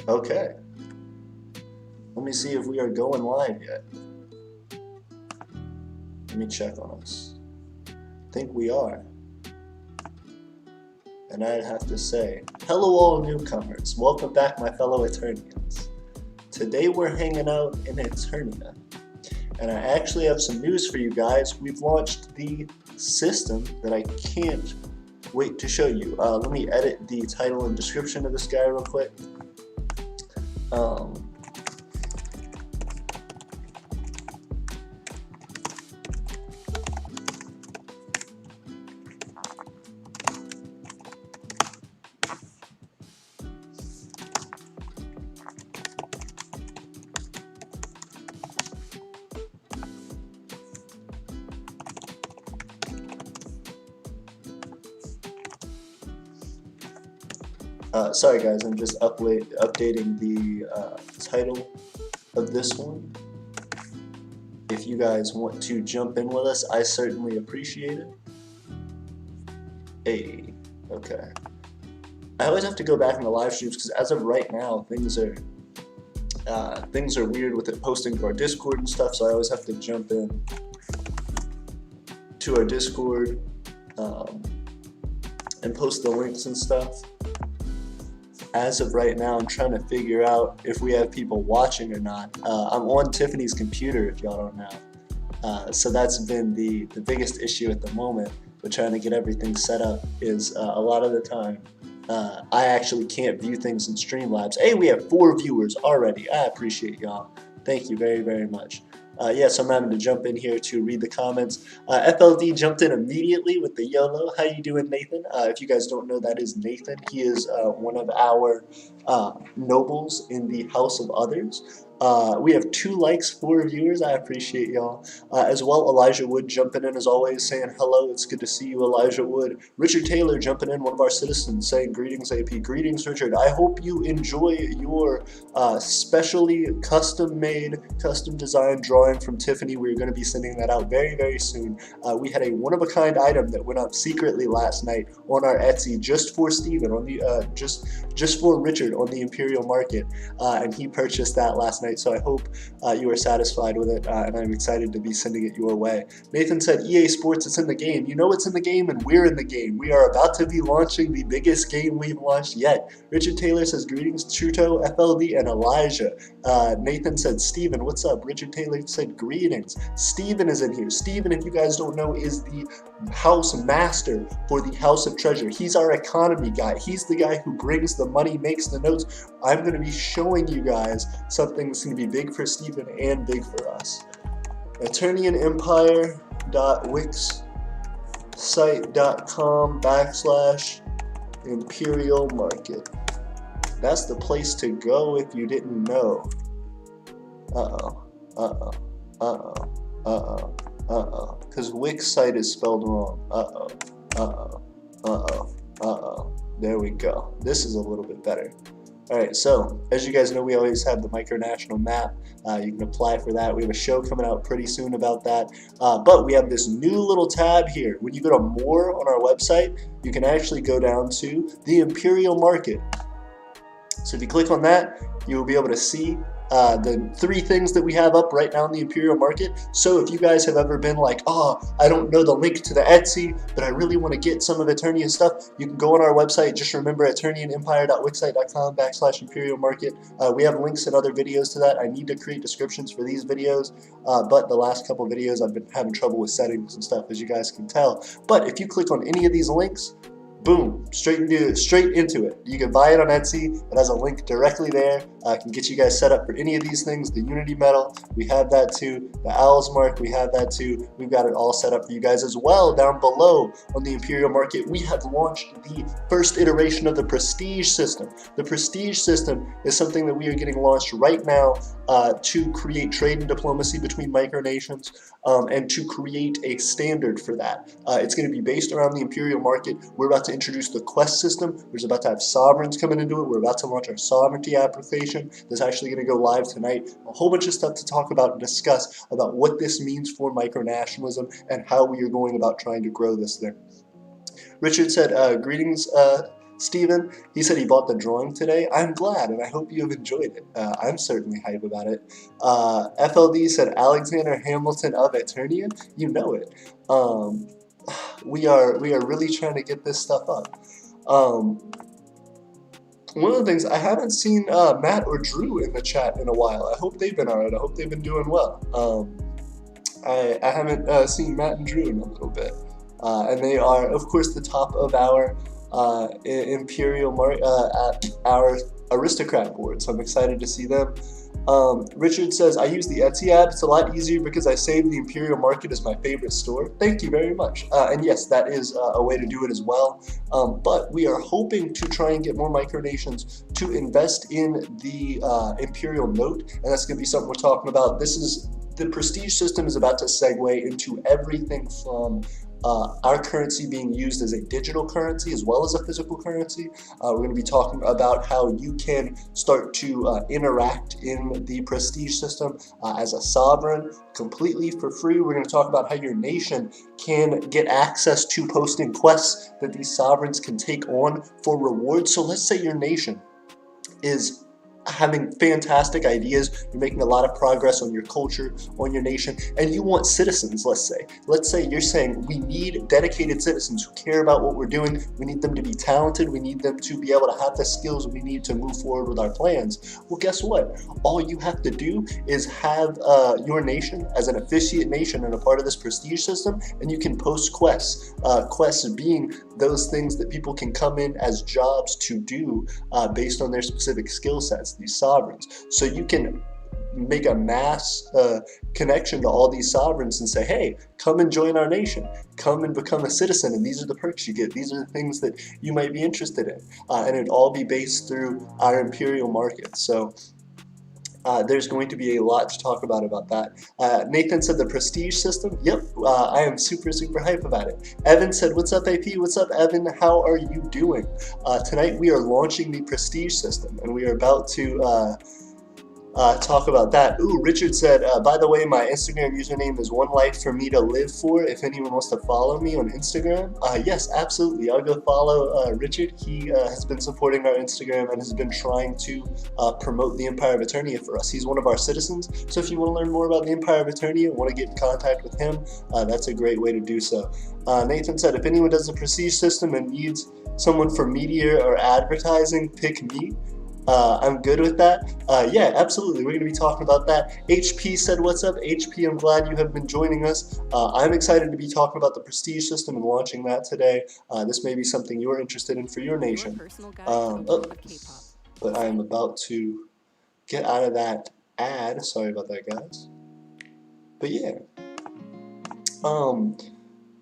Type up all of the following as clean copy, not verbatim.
Okay. Let me see if we are going live yet. Let me check on us. I think we are. And I'd have to say, hello all newcomers. Welcome back, my fellow Aeternians. Today we're hanging out in Aeternia. And I actually have some news for you guys. We've launched the system that I can't wait to show you. Let me edit the title and description of this guy real quick. Sorry guys, I'm just updating the title of this one. If you guys want to jump in with us, I certainly appreciate it. Hey, okay. I always have to go back into live streams because as of right now, things are weird with it posting to our Discord and stuff. So I always have to jump in to our Discord and post the links and stuff. As of right now, I'm trying to figure out if we have people watching or not. I'm on Tiffany's computer, if y'all don't know. So that's been the biggest issue at the moment with trying to get everything set up is a lot of the time I actually can't view things in Streamlabs. Hey, we have 4 viewers already. I appreciate y'all. Thank you very, very much. Yes, I'm having to jump in here to read the comments. FLD jumped in immediately with the YOLO. How you doing, Nathan? If you guys don't know, that is Nathan. He is one of our nobles in the House of Others. We have 2 likes, 4 viewers. I appreciate y'all. As well, Elijah Wood jumping in as always, saying hello. It's good to see you, Elijah Wood. Richard Taylor jumping in, one of our citizens, saying greetings, AP. Greetings, Richard. I hope you enjoy your specially custom-made, custom-designed drawing from Tiffany. We're going to be sending that out very, very soon. We had a one-of-a-kind item that went up secretly last night on our Etsy just for Steven, on the just for Richard on the Imperial Market, and he purchased that last night. So I hope you are satisfied with it, and I'm excited to be sending it your way. Nathan said, EA Sports, it's in the game. You know it's in the game, and we're in the game. We are about to be launching the biggest game we've launched yet. Richard Taylor says, greetings, Truto, FLD, and Elijah. Nathan said, Steven, what's up? Richard Taylor said, greetings. Steven is in here. Steven, if you guys don't know, is the house master for the House of Treasure. He's our economy guy. He's the guy who brings the money, makes the notes. I'm going to be showing you guys something that's going to be big for Steven and big for us. AeternianEmpire.wixsite.com/Imperial Market. That's the place to go if you didn't know. Because Wix site is spelled wrong. There we go. This is a little bit better. Alright, so as you guys know, we always have the Micronational map. You can apply for that. We have a show coming out pretty soon about that. But we have this new little tab here. When you go to more on our website, you can actually go down to the Imperial Market. So if you click on that, you will be able to see the 3 things that we have up right now in the Imperial Market. So if you guys have ever been like, oh, I don't know the link to the Etsy, but I really want to get some of Aeternia's stuff, you can go on our website. Just remember AeternianEmpire.wixsite.com/Imperial Market. We have links in other videos to that. I need to create descriptions for these videos, but the last couple videos I've been having trouble with settings and stuff, as you guys can tell. But if you click on any of these links, boom, straight into it. You can buy it on Etsy. It has a link directly there. I can get you guys set up for any of these things. The Unity Medal, we have that too. The Owl's Mark, we have that too. We've got it all set up for you guys as well. Down below on the Imperial Market, we have launched the first iteration of the Prestige system. The Prestige system is something that we are getting launched right now to create trade and diplomacy between micronations and to create a standard for that. It's going to be based around the Imperial Market. We're about to introduce the quest system. We're about to have sovereigns coming into it. We're about to launch our sovereignty application. That's actually going to go live tonight. A whole bunch of stuff to talk about and discuss about what this means for micronationalism and how we are going about trying to grow this thing. Richard said, greetings, Steven, he said he bought the drawing today. I'm glad, and I hope you have enjoyed it. I'm certainly hype about it. FLD said Alexander Hamilton of Aeternia. You know it. We are really trying to get this stuff up. One of the things, I haven't seen Matt or Drew in the chat in a while. I hope they've been alright. I hope they've been doing well. I haven't seen Matt and Drew in a little bit. And they are, of course, the top of our Imperial our Aristocrat board, so I'm excited to see them. Richard says, I use the Etsy app. It's a lot easier because I save the Imperial Market as my favorite store. Thank you very much. And yes, that is a way to do it as well. But we are hoping to try and get more micronations to invest in the Imperial Note, and that's going to be something we're talking about. The prestige system is about to segue into everything from our currency being used as a digital currency as well as a physical currency. We're going to be talking about how you can start to interact in the prestige system as a sovereign completely for free. We're going to talk about how your nation can get access to posting quests that these sovereigns can take on for rewards. So let's say your nation is having fantastic ideas, you're making a lot of progress on your culture, on your nation, and you want citizens, let's say you're saying we need dedicated citizens who care about what we're doing, we need them to be talented, we need them to be able to have the skills we need to move forward with our plans. Well, guess what? All you have to do is have your nation as an officiate nation and a part of this prestige system, and you can post quests. Quests being those things that people can come in as jobs to do based on their specific skill sets, these sovereigns. So you can make a mass connection to all these sovereigns and say, hey, come and join our nation, come and become a citizen, and these are the perks you get, these are the things that you might be interested in, and it'd all be based through our Imperial Market. So there's going to be a lot to talk about that. Nathan said the prestige system. Yep, I am super hype about it. Evan said, what's up, AP? What's up, Evan? How are you doing? Tonight we are launching the prestige system, and we are about to talk about that. Ooh, Richard said, by the way, my Instagram username is One Life for Me to Live For. If anyone wants to follow me on Instagram, yes, absolutely. I'll go follow Richard. He has been supporting our Instagram and has been trying to promote the Empire of Aeternia for us. He's one of our citizens, so if you want to learn more about the Empire of Aeternia and want to get in contact with him, that's a great way to do so. Nathan said, if anyone does the prestige system and needs someone for media or advertising, pick me. I'm good with that. Yeah, absolutely. We're going to be talking about that. HP said, what's up? HP, I'm glad you have been joining us. I'm excited to be talking about the prestige system and launching that today. This may be something you're interested in for your nation. But I am about to get out of that ad. Sorry about that, guys. But yeah.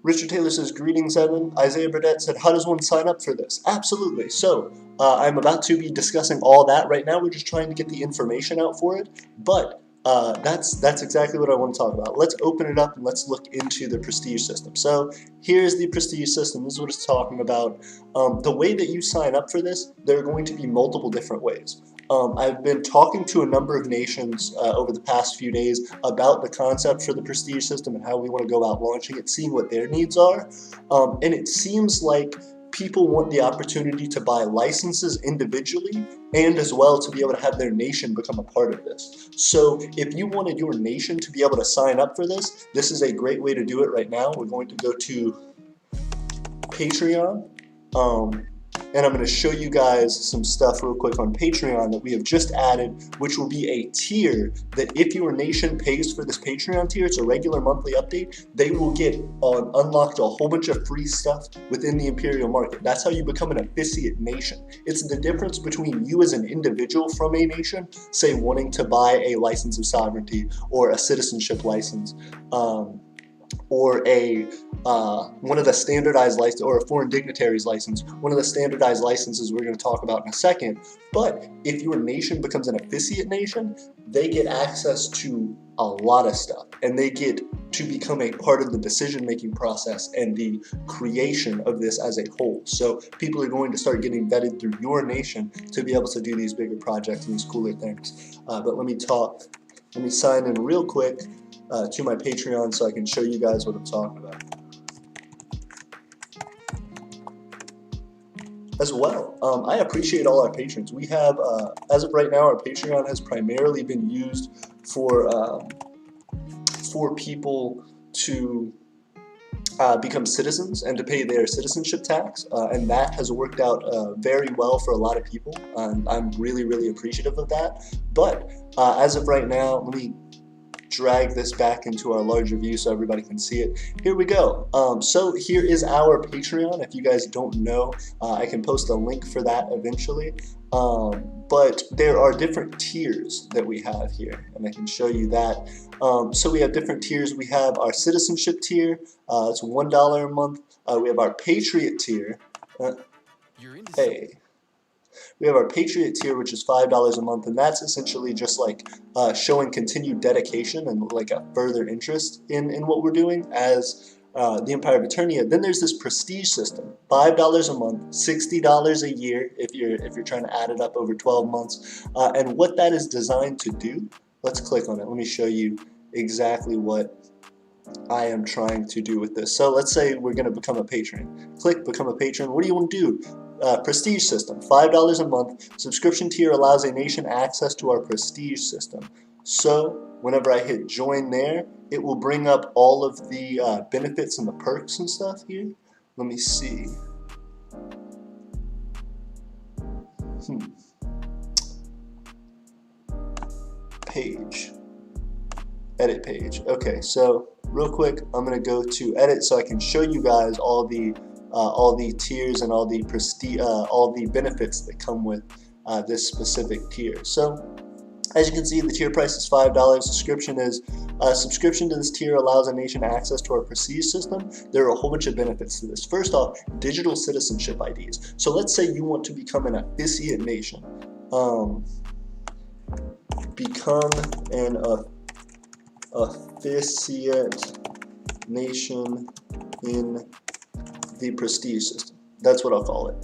Richard Taylor says, greetings, Evan. Isaiah Burdett said, how does one sign up for this? Absolutely. So, I'm about to be discussing all that right now. We're just trying to get the information out for it. But that's exactly what I want to talk about. Let's open it up and let's look into the prestige system. So, here's the prestige system. This is what it's talking about. The way that you sign up for this, there are going to be multiple different ways. I've been talking to a number of nations over the past few days about the concept for the prestige system and how we want to go about launching it, seeing what their needs are. And it seems like people want the opportunity to buy licenses individually and as well to be able to have their nation become a part of this. So if you wanted your nation to be able to sign up for this, this is a great way to do it right now. We're going to go to Patreon. And I'm going to show you guys some stuff real quick on Patreon that we have just added, which will be a tier that if your nation pays for this Patreon tier, it's a regular monthly update, they will get unlocked a whole bunch of free stuff within the Imperial Market. That's how you become an officiate nation. It's the difference between you as an individual from a nation, say wanting to buy a license of sovereignty or a citizenship license, or a one of the standardized license, or a foreign dignitary's license, one of the standardized licenses we're going to talk about in a second. But if your nation becomes an officiate nation, they get access to a lot of stuff, and they get to become a part of the decision-making process and the creation of this as a whole. So people are going to start getting vetted through your nation to be able to do these bigger projects and these cooler things. But let me sign in real quick to my Patreon so I can show you guys what I'm talking about. as well. I appreciate all our patrons. We have, as of right now, our Patreon has primarily been used for people to become citizens and to pay their citizenship tax, and that has worked out very well for a lot of people, and I'm really, really appreciative of that. But as of right now, let me drag this back into our larger view so everybody can see it. Here we go. So here is our Patreon. If you guys don't know, I can post a link for that eventually. But there are different tiers that we have here, and I can show you that. So we have different tiers. We have our citizenship tier. It's $1 a month. We have our Patriot tier. Hey. We have our Patriot tier, which is $5 a month, and that's essentially just like showing continued dedication and like a further interest in what we're doing as the Empire of Aeternia. Then there's this prestige system, $5 a month, $60 a year if you're trying to add it up over 12 months. And what that is designed to do, let's click on it. Let me show you exactly what I am trying to do with this. So let's say we're going to become a patron. Click become a patron. What do you want to do? Prestige system, $5 a month. Subscription tier allows a nation access to our prestige system. So whenever I hit join there, it will bring up all of the benefits and the perks and stuff here. Let me see. Page. Edit page. Okay, so real quick, I'm going to go to edit so I can show you guys all the tiers and all the prestige, all the benefits that come with this specific tier. So, as you can see, the tier price is $5. Subscription to this tier allows a nation access to our prestige system. There are a whole bunch of benefits to this. First off, digital citizenship IDs. So let's say you want to become an officiate nation. Become an officiate nation in the prestige system. That's what I'll call it.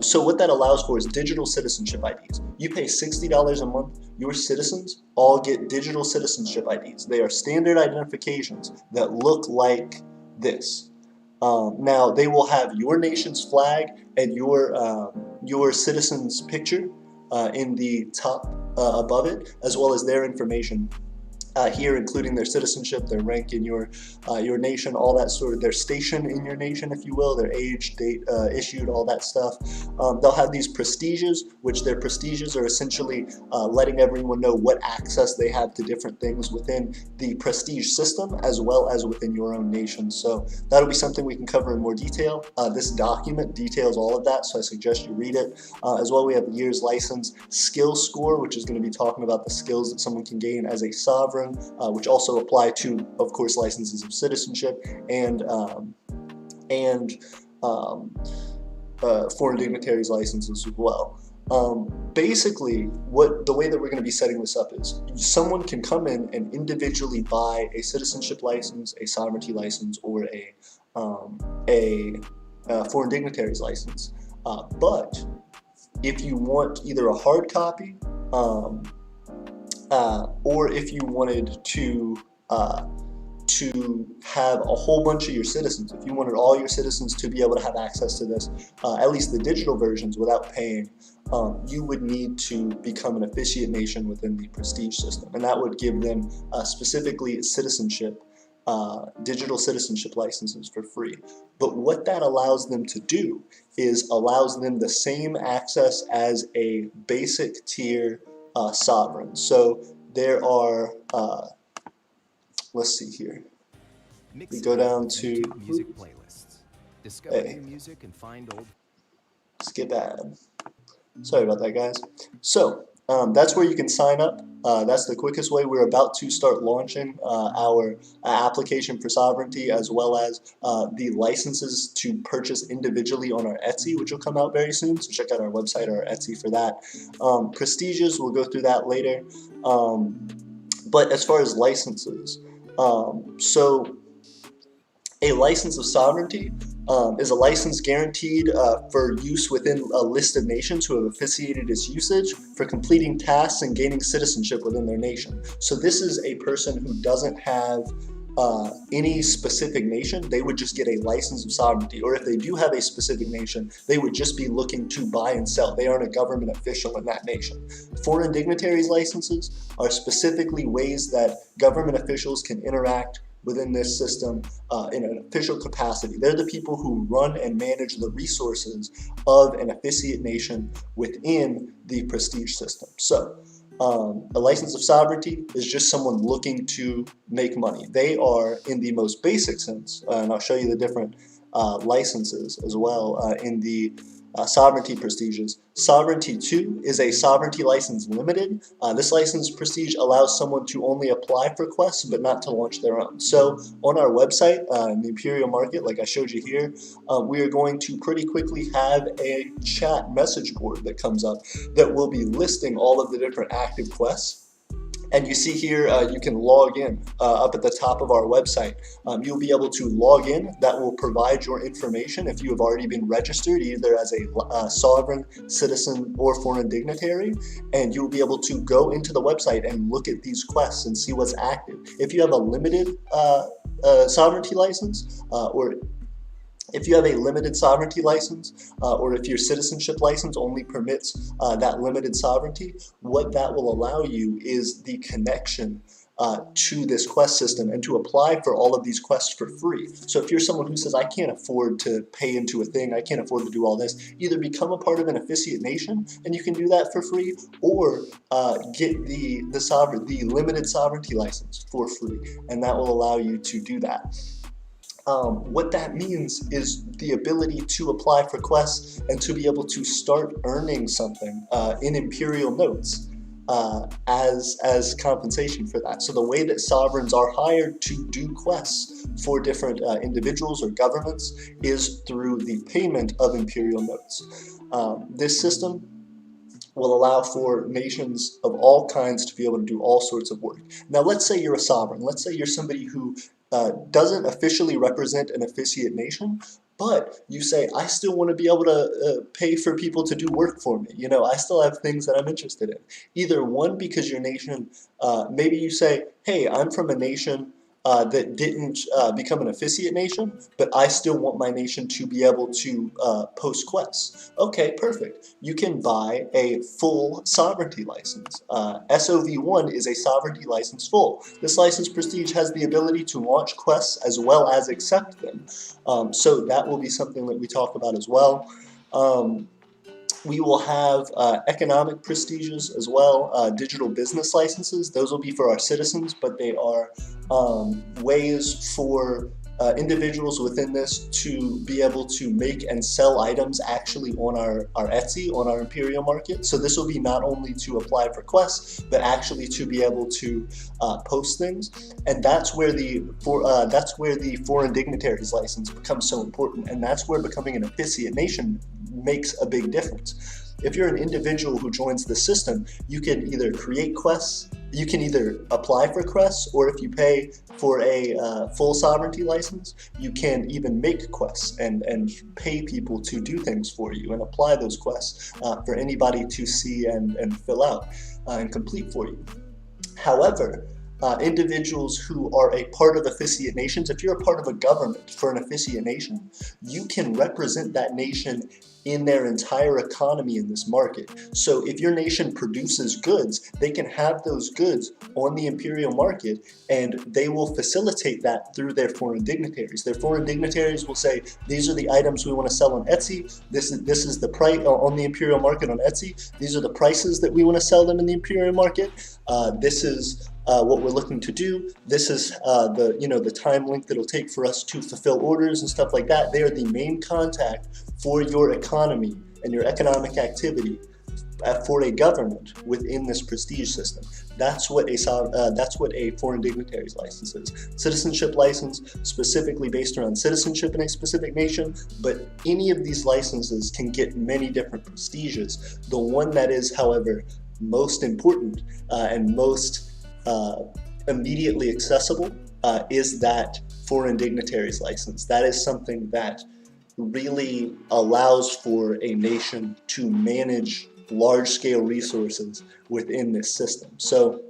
So what that allows for is digital citizenship IDs. You pay $60 a month, your citizens all get digital citizenship IDs. They are standard identifications that look like this. Now they will have your nation's flag and your citizen's picture in the top above it, as well as their information here, including their citizenship, their rank in your nation, all that sort of, their station in your nation, if you will, their age, date issued, all that stuff. They'll have these prestiges, which their prestiges are essentially letting everyone know what access they have to different things within the prestige system, as well as within your own nation. So that'll be something we can cover in more detail. This document details all of that, so I suggest you read it. As well, we have the year's license, skill score, which is going to be talking about the skills that someone can gain as a sovereign, which also apply to, of course, licenses of citizenship and foreign dignitaries licenses as well. Basically, the way that we're going to be setting this up is someone can come in and individually buy a citizenship license, a sovereignty license, or a foreign dignitaries license. But if you want either a hard copy, or if you wanted to have a whole bunch of your citizens, if you wanted all your citizens to be able to have access to this, at least the digital versions without paying, you would need to become an officiate nation within the prestige system, and that would give them specifically citizenship, digital citizenship licenses for free. But what that allows them to do is allows them the same access as a basic tier sovereign. So there are, let's see here. We go down to music playlists. Discover new music and find old. Skip ad. Sorry about that, guys. So that's where you can sign up. That's the quickest way. We're about to start launching our application for sovereignty, as well as the licenses to purchase individually on our Etsy, which will come out very soon. So check out our website or our Etsy for that. Prestiges, we'll go through that later. But as far as licenses, so a license of sovereignty is a license guaranteed for use within a list of nations who have officiated its usage for completing tasks and gaining citizenship within their nation. So this is a person who doesn't have any specific nation, they would just get a license of sovereignty. Or if they do have a specific nation, they would just be looking to buy and sell. They aren't a government official in that nation. Foreign dignitaries licenses are specifically ways that government officials can interact within this system in an official capacity. They're the people who run and manage the resources of an officiate nation within the prestige system. So a license of sovereignty is just someone looking to make money. They are, in the most basic sense, and I'll show you the different licenses as well in the sovereignty prestiges. Sovereignty 2 is a sovereignty license limited. This license prestige allows someone to only apply for quests but not to launch their own. So on our website, in the Imperial Market, like I showed you here, we are going to pretty quickly have a chat message board that comes up that will be listing all of the different active quests. And you see here, you can log in up at the top of our website. You'll be able to log in. That will provide your information if you have already been registered either as a sovereign, citizen, or foreign dignitary. And you'll be able to go into the website and look at these quests and see what's active. If you have a limited sovereignty license or if you have a limited sovereignty license, or if your citizenship license only permits that limited sovereignty, what that will allow you is the connection to this quest system and to apply for all of these quests for free. So if you're someone who says, I can't afford to pay into a thing, I can't afford to do all this, either become a part of an officiate nation, and you can do that for free, or get the limited sovereignty license for free, and that will allow you to do that. What that means is the ability to apply for quests and to be able to start earning something in imperial notes as compensation for that. So the way that sovereigns are hired to do quests for different individuals or governments is through the payment of imperial notes. This system will allow for nations of all kinds to be able to do all sorts of work. Now let's say you're a sovereign. Let's say you're somebody who doesn't officially represent an officiate nation, but you say, I still want to be able to pay for people to do work for me. You know, I still have things that I'm interested in. Either one, because your nation, maybe you say, hey, I'm from a nation that didn't become an officiate nation, but I still want my nation to be able to post quests. Okay, perfect. You can buy a full sovereignty license. SOV1 is a sovereignty license full. This license prestige has the ability to launch quests as well as accept them. So that will be something that we talk about as well. We will have economic prestiges as well, digital business licenses. Those will be for our citizens, but they are ways for individuals within this to be able to make and sell items actually on our Etsy, on our Imperial Market. So this will be not only to apply for quests, but actually to be able to post things. And that's where the foreign dignitaries license becomes so important. And that's where becoming an officiate nation makes a big difference. If you're an individual who joins the system, you can either create quests, you can either apply for quests, or if you pay for a full sovereignty license, you can even make quests and pay people to do things for you and apply those quests for anybody to see and fill out and complete for you. However, individuals who are a part of officiate nations, if you're a part of a government for an officiate nation, you can represent that nation in their entire economy in this market. So if your nation produces goods, they can have those goods on the imperial market, and they will facilitate that through their foreign dignitaries. Their foreign dignitaries will say, these are the items we want to sell on Etsy. This is the price on the imperial market on Etsy. These are the prices that we want to sell them in the imperial market. This is what we're looking to do. This is the time length that it'll take for us to fulfill orders and stuff like that. They are the main contact for your economy and your economic activity for a government within this prestige system. That's what a foreign dignitaries license is. Citizenship license, specifically based around citizenship in a specific nation, but any of these licenses can get many different prestiges. The one that is, however, most important and most immediately accessible is that foreign dignitaries license. That is something that really allows for a nation to manage large-scale resources within this system. So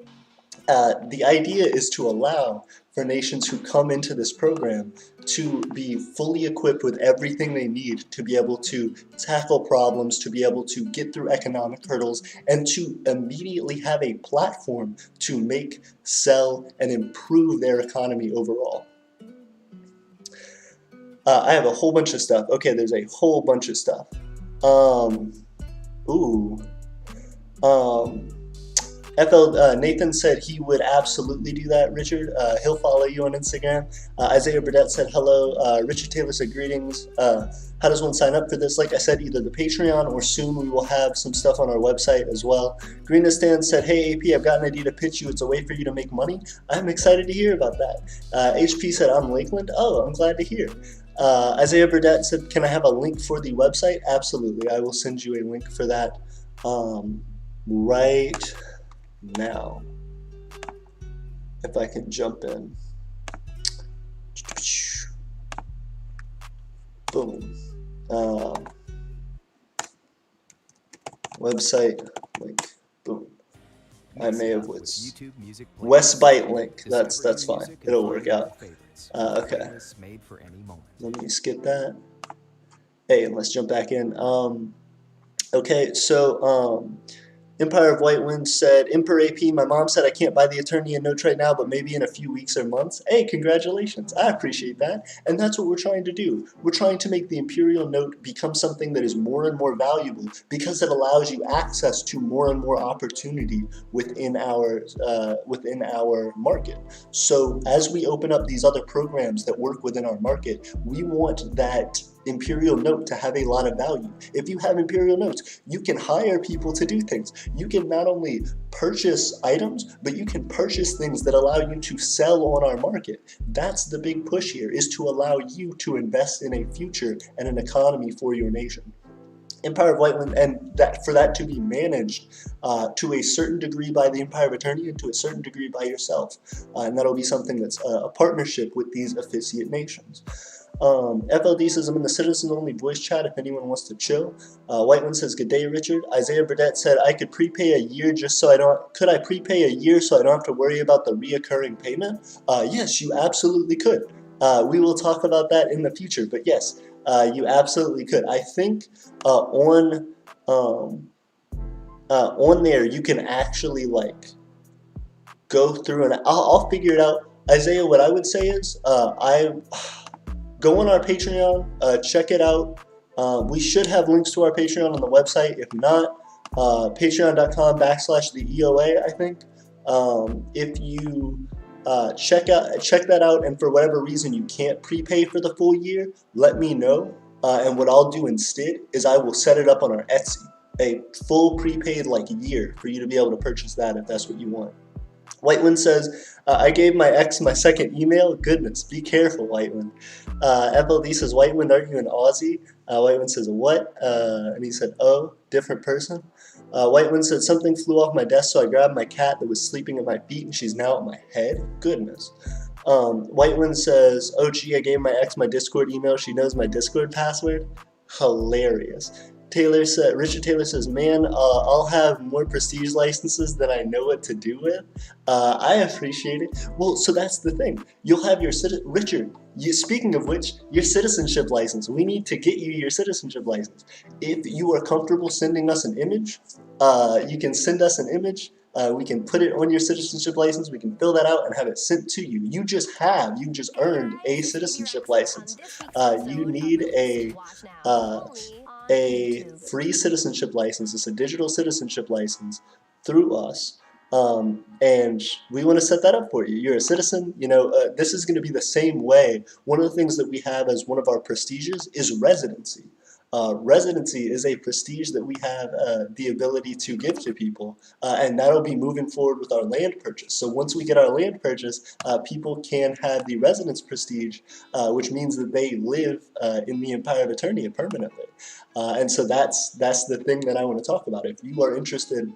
The idea is to allow for nations who come into this program to be fully equipped with everything they need to be able to tackle problems, to be able to get through economic hurdles, and to immediately have a platform to make, sell, and improve their economy overall. I have a whole bunch of stuff. Okay, there's a whole bunch of stuff. Um, ooh. Um, Nathan said he would absolutely do that, Richard. He'll follow you on Instagram. Isaiah Burdett said hello. Richard Taylor said greetings. How does one sign up for this? Like I said, either the Patreon or soon we will have some stuff on our website as well. Greenistan said, hey AP, I've got an idea to pitch you. It's a way for you to make money. I'm excited to hear about that. HP said, I'm Lakeland. Oh, I'm glad to hear. Isaiah Burdett said, can I have a link for the website? Absolutely. I will send you a link for that right now, if I can jump in. Boom. Website link. Boom. I may have Westbyte link. That's fine. It'll work out. Okay. Let me skip that. Hey, and let's jump back in. Okay, so Empire of White Wind said, Emperor AP, my mom said I can't buy the Aeternia note right now, but maybe in a few weeks or months. Hey, congratulations. I appreciate that. And that's what we're trying to do. We're trying to make the Imperial note become something that is more and more valuable because it allows you access to more and more opportunity within our market. So as we open up these other programs that work within our market, we want that Imperial note to have a lot of value. If you have Imperial notes, you can hire people to do things. You can not only purchase items, but you can purchase things that allow you to sell on our market. That's the big push here, is to allow you to invest in a future and an economy for your nation. Empire of Whiteland, and that for that to be managed to a certain degree by the Empire of Aeternia and to a certain degree by yourself. And that'll be something that's a partnership with these officiate nations. FLD says, I'm in the citizen-only voice chat if anyone wants to chill. Whiteland says, good day, Richard. Isaiah Burdett said, I could prepay a year just so I don't, could I prepay a year so I don't have to worry about the reoccurring payment? Yes, you absolutely could. We will talk about that in the future, but yes, you absolutely could. I think on there you can actually like go through and I'll figure it out. Isaiah, what I would say is go on our Patreon, check it out. We should have links to our Patreon on the website. If not, patreon.com/the EOA, I think. If you check that out, and for whatever reason you can't prepay for the full year, let me know. And what I'll do instead is I will set it up on our Etsy, a full prepaid like year for you to be able to purchase that if that's what you want. Whiteland says, I gave my ex my second email. Goodness, be careful, Whiteland. FLD says, Whiteland, aren't you an Aussie? Whiteland says, what? And he said, oh, different person. Whiteland said, something flew off my desk, so I grabbed my cat that was sleeping at my feet, and she's now at my head. Goodness. Whiteland says, oh, gee, I gave my ex my Discord email. She knows my Discord password. Hilarious. Richard Taylor says, man, I'll have more prestige licenses than I know what to do with. I appreciate it. Well, so that's the thing. You'll have your Richard, speaking of which, your citizenship license. We need to get you your citizenship license. If you are comfortable sending us an image, you can send us an image. We can put it on your citizenship license. We can fill that out and have it sent to you. You just earned a citizenship license. You need a free citizenship license. It's a digital citizenship license through us. And we want to set that up for you. You're a citizen, this is going to be the same way. One of the things that we have as one of our prestiges is residency. Residency is a prestige that we have the ability to give to people, and that'll be moving forward with our land purchase. So once we get our land purchase, people can have the residence prestige, which means that they live in the Empire of Aeternia permanently. And so that's the thing that I want to talk about. If you are interested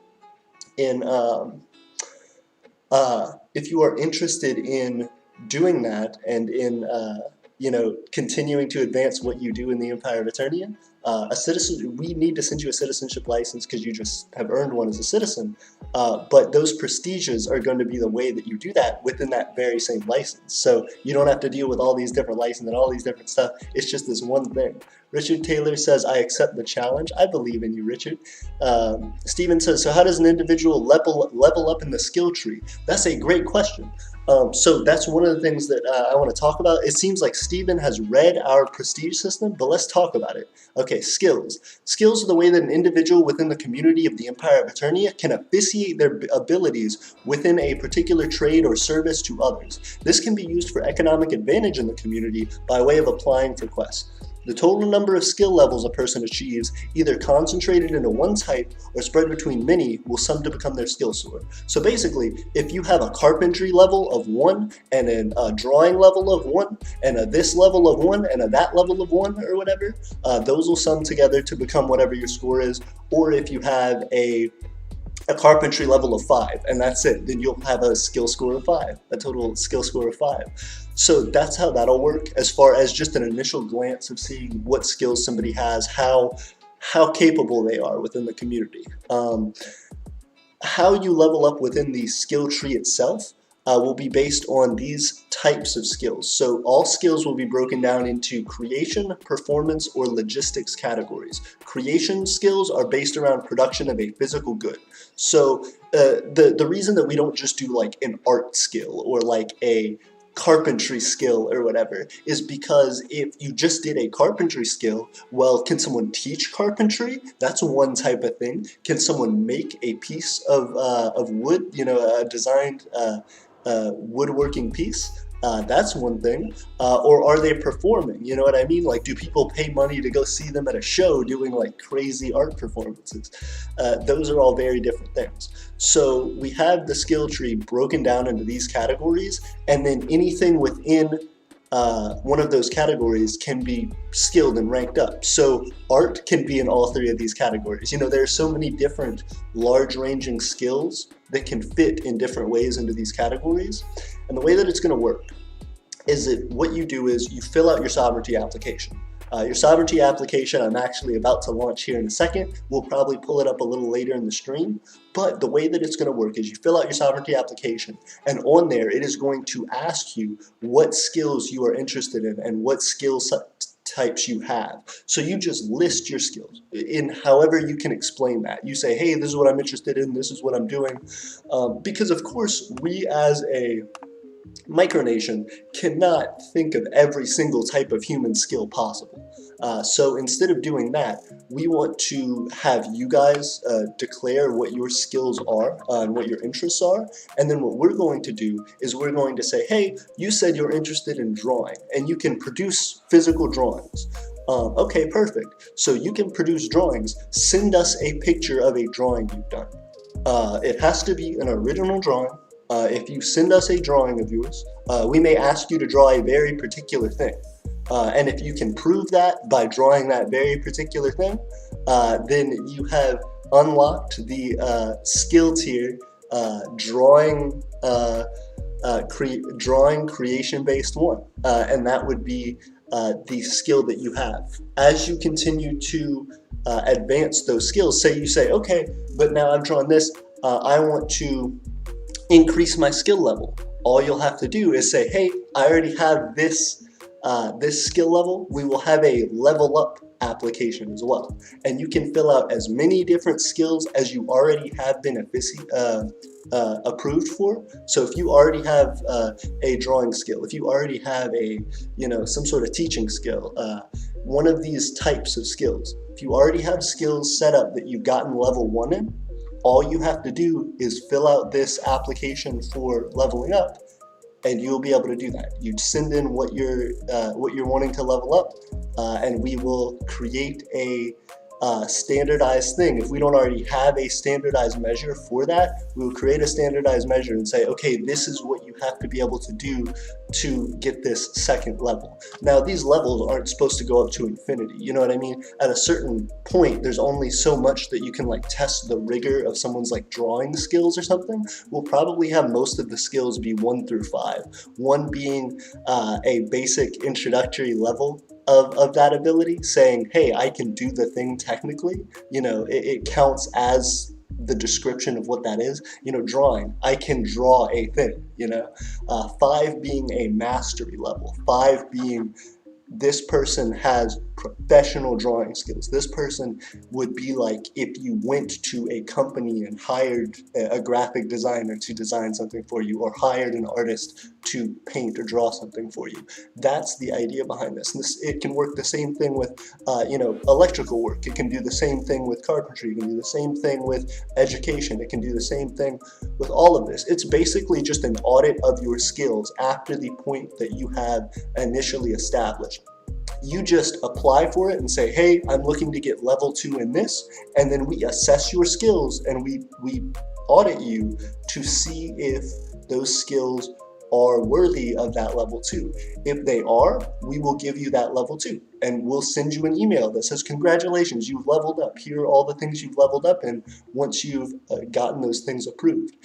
in doing that and in continuing to advance what you do in the Empire of Aeternia, A citizen, we need to send you a citizenship license because you just have earned one as a citizen. But those prestiges are going to be the way that you do that within that very same license. So you don't have to deal with all these different licenses and all these different stuff. It's just this one thing. Richard Taylor says, I accept the challenge. I believe in you, Richard. Steven says, so how does an individual level up in the skill tree? That's a great question. So that's one of the things that I want to talk about. It seems like Steven has read our prestige system, but let's talk about it. Okay, skills. Skills are the way that an individual within the community of the Empire of Aeternia can officiate their abilities within a particular trade or service to others. This can be used for economic advantage in the community by way of applying for quests. The total number of skill levels a person achieves, either concentrated into one type or spread between many, will sum to become their skill score. So basically, if you have a carpentry level of 1, and a drawing level of 1, and a this level of 1, and a that level of 1, or whatever, those will sum together to become whatever your score is. Or if you have a carpentry level of 5, and that's it, then you'll have a skill score of 5, a total skill score of 5. So that's how that'll work as far as just an initial glance of seeing what skills somebody has, how capable they are within the community. How you level up within the skill tree itself will be based on these types of skills. So all skills will be broken down into creation, performance, or logistics categories. Creation skills are based around production of a physical good. So the reason that we don't just do like an art skill or like a carpentry skill or whatever is because if you just did a carpentry skill, well, can someone teach carpentry? That's one type of thing. Can someone make a piece of wood, you know, a designed woodworking piece? That's one thing. Or are they performing? You know what I mean? Like, do people pay money to go see them at a show doing like crazy art performances? Those are all very different things. So we have the skill tree broken down into these categories, and then anything within one of those categories can be skilled and ranked up. So art can be in all 3 of these categories. You know, there are so many different large-ranging skills that can fit in different ways into these categories. And the way that it's going to work is that what you do is you fill out your sovereignty application. Your sovereignty application I'm actually about to launch here in a second. We'll probably pull it up a little later in the stream. But the way that it's going to work is you fill out your sovereignty application, and on there it is going to ask you what skills you are interested in and what skill types you have. So you just list your skills in however you can explain that. You say, hey, this is what I'm interested in, this is what I'm doing. Because of course we as a Micronation cannot think of every single type of human skill possible. So instead of doing that, we want to have you guys declare what your skills are and what your interests are. And then what we're going to do is we're going to say, hey, you said you're interested in drawing and you can produce physical drawings. Okay, perfect. So you can produce drawings. Send us a picture of a drawing you've done. It has to be an original drawing. If you send us a drawing of yours, we may ask you to draw a very particular thing. And if you can prove that by drawing that very particular thing, then you have unlocked the skill tier drawing creation based 1. And that would be the skill that you have. As you continue to advance those skills, say you say, okay, but now I've drawn this, I want to increase my skill level. All you'll have to do is say, hey, I already have this skill level. We will have a level up application as well. And you can fill out as many different skills as you already have been approved for. So if you already have a drawing skill, if you already have a, you know, some sort of teaching skill, one of these types of skills, if you already have skills set up that you've gotten level 1 in, all you have to do is fill out this application for leveling up, and you'll be able to do that. You send in what you're wanting to level up, and we will create a standardized thing. If we don't already have a standardized measure for that, we will create a standardized measure and say, okay, this is what you have to be able to do to get this second level. Now, these levels aren't supposed to go up to infinity, you know what I mean? At a certain point, there's only so much that you can like test the rigor of someone's like drawing skills or something. We'll probably have most of the skills be 1 through 5. 1 being a basic introductory level of that ability, saying, hey, I can do the thing technically, it counts as the description of what that is. Drawing, I can draw a thing. 5 being a mastery level, 5 being this person has professional drawing skills. This person would be like if you went to a company and hired a graphic designer to design something for you, or hired an artist to paint or draw something for you. That's the idea behind this. And it can work the same thing with, electrical work. It can do the same thing with carpentry. It can do the same thing with education. It can do the same thing with all of this. It's basically just an audit of your skills after the point that you have initially established. You just apply for it and say, hey, I'm looking to get level 2 in this, and then we assess your skills and we audit you to see if those skills are worthy of that level 2. If they are, we will give you that level 2, and we'll send you an email that says, congratulations, you've leveled up. Here are all the things you've leveled up in once you've gotten those things approved.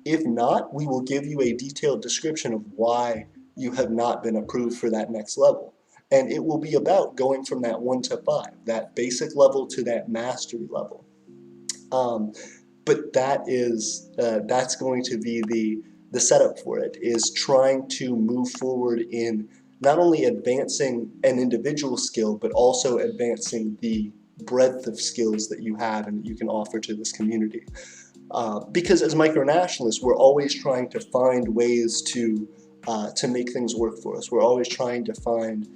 If not, we will give you a detailed description of why you have not been approved for that next level. And it will be about going from that 1 to 5, that basic level to that mastery level. But that's going to be the setup for it, is trying to move forward in not only advancing an individual skill, but also advancing the breadth of skills that you have and that you can offer to this community. Because as micronationalists, we're always trying to find ways to make things work for us. We're always trying to find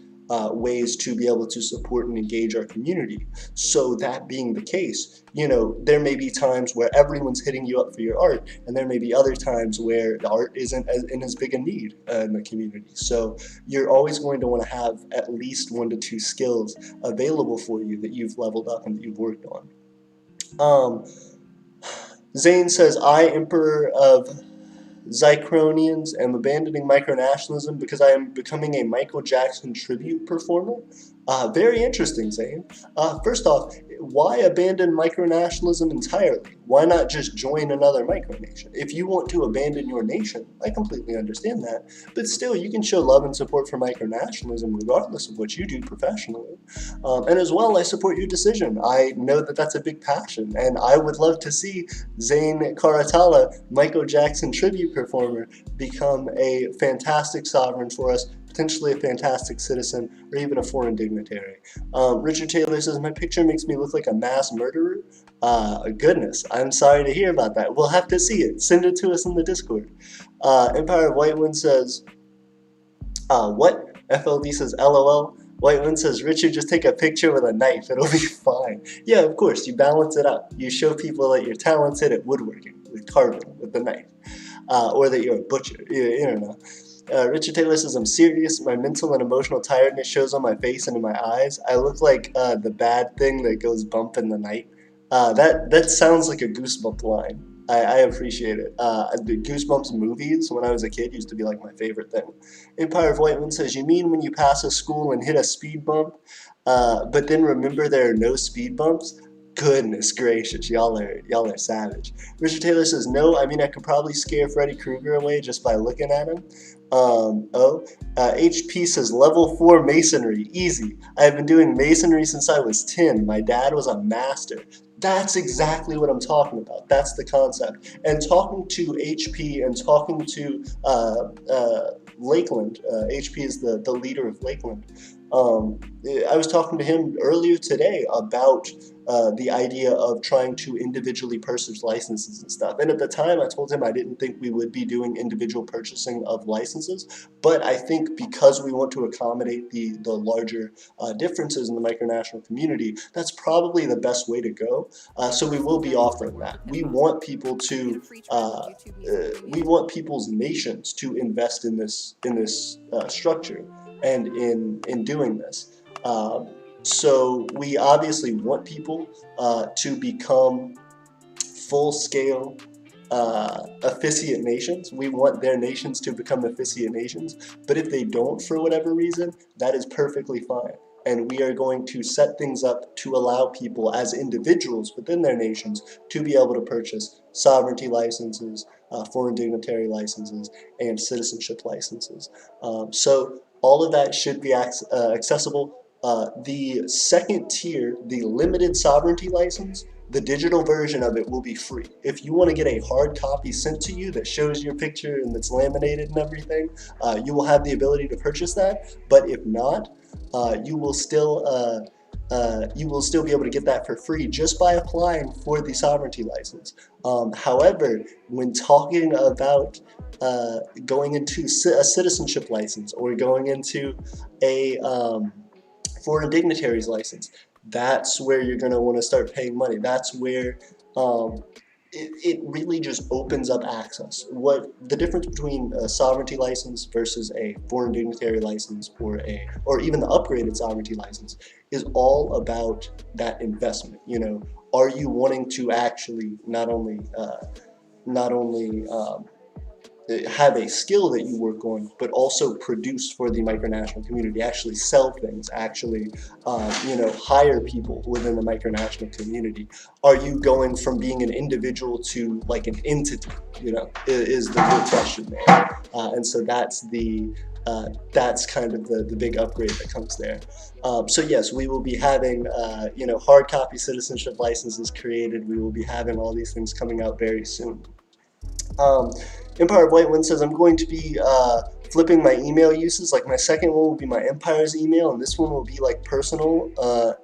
ways to be able to support and engage our community. So that being the case, there may be times where everyone's hitting you up for your art, and there may be other times where the art isn't in as big a need in the community. So you're always going to want to have at least 1 to 2 skills available for you that you've leveled up and that you've worked on. Zane says, I, Emperor of Zycronians, am abandoning micronationalism because I am becoming a Michael Jackson tribute performer. Very interesting, Zane. First off, why abandon micronationalism entirely? Why not just join another micronation? If you want to abandon your nation, I completely understand that, but still, you can show love and support for micronationalism regardless of what you do professionally. And as well, I support your decision. I know that that's a big passion, and I would love to see Zane Karatala, Michael Jackson tribute performer, become a fantastic sovereign for us, potentially a fantastic citizen, or even a foreign dignitary. Richard Taylor says, my picture makes me look like a mass murderer. Goodness, I'm sorry to hear about that. We'll have to see it. Send it to us in the Discord. Empire of Whitewind says, what? FLD says, LOL. Whitewind says, Richard, just take a picture with a knife. It'll be fine. Yeah, of course. You balance it out. You show people that you're talented at woodworking, with carving, with the knife. Or that you're a butcher. You don't know. Richard Taylor says, I'm serious. My mental and emotional tiredness shows on my face and in my eyes. I look like the bad thing that goes bump in the night. That sounds like a Goosebump line. I appreciate it. The Goosebumps movies when I was a kid used to be like my favorite thing. Empire of Whiteman says, you mean when you pass a school and hit a speed bump, but then remember there are no speed bumps? Goodness gracious, y'all are savage. Richard Taylor says, no, I mean I could probably scare Freddy Krueger away just by looking at him. HP says, level 4 masonry, easy. I've been doing masonry since I was 10. My dad was a master. That's exactly what I'm talking about. That's the concept. And talking to HP and talking to Lakeland, HP is the leader of Lakeland. I was talking to him earlier today about the idea of trying to individually purchase licenses and stuff. And at the time, I told him I didn't think we would be doing individual purchasing of licenses. But I think because we want to accommodate the larger differences in the micronational community, that's probably the best way to go. So we will be offering that. We want people to, we want people's nations to invest in this structure and in doing this. So we obviously want people to become full-scale officiate nations. We want their nations to become officiate nations, but if they don't for whatever reason, that is perfectly fine. And we are going to set things up to allow people as individuals within their nations to be able to purchase sovereignty licenses, foreign dignitary licenses, and citizenship licenses. So all of that should be accessible The second tier, the limited sovereignty license, the digital version of it will be free. If you want to get a hard copy sent to you that shows your picture and that's laminated and everything, you will have the ability to purchase that. But if not, you will still be able to get that for free just by applying for the sovereignty license. However, when talking about going into a citizenship license or going into a foreign dignitaries license, that's where you're going to want to start paying money. That's where it really just opens up access. What the difference between a sovereignty license versus a foreign dignitary license or even the upgraded sovereignty license is all about that investment. You know, are you wanting to actually not only have a skill that you work on, but also produce for the micronational community, actually sell things, actually, hire people within the micronational community? Are you going from being an individual to like an entity, is the real question there. And so that's kind of the big upgrade that comes there. So yes, we will be having, hard copy citizenship licenses created. We will be having all these things coming out very soon. Empire of White Wind says, I'm going to be flipping my email uses. Like my second one will be my Empire's email, and this one will be like personal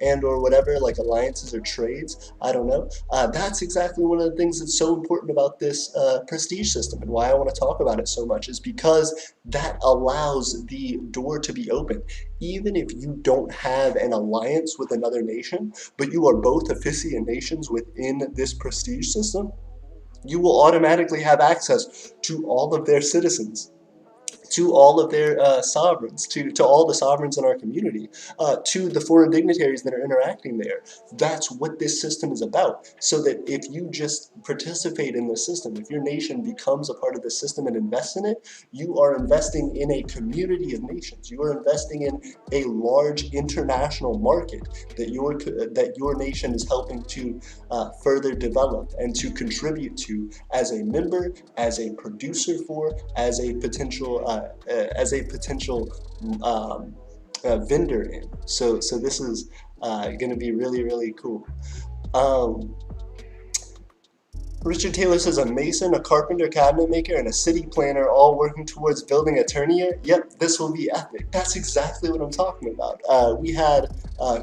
and or whatever, like alliances or trades. I don't know. That's exactly one of the things that's so important about this prestige system, and why I want to talk about it so much is because that allows the door to be open. Even if you don't have an alliance with another nation, but you are both officiant nations within this prestige system, you will automatically have access to all of their citizens, to all of their sovereigns, to all the sovereigns in our community, to the foreign dignitaries that are interacting there. That's what this system is about. So that if you just participate in the system, if your nation becomes a part of the system and invests in it, you are investing in a community of nations. You are investing in a large international market that your nation is helping to further develop and to contribute to as a member, as a producer for, as a potential vendor in. So this is going to be really, really cool. Richard Taylor says, a mason, a carpenter, cabinet maker, and a city planner all working towards building Aeternia. Yep, this will be epic. That's exactly what I'm talking about. We had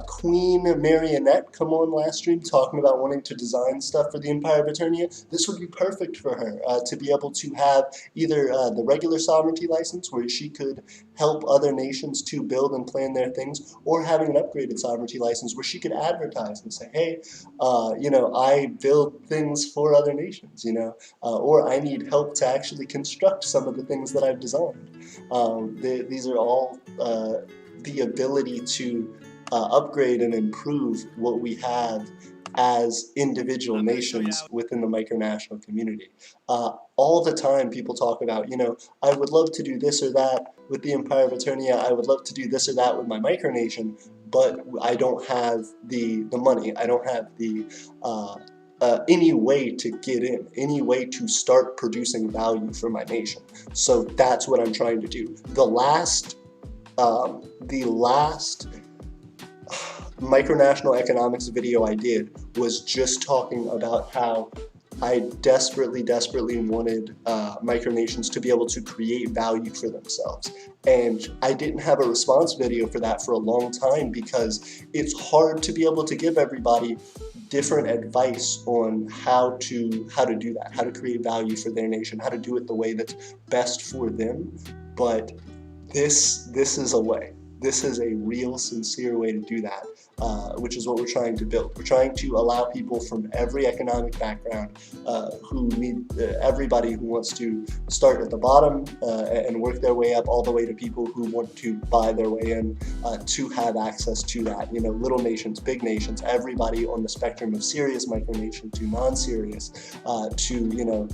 Queen Marionette come on last stream talking about wanting to design stuff for the Empire of Aeternia. This would be perfect for her to be able to have either the regular sovereignty license where she could help other nations to build and plan their things, or having an upgraded sovereignty license where she could advertise and say, hey, I build things for other nations, or I need help to actually construct some of the things that I've designed. These are all the ability to upgrade and improve what we have as individual nations within the micronational community. All the time people talk about, I would love to do this or that with the Empire of Aeternia, I would love to do this or that with my micronation, but I don't have the money, I don't have the any way to get in, any way to start producing value for my nation. So that's what I'm trying to do. The last micronational economics video I did was just talking about how I desperately wanted micronations to be able to create value for themselves. And I didn't have a response video for that for a long time because it's hard to be able to give everybody different advice on how to do that, how to create value for their nation, how to do it the way that's best for them. But this is a way. This is a real, sincere way to do that, which is what we're trying to build. We're trying to allow people from every economic background, everybody who wants to start at the bottom and work their way up, all the way to people who want to buy their way in, to have access to that. Little nations, big nations, everybody on the spectrum of serious micronation to non-serious, to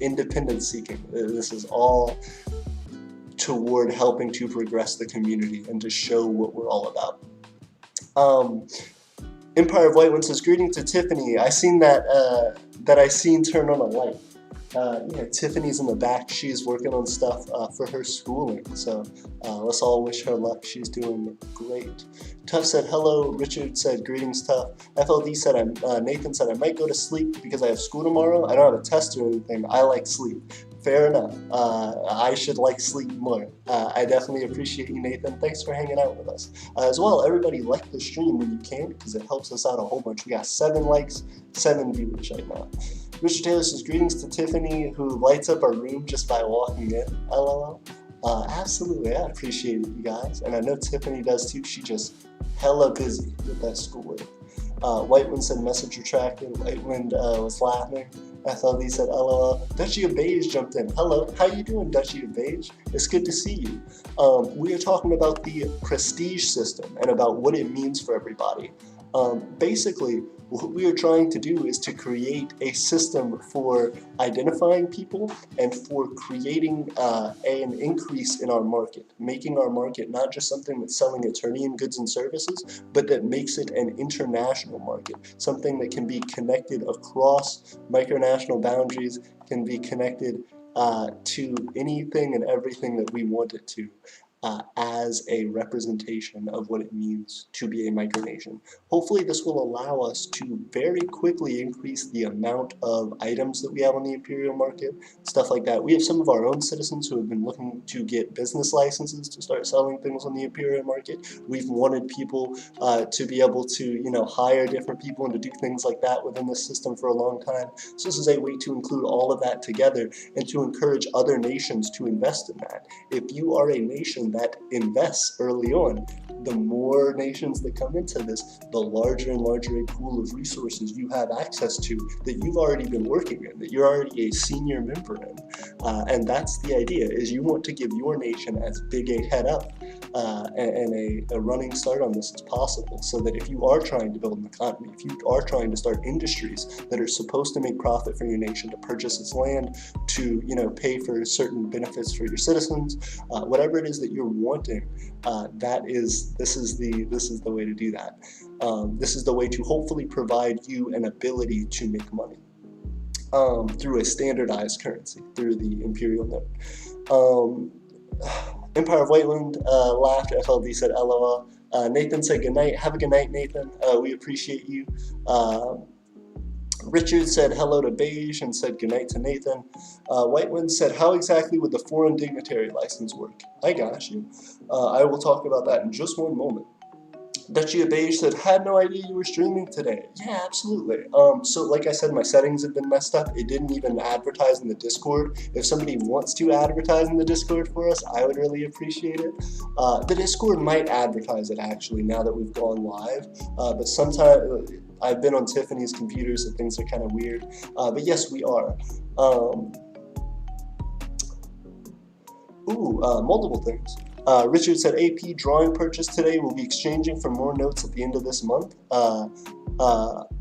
independence seeking. This is all toward helping to progress the community and to show what we're all about. Empire of White Wind says, greeting to Tiffany. I seen that I seen turn on a light. Yeah, Tiffany's in the back. She's working on stuff for her schooling. So let's all wish her luck. She's doing great. Tuff said hello. Richard said greetings, Tuff. FLD said Nathan said I might go to sleep because I have school tomorrow. I don't have a test or anything. I like sleep. Fair enough. I should like sleep more. I definitely appreciate you, Nathan. Thanks for hanging out with us. As well, everybody like the stream when you can because it helps us out a whole bunch. We got 7 likes, 7 viewers right now. Richard Taylor says, greetings to Tiffany, who lights up our room just by walking in. LOL. Absolutely, I appreciate it, you guys. And I know Tiffany does too. She just hella busy with that schoolwork. Whitewind said, message retracted. Whitewind was laughing. FLD said, LOL. Duchy of Beige jumped in. Hello, how you doing, Duchy of Beige? It's good to see you. We are talking about the prestige system and about what it means for everybody. Basically, what we are trying to do is to create a system for identifying people and for creating an increase in our market, making our market not just something that's selling Aeternian goods and services, but that makes it an international market, something that can be connected across micronational boundaries, can be connected to anything and everything that we want it to. As a representation of what it means to be a micronation. Hopefully this will allow us to very quickly increase the amount of items that we have on the imperial market, stuff like that. We have some of our own citizens who have been looking to get business licenses to start selling things on the imperial market. We've wanted people to be able to, hire different people and to do things like that within the system for a long time. So this is a way to include all of that together and to encourage other nations to invest in that. If you are a nation that invests early on, the more nations that come into this, the larger and larger a pool of resources you have access to that you've already been working in, that you're already a senior member in. And that's the idea, is you want to give your nation as big a head up and a running start on this as possible, so that if you are trying to build an economy, if you are trying to start industries that are supposed to make profit for your nation, to purchase its land, to pay for certain benefits for your citizens, whatever it is that you're wanting, this is the way to do that. This is the way to hopefully provide you an ability to make money through a standardized currency, through the imperial note. Empire of Whiteland laughed. FLD said LOL. Nathan said good night. Have a good night, Nathan. We appreciate you. Richard said hello to Beige and said goodnight to Nathan. Whitewind said, how exactly would the foreign dignitary license work? I got you. I will talk about that in just one moment. Duchy of Beige said, had no idea you were streaming today. Yeah, absolutely. So like I said, my settings have been messed up. It didn't even advertise in the Discord. If somebody wants to advertise in the Discord for us, I would really appreciate it. The Discord might advertise it actually now that we've gone live, but sometimes I've been on Tiffany's computer, so things are kind of weird. But yes, we are. Multiple things. Richard said AP drawing purchase today will be exchanging for more notes at the end of this month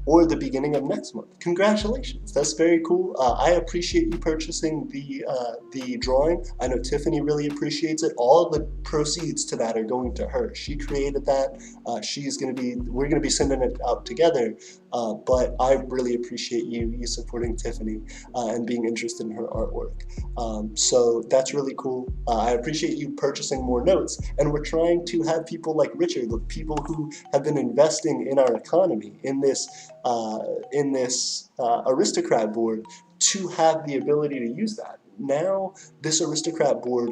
or the beginning of next month. Congratulations, that's very cool. I appreciate you purchasing the drawing. I know Tiffany really appreciates it. All the proceeds to that are going to her. She created that. We're gonna be sending it out together. But I really appreciate you supporting Tiffany and being interested in her artwork. So that's really cool. I appreciate you purchasing more notes, and we're trying to have people like Richard, people who have been investing in our economy, in this aristocrat board, to have the ability to use that. Now, this aristocrat board,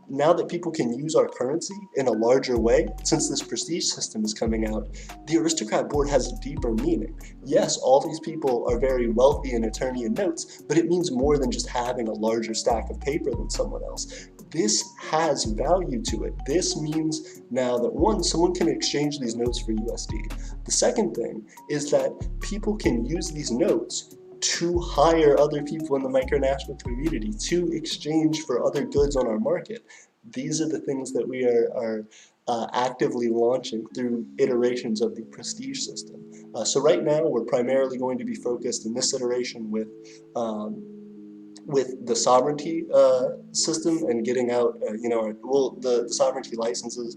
now that people can use our currency in a larger way, since this prestige system is coming out, the aristocrat board has a deeper meaning. Yes, all these people are very wealthy in Aeternian notes, but it means more than just having a larger stack of paper than someone else. This has value to it. This means now that, one, someone can exchange these notes for USD. The second thing is that people can use these notes to hire other people in the micronational community, to exchange for other goods on our market. These are the things that we are actively launching through iterations of the prestige system. So right now we're primarily going to be focused in this iteration with with the sovereignty system and getting out, the sovereignty licenses,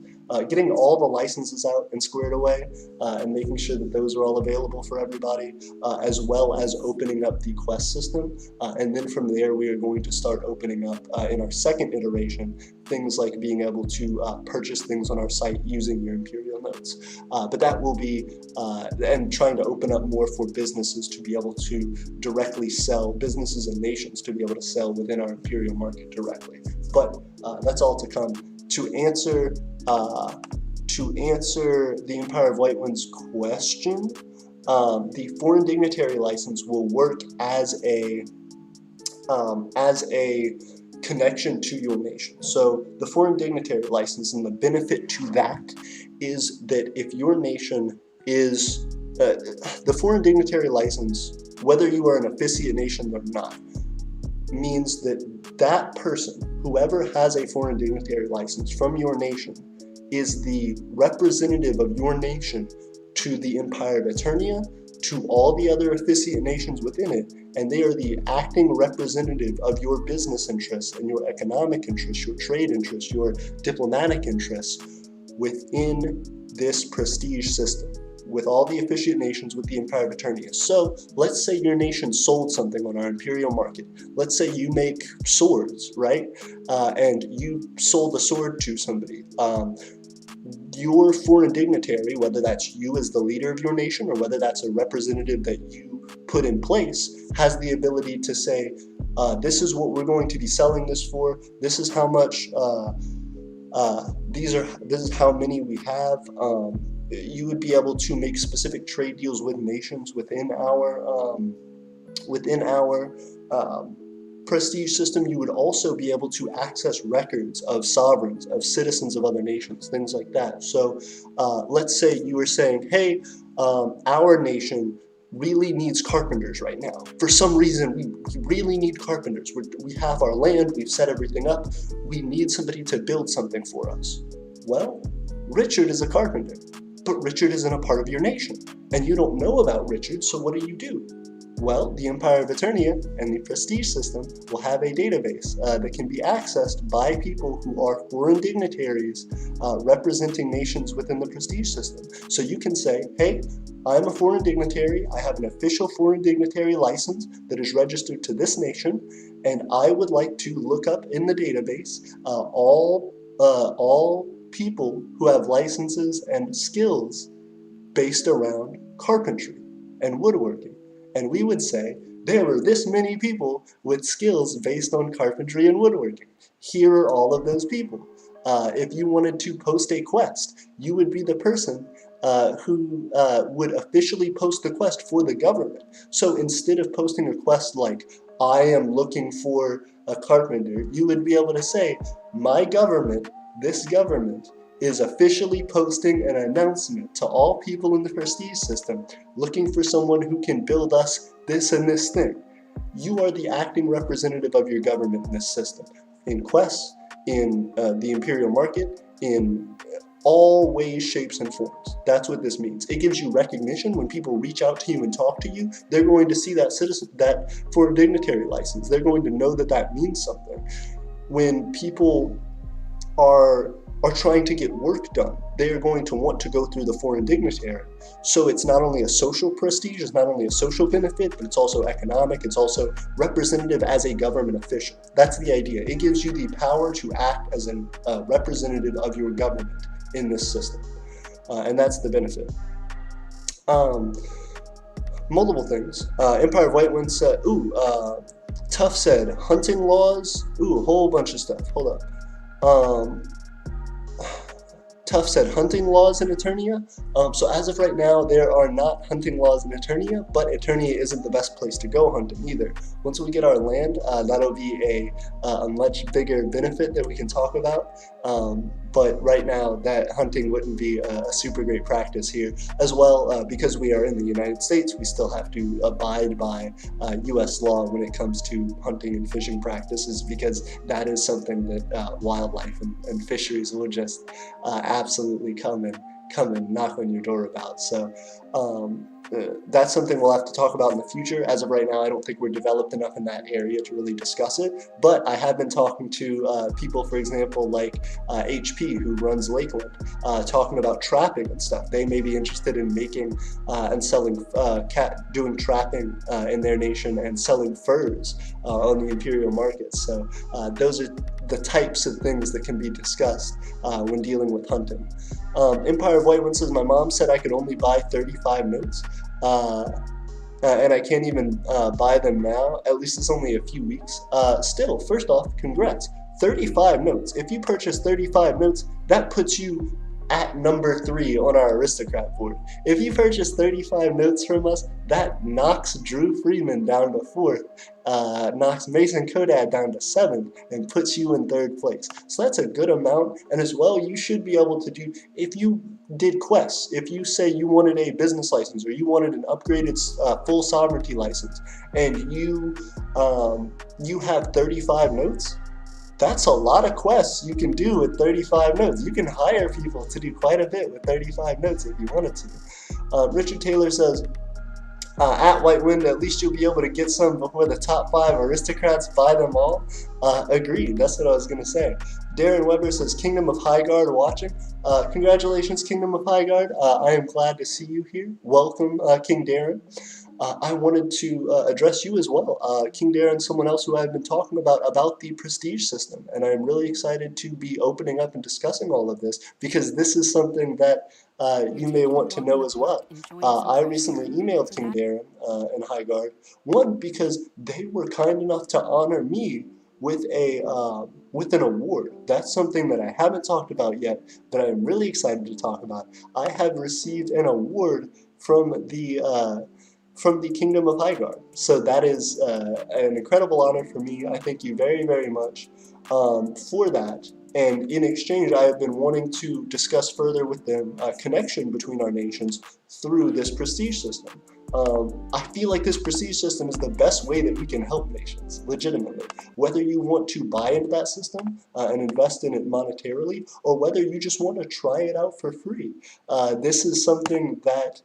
getting all the licenses out and squared away, and making sure that those are all available for everybody, as well as opening up the quest system. And then from there, we are going to start opening up in our second iteration things like being able to purchase things on our site using your Imperial notes. But that will be, and trying to open up more for businesses to be able to directly sell, businesses and nations to be able to sell within our Imperial market directly. But that's all to come. To answer the Empire of White One's question, the foreign dignitary license will work as a connection to your nation. So the foreign dignitary license, and the benefit to that is that if your nation is the foreign dignitary license, whether you are an officiate nation or not, means that that person, whoever has a foreign dignitary license from your nation, is the representative of your nation to the Empire of Aeternia, to all the other officiate nations within it, and they are the acting representative of your business interests and your economic interests, your trade interests, your diplomatic interests within this prestige system, with all the officiate nations with the Empire of Aeternia. So let's say your nation sold something on our Imperial market. Let's say you make swords, right? And you sold a sword to somebody. Your foreign dignitary, whether that's you as the leader of your nation or whether that's a representative that you put in place, has the ability to say, this is what we're going to be selling this for, this is how much, this is how many we have. You would be able to make specific trade deals with nations within our prestige system. You would also be able to access records of sovereigns, of citizens of other nations, things like that. So let's say you were saying, hey, our nation really needs carpenters right now. For some reason, we really need carpenters. We have our land, we've set everything up, we need somebody to build something for us. Well, Richard is a carpenter, but Richard isn't a part of your nation, and you don't know about Richard, so what do? Well, the Empire of Aeternia and the prestige system will have a database that can be accessed by people who are foreign dignitaries representing nations within the prestige system. So you can say, hey, I'm a foreign dignitary, I have an official foreign dignitary license that is registered to this nation, and I would like to look up in the database all people who have licenses and skills based around carpentry and woodworking. And we would say, there are this many people with skills based on carpentry and woodworking. Here are all of those people. If you wanted to post a quest, you would be the person who would officially post the quest for the government. So instead of posting a quest like, I am looking for a carpenter, you would be able to say, my government, this government, is officially posting an announcement to all people in the prestige system looking for someone who can build us this and this thing. You are the acting representative of your government in this system. In quests, in the Imperial market, in all ways, shapes, and forms. That's what this means. It gives you recognition. When people reach out to you and talk to you, they're going to see that foreign dignitary license. They're going to know that that means something. When people are trying to get work done, they are going to want to go through the foreign dignitary. So it's not only a social prestige, it's not only a social benefit, but it's also economic, it's also representative as a government official. That's the idea. It gives you the power to act as a representative of your government in this system. And that's the benefit. Multiple things. Empire of White Wind said, Tough said, hunting laws, a whole bunch of stuff. Hold up. Tough said hunting laws in Aeternia. So as of right now, there are not hunting laws in Aeternia, but Aeternia isn't the best place to go hunting either. Once we get our land, that'll be a much bigger benefit that we can talk about. But right now, that hunting wouldn't be a super great practice here. As well, because we are in the United States, we still have to abide by U.S. law when it comes to hunting and fishing practices, because that is something that wildlife and fisheries will just absolutely come and knock on your door about. So that's something we'll have to talk about in the future. As of right now, I don't think we're developed enough in that area to really discuss it. But I have been talking to people, for example, like HP, who runs Lakeland, talking about trapping and stuff. They may be interested in making and selling, doing trapping in their nation and selling furs on the imperial market. So those are the types of things that can be discussed when dealing with hunting. Empire of White One says, my mom said I could only buy 35 notes. And I can't even buy them now. At least it's only a few weeks. Still, first off, congrats. 35 notes. If you purchase 35 notes, that puts you at number 3 on our aristocrat board. If you purchase 35 notes from us, that knocks Drew Freeman down to 4th, knocks Mason Kodad down to 7th, and puts you in 3rd place. So that's a good amount, and as well, you should be able to do, if you did quests, if you say you wanted a business license or you wanted an upgraded full sovereignty license, and you have 35 notes, that's a lot of quests you can do with 35 notes. You can hire people to do quite a bit with 35 notes if you wanted to. Richard Taylor says, at White Wind, at least you'll be able to get some before the top 5 aristocrats buy them all. Agreed, that's what I was going to say. Darren Weber says, Kingdom of Highguard watching. Congratulations, Kingdom of Highguard. I am glad to see you here. Welcome, King Darren. I wanted to address you as well, King Darren, someone else who I've been talking about the prestige system, and I'm really excited to be opening up and discussing all of this, because this is something that you may want to know as well. I recently emailed King Darren and Highguard, one, because they were kind enough to honor me with an award. That's something that I haven't talked about yet, but I'm really excited to talk about. I have received an award from the Kingdom of Highguard. So that is an incredible honor for me. I thank you very, very much for that. And in exchange, I have been wanting to discuss further with them a connection between our nations through this prestige system. I feel like this prestige system is the best way that we can help nations, legitimately. Whether you want to buy into that system and invest in it monetarily, or whether you just want to try it out for free. This is something that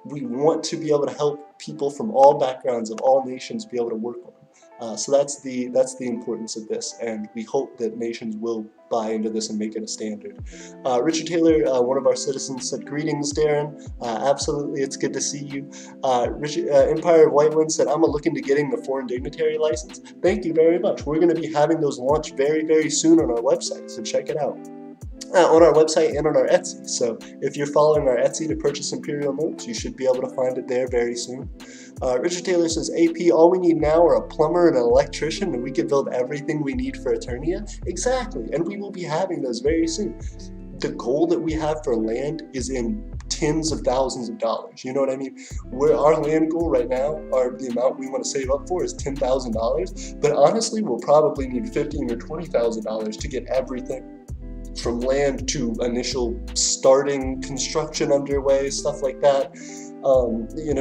we want to be able to help people from all backgrounds of all nations be able to work on. So that's the importance of this, and we hope that nations will buy into this and make it a standard. Richard Taylor, one of our citizens, said, greetings, Darren. Absolutely, it's good to see you. Empire of White One said, I'm looking to getting the foreign dignitary license. Thank you very much. We're going to be having those launch very, very soon on our website, so check it out. On our website and on our Etsy. So if you're following our Etsy to purchase Imperial Notes, you should be able to find it there very soon. Richard Taylor says, AP, all we need now are a plumber and an electrician, and we can build everything we need for Aeternia. Exactly, and we will be having those very soon. The goal that we have for land is in tens of thousands of dollars. You know what I mean? Where our land goal right now, or the amount we want to save up for, is $10,000. But honestly, we'll probably need $15,000 or $20,000 to get everything from land to initial starting construction underway, stuff like that.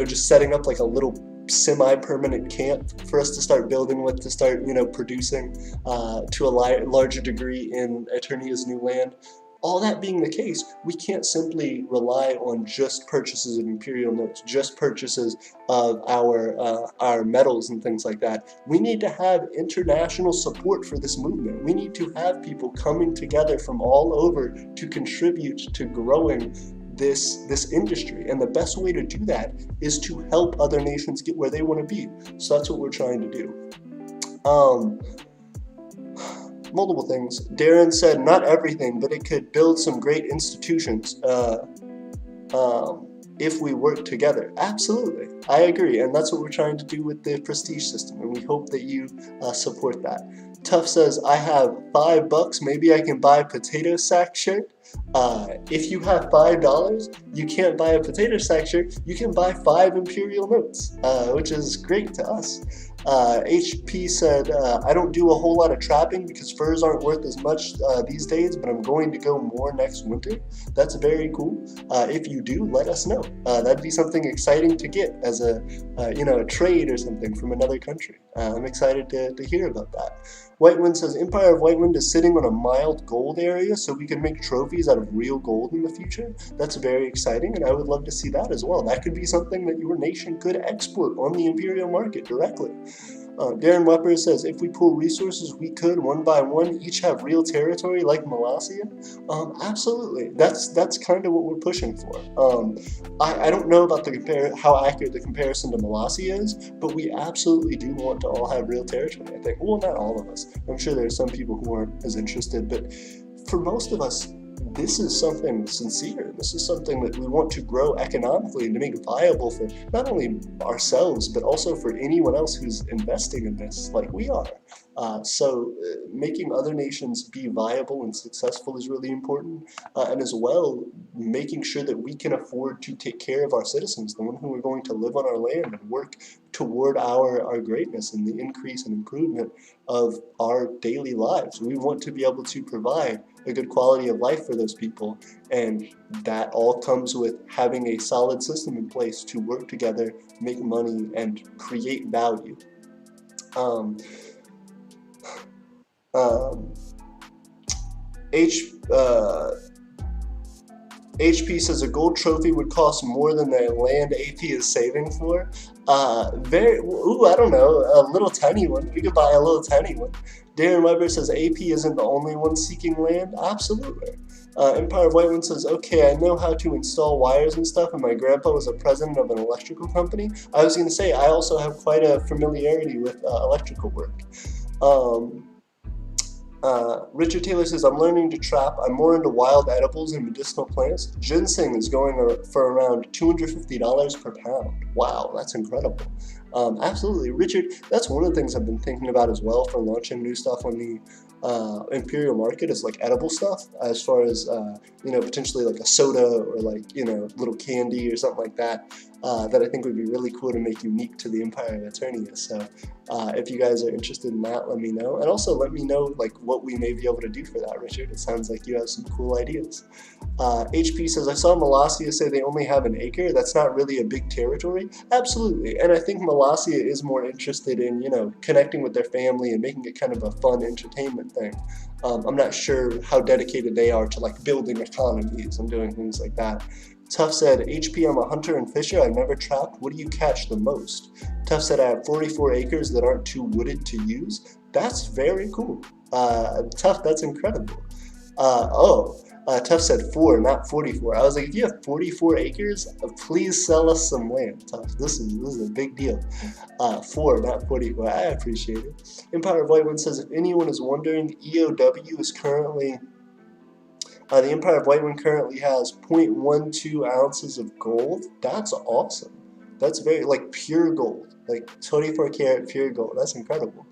Just setting up like a little semi-permanent camp for us to start building with, to start, producing to a larger degree in Aeternia's new land. All that being the case, we can't simply rely on just purchases of Imperial Notes, just purchases of our metals and things like that. We need to have international support for this movement. We need to have people coming together from all over to contribute to growing this industry. And the best way to do that is to help other nations get where they want to be. So that's what we're trying to do. Multiple things. Darren said, not everything, but it could build some great institutions if we work together. Absolutely, I agree, and that's what we're trying to do with the prestige system, and we hope that you support that. Tuff says, I have $5, maybe I can buy a potato sack shirt. If you have $5, you can't buy a potato sack shirt, you can buy 5 Imperial Notes, which is great to us. HP said, I don't do a whole lot of trapping because furs aren't worth as much these days, but I'm going to go more next winter. That's very cool. If you do, let us know. That'd be something exciting to get as a trade or something from another country. I'm excited to hear about that. Whitewind says, Empire of Whitewind is sitting on a mild gold area, so we can make trophies out of real gold in the future. That's very exciting, and I would love to see that as well. That could be something that your nation could export on the imperial market directly. Darren Wepper says, if we pool resources, we could, one by one, each have real territory like Molossia. Absolutely. That's kind of what we're pushing for. I don't know about how accurate the comparison to Molossia is, but we absolutely do want to all have real territory, I think. Well, not all of us. I'm sure there are some people who aren't as interested, but for most of us, this is something sincere. This is something that we want to grow economically and to make viable for not only ourselves, but also for anyone else who's investing in this like we are. So making other nations be viable and successful is really important, and as well making sure that we can afford to take care of our citizens, the ones who are going to live on our land and work toward our greatness and the increase and improvement of our daily lives. We want to be able to provide a good quality of life for those people, and that all comes with having a solid system in place to work together, make money, and create value. HP says a gold trophy would cost more than the land AP is saving for. I don't know, a little tiny one. We could buy a little tiny one. Darren Weber says AP isn't the only one seeking land. Absolutely. Empire of White One says, okay, I know how to install wires and stuff, and my grandpa was a president of an electrical company. I was going to say, I also have quite a familiarity with electrical work. Richard Taylor says, I'm learning to trap. I'm more into wild edibles and medicinal plants. Ginseng is going for around $250 per pound. Wow, that's incredible. Absolutely. Richard, that's one of the things I've been thinking about as well for launching new stuff on the imperial market is like edible stuff, as far as, potentially like a soda or like, little candy or something like that, that I think would be really cool to make unique to the Empire of Aeternia. So if you guys are interested in that, let me know. And also let me know like what we may be able to do for that, Richard. It sounds like you have some cool ideas. HP says, I saw Molossia say they only have an acre. That's not really a big territory. Absolutely. And I think Molossia is more interested in, connecting with their family and making it kind of a fun entertainment thing. I'm not sure how dedicated they are to like building economies and doing things like that. Tuff said, HP, I'm a hunter and fisher. I've never trapped. What do you catch the most? Tuff said, I have 44 acres that aren't too wooded to use. That's very cool. Tuff, that's incredible. Tuff said 4, not 44. I was like, if you have 44 acres, please sell us some land, Tuff. This is a big deal. 4, not 44. I appreciate it. Empire of White One says, if anyone is wondering, EOW is currently... the Empire of White One currently has 0.12 ounces of gold. That's awesome. That's very, like, pure gold. Like, 24 karat pure gold. That's incredible.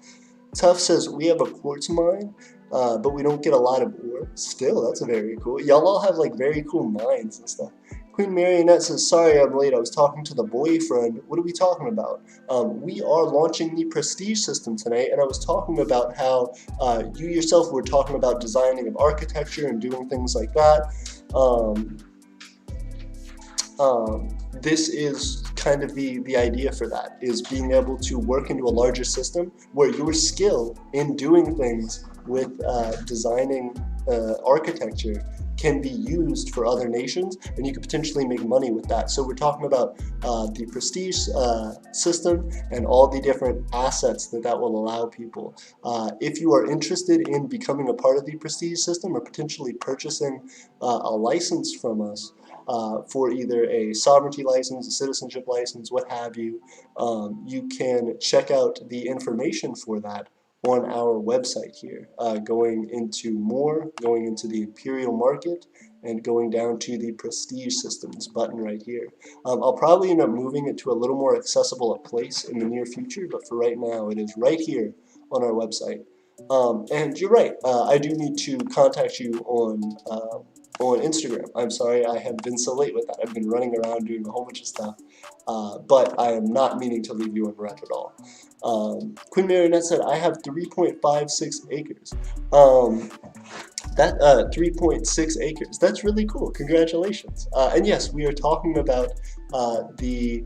Tuff says, we have a quartz mine, but we don't get a lot of ore. Still, that's very cool. Y'all all have, like, very cool mines and stuff. Queen Marionette says, sorry I'm late, I was talking to the boyfriend. What are we talking about? We are launching the Prestige system tonight, and I was talking about how you yourself were talking about designing of architecture and doing things like that. This is kind of the idea for that, is being able to work into a larger system where your skill in doing things with designing architecture can be used for other nations, and you could potentially make money with that. So we're talking about the Prestige system and all the different assets that will allow people. If you are interested in becoming a part of the Prestige system or potentially purchasing a license from us, for either a sovereignty license, a citizenship license, what have you, you can check out the information for that on our website here, going into the imperial market and going down to the Prestige systems button right here. I'll probably end up moving it to a little more accessible a place in the near future, but for right now it is right here on our website. And you're right, I do need to contact you on Instagram. I'm sorry I have been so late with that. I've been running around doing a whole bunch of stuff, but I am not meaning to leave you on red at all. Queen Marionette said, I have 3.56 acres. 3.6 acres. That's really cool. Congratulations. And yes, we are talking about the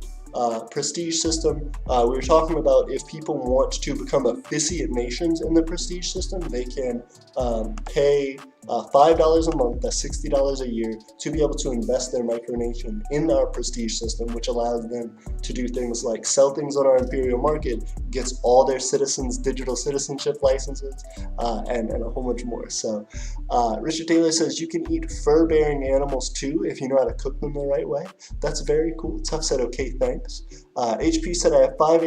Prestige system. We were talking about if people want to become officiate nations in the Prestige system, they can pay $5 a month, that's $60 a year, to be able to invest their micronation in our prestige system, which allows them to do things like sell things on our Imperial market, gets all their citizens digital citizenship licenses, and a whole bunch more. So Richard Taylor says you can eat fur-bearing animals too if you know how to cook them the right way. That's very cool. Tough said, okay, thanks. HP said, I have 5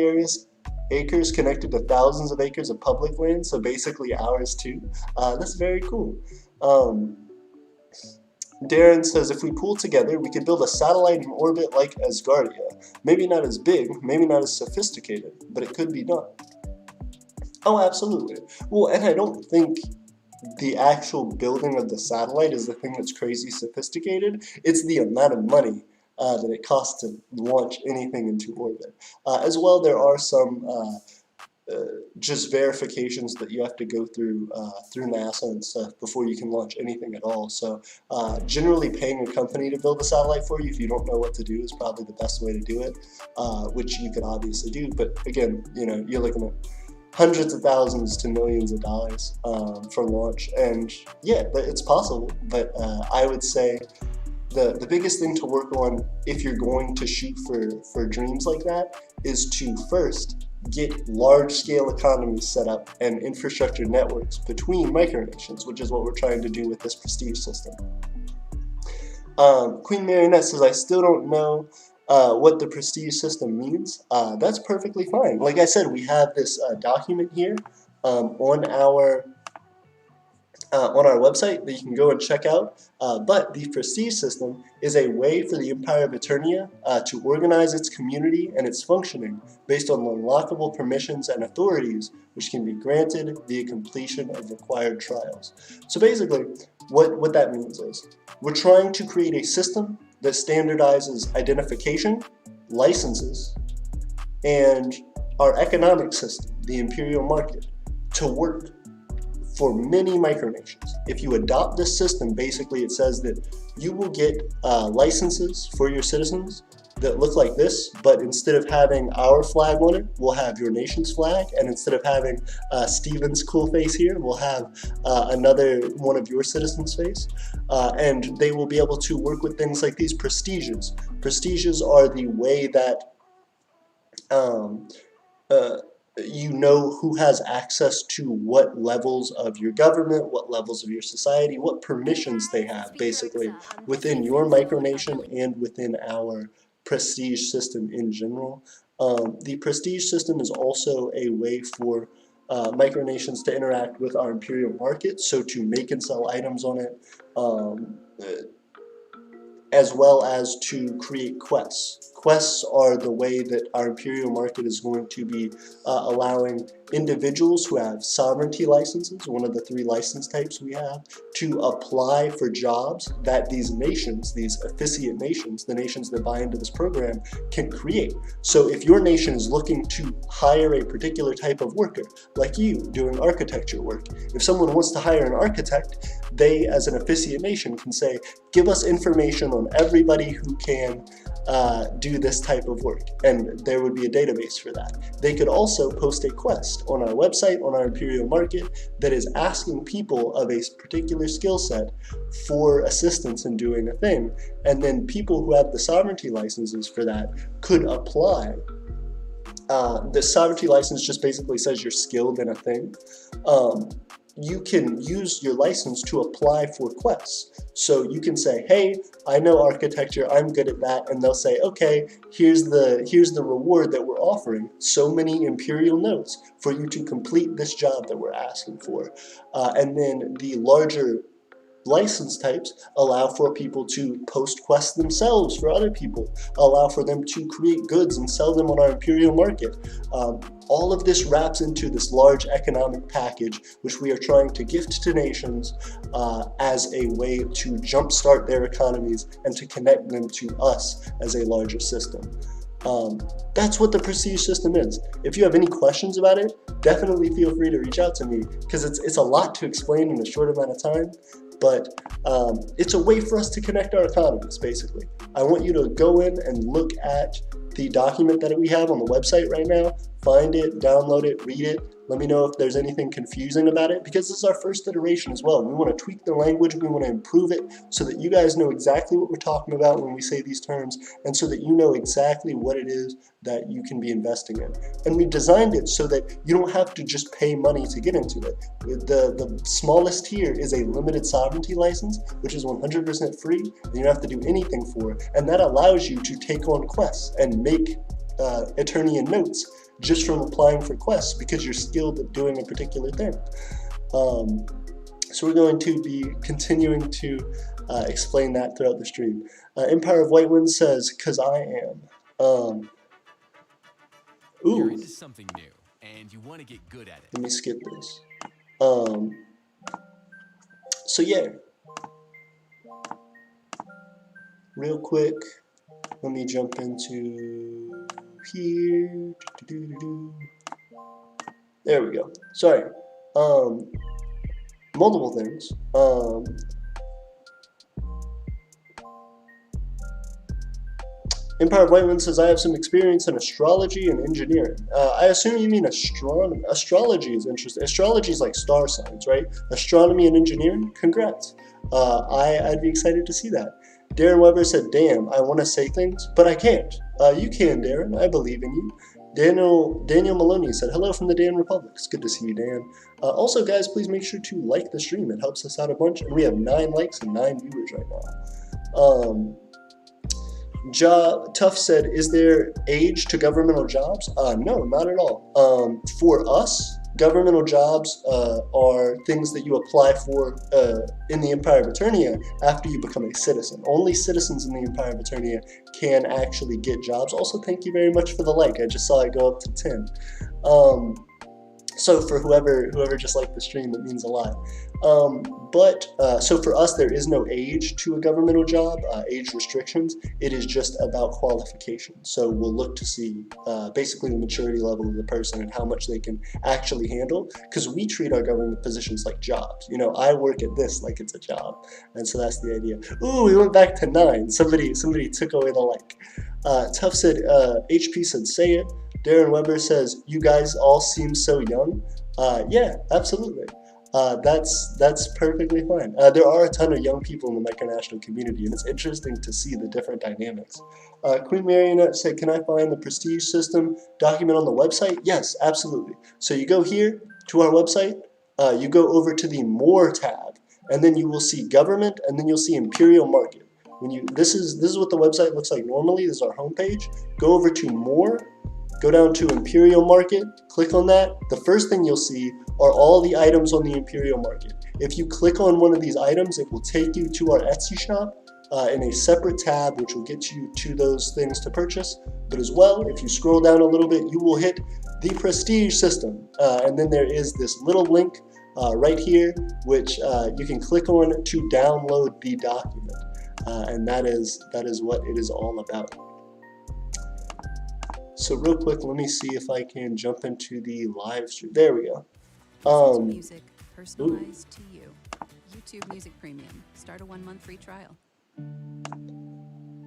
acres connected to thousands of acres of public land, so basically ours too. That's very cool. Darren says, if we pool together, we could build a satellite in orbit like Asgardia. Maybe not as big, maybe not as sophisticated, but it could be done. Oh, absolutely. Well, and I don't think the actual building of the satellite is the thing that's crazy sophisticated. It's the amount of money that it costs to launch anything into orbit. As well, there are some just verifications that you have to go through through NASA and stuff before you can launch anything at all. So generally paying a company to build a satellite for you if you don't know what to do is probably the best way to do it, which you could obviously do. But again, you know, you're looking at hundreds of thousands to millions of dollars for launch, and yeah, it's possible. But I would say the biggest thing to work on if you're going to shoot for dreams like that is to first get large-scale economies set up and infrastructure networks between micronations, which is what we're trying to do with this prestige system. Queen Marionette says, I still don't know what the prestige system means. That's perfectly fine. Like I said, we have this document here on our website that you can go and check out. But the prestige system is a way for the Empire of Aeternia to organize its community and its functioning based on unlockable permissions and authorities which can be granted via completion of required trials. So basically, what that means is we're trying to create a system that standardizes identification, licenses, and our economic system, the Imperial market, to work for many micronations. If you adopt this system, basically it says that you will get licenses for your citizens that look like this, but instead of having our flag on it, we'll have your nation's flag, and instead of having Steven's cool face here, we'll have another one of your citizens' face, and they will be able to work with things like these prestiges. Prestiges are the way that you know who has access to what levels of your government, what levels of your society, what permissions they have, basically, within your micronation and within our prestige system in general. The prestige system is also a way for micronations to interact with our Imperial market, so to make and sell items on it, as well as to create quests. Quests are the way that our Imperial market is going to be allowing individuals who have sovereignty licenses, one of the 3 license types we have, to apply for jobs that these nations, these officiate nations, the nations that buy into this program, can create. So if your nation is looking to hire a particular type of worker, like you, doing architecture work, if someone wants to hire an architect, they, as an officiate nation, can say, give us information on everybody who can do this type of work, and there would be a database for that. They could also post a quest on our website, on our Imperial market, that is asking people of a particular skill set for assistance in doing a thing, and then people who have the sovereignty licenses for that could apply. The sovereignty license just basically says you're skilled in a thing. You can use your license to apply for quests. So you can say, hey, I know architecture, I'm good at that, and they'll say, okay, here's the reward that we're offering, so many Imperial notes for you to complete this job that we're asking for. And then the larger license types allow for people to post quests themselves for other people, allow for them to create goods and sell them on our Imperial market. All of this wraps into this large economic package, which we are trying to gift to nations as a way to jumpstart their economies and to connect them to us as a larger system. That's what the prestige system is. If you have any questions about it, definitely feel free to reach out to me, because it's a lot to explain in a short amount of time. But it's a way for us to connect our economies, basically. I want you to go in and look at the document that we have on the website right now find it, download it, read it. Let me know if there's anything confusing about it, because this is our first iteration as well. We want to tweak the language, we want to improve it so that you guys know exactly what we're talking about when we say these terms, and so that you know exactly what it is that you can be investing in. And we designed it so that you don't have to just pay money to get into it. The smallest tier is a limited sovereignty license, which is 100% free, and you don't have to do anything for it. And that allows you to take on quests and make Aeternian notes just from applying for quests, because you're skilled at doing a particular thing. So we're going to be continuing to explain that throughout the stream. Empire of White Winds says, "'Cause I am." You're Ooh, into something new, and you want to get good at it. let me skip this. So yeah, real quick, let me jump into here. There we go. Sorry. Multiple things. Empire of White Winds says, "I have some experience in astrology and engineering." I assume you mean astronomy. Astrology is interesting. Astrology is like star signs, right? Astronomy and engineering? Congrats. I'd be excited to see that. Darren Weber said, "Damn, I want to say things, but I can't." You can, Darren. I believe in you. Daniel Maloney said, "Hello from the Dan Republic." It's good to see you, Dan. Also, guys, please make sure to like the stream. It helps us out a bunch, and we have 9 likes and 9 viewers right now. Tuff said, "Is there age to governmental jobs?" No, not at all. For us, governmental jobs are things that you apply for in the Empire of Aeternia after you become a citizen. Only citizens in the Empire of Aeternia can actually get jobs. Also, thank you very much for the like. I just saw it go up to 10. So for whoever just liked the stream, it means a lot. So for us, there is no age to a governmental job, age restrictions. It is just about qualification. So we'll look to see basically the maturity level of the person and how much they can actually handle, because we treat our government positions like jobs. You know, I work at this like it's a job, and so that's the idea. Ooh, we went back to 9. Somebody took away the like. Tuff said, HP said, "Say it." Darren Weber says, "You guys all seem so young." Yeah, absolutely. That's perfectly fine. There are a ton of young people in the Micronational community, and it's interesting to see the different dynamics. Queen Marionette said, "Can I find the prestige system document on the website?" Yes, absolutely. So you go here to our website, you go over to the More tab, and then you will see Government, and then you'll see Imperial Market. This is what the website looks like normally. This is our homepage. Go over to More. Go down to Imperial Market, click on that. The first thing you'll see are all the items on the Imperial Market. If you click on one of these items, it will take you to our Etsy shop in a separate tab, which will get you to those things to purchase. But as well, if you scroll down a little bit, you will hit the Prestige system. And then there is this little link right here, which you can click on to download the document. And that is what it is all about. So real quick, let me see if I can jump into the live stream. There we go. Music personalized to you. YouTube Music Premium. Start a 1-month free trial.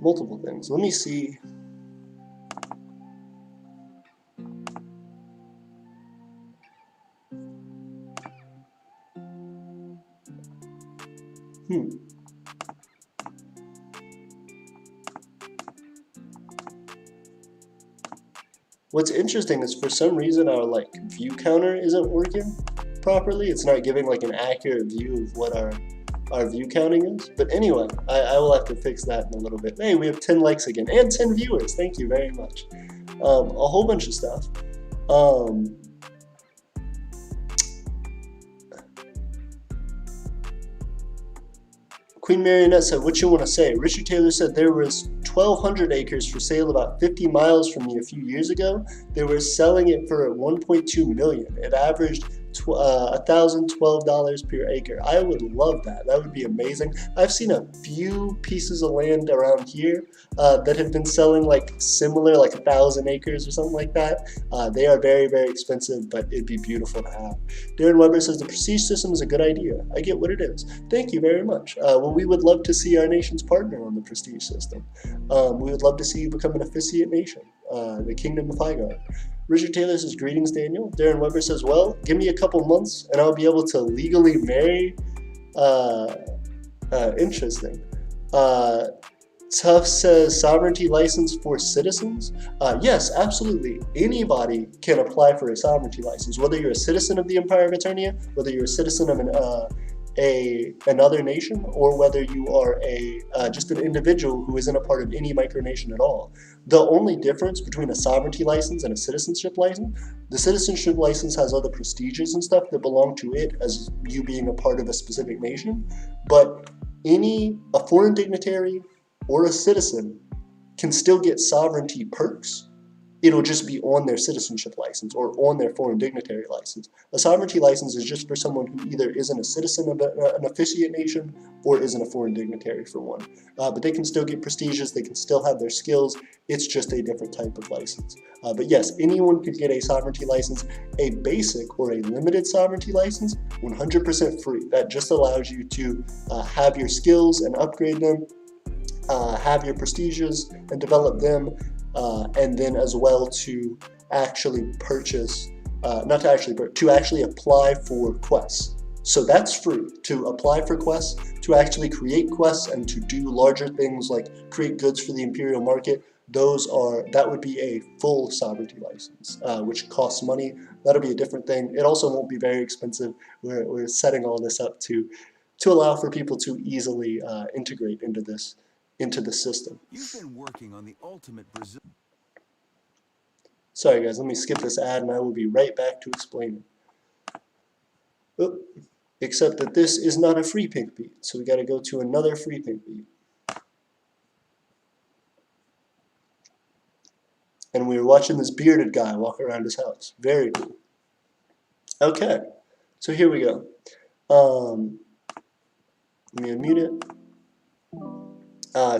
Multiple things. Let me see. What's interesting is for some reason our like view counter isn't working properly. It's not giving like an accurate view of what our view counting is. But anyway, I will have to fix that in a little bit. Hey, we have 10 likes again and 10 viewers. Thank you very much. A whole bunch of stuff. Queen Marionette said, "What you want to say?" Richard Taylor said, "There was 1,200 acres for sale about 50 miles from me a few years ago. They were selling it for $1.2 million. It averaged $1,012 per acre." I would love that. That would be amazing. I've seen a few pieces of land around here that have been selling like similar, like 1,000 acres or something like that. They are very, very expensive, but it'd be beautiful to have. Darren Weber says, "The prestige system is a good idea. I get what it is." Thank you very much. Well, we would love to see our nation's partner on the prestige system. We would love to see you become an officiate nation, the Kingdom of Highgarden. Richard Taylor says, greetings, Daniel. Darren Weber says, well, give me a couple months and I'll be able to legally marry. Interesting. Tough says, sovereignty license for citizens? Yes, absolutely. Anybody can apply for a sovereignty license, whether you're a citizen of the Empire of Aeternia, whether you're a citizen of another nation, or whether you are just an individual who isn't a part of any micronation at all. The only difference between a sovereignty license and a citizenship license, the citizenship license has other prestiges and stuff that belong to it as you being a part of a specific nation, but a foreign dignitary or a citizen can still get sovereignty perks. It'll just be on their citizenship license or on their foreign dignitary license. A sovereignty license is just for someone who either isn't a citizen of an officiate nation or isn't a foreign dignitary for one. But they can still get prestiges, they can still have their skills, it's just a different type of license. But yes, anyone could get a sovereignty license, a basic or a limited sovereignty license, 100% free. That just allows you to have your skills and upgrade them, have your prestiges and develop them, and then as well to actually purchase, to actually apply for quests. So that's free, to apply for quests, to actually create quests, and to do larger things like create goods for the Imperial market. That would be a full sovereignty license, which costs money. That'll be a different thing. It also won't be very expensive. We're setting all this up to allow for people to easily integrate into the system. You've been working on the ultimate Brazil. Sorry guys, let me skip this ad and I will be right back to explain it. Oh, except that this is not a free pink beat, so we gotta go to another free pink beat. And we were watching this bearded guy walk around his house. Very cool. Okay, so here we go. Let me unmute it.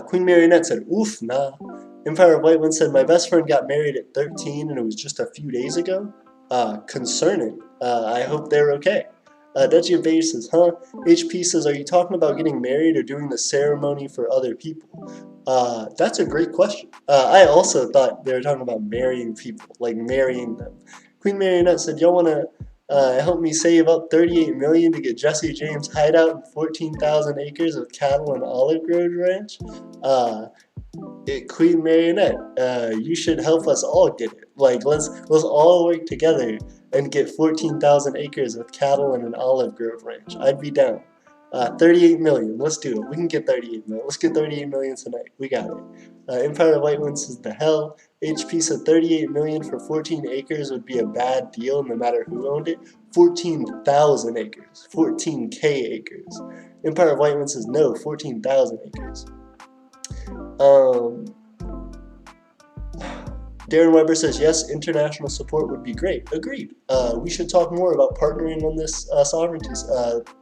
Queen Marionette said, oof, nah. Empire of White One said, my best friend got married at 13 and it was just a few days ago. Concerning. I hope they're okay. Duchy of Beige says, huh? HP says, are you talking about getting married or doing the ceremony for other people? That's a great question. I also thought they were talking about marrying people, like marrying them. Queen Marionette said, y'all want to help me save up $38 million to get Jesse James' hideout and 14,000 acres of cattle and olive grove ranch? Queen Marionette, you should help us all get it. Like, let's all work together and get 14,000 acres of cattle and an olive grove ranch. I'd be down. 38 million. Let's do it. We can get 38 million. Let's get 38 million tonight. We got it. Empire of White One says, the hell. HP said 38 million for 14 acres would be a bad deal no matter who owned it. 14,000 acres. 14K acres. Empire of White One says, no, 14,000 acres. Darren Weber says, yes, international support would be great. Agreed. We should talk more about partnering on this sovereignty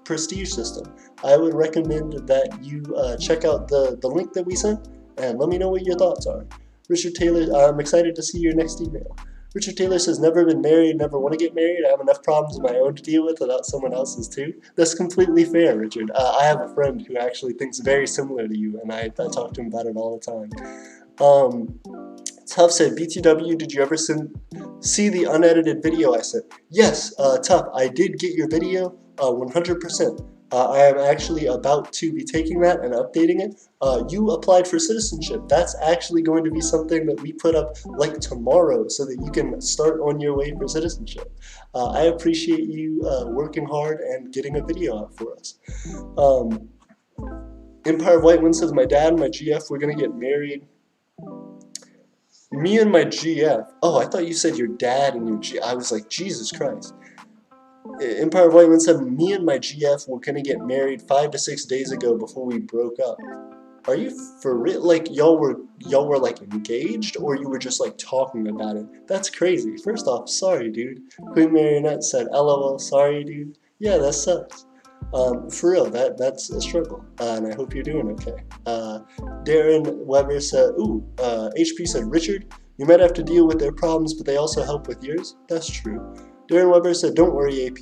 prestige system. I would recommend that you check out the link that we sent and let me know what your thoughts are. Richard Taylor, I'm excited to see your next email. Richard Taylor says, never been married, never want to get married. I have enough problems of my own to deal with without someone else's too. That's completely fair, Richard. I have a friend who actually thinks very similar to you, and I talk to him about it all the time. Tough said, BTW, did you ever see the unedited video I sent? Yes, Tough, I did get your video, 100%. I am actually about to be taking that and updating it. You applied for citizenship. That's actually going to be something that we put up like tomorrow so that you can start on your way for citizenship. I appreciate you working hard and getting a video out for us. Empire of White One says, my dad and my GF, we're going to get married. Me and my GF. Oh, I thought you said your dad and your GF. I was like, Jesus Christ. Empire of White One said, me and my GF were gonna get married 5 to 6 days ago before we broke up. Are you for real? Like, y'all were like engaged, or you were just like talking about it? That's crazy. First off, sorry, dude. Queen Marionette said, LOL, sorry, dude. Yeah, that sucks. For real, that's a struggle, and I hope you're doing okay. Darren Weber said, HP said, Richard, you might have to deal with their problems, but they also help with yours. That's true. Darren Weber said, don't worry, AP.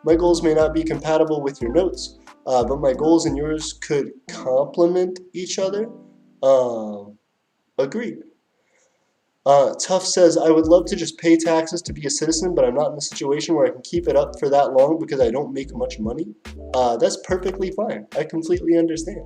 My goals may not be compatible with your notes, but my goals and yours could complement each other. Agreed. Tough says, I would love to just pay taxes to be a citizen, but I'm not in a situation where I can keep it up for that long because I don't make much money. That's perfectly fine. I completely understand.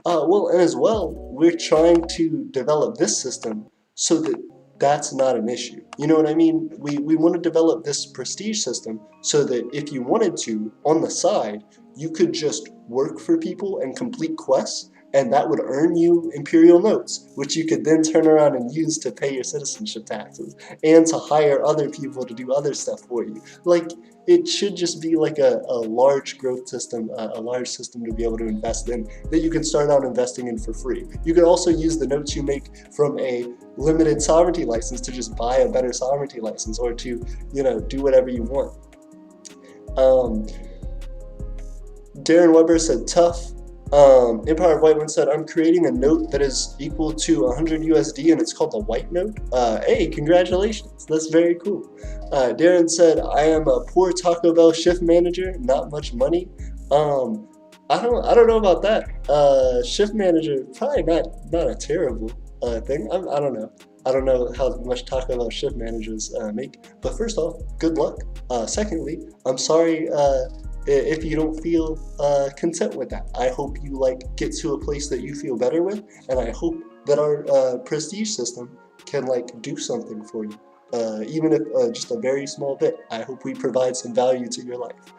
Well, and as well, we're trying to develop this system so that that's not an issue. You know what I mean? We want to develop this prestige system so that if you wanted to, on the side, you could just work for people and complete quests, and that would earn you imperial notes, which you could then turn around and use to pay your citizenship taxes and to hire other people to do other stuff for you. Like, it should just be like a large growth system, a large system to be able to invest in that you can start out investing in for free. You could also use the notes you make from a limited sovereignty license to just buy a better sovereignty license, or to, you know, do whatever you want. Darren Weber said, tough. Empire of White One said, I'm creating a note that is equal to 100 USD and it's called the White Note. Hey, congratulations. That's very cool. Darren said, I am a poor Taco Bell shift manager, not much money. I don't know about that. Shift manager, probably not a terrible thing. I don't know. I don't know how much Taco Bell shift managers make. But first off, good luck. Secondly, I'm sorry if you don't feel content with that. I hope you get to a place that you feel better with, and I hope that our prestige system can do something for you, even if just a very small bit. I hope we provide some value to your life.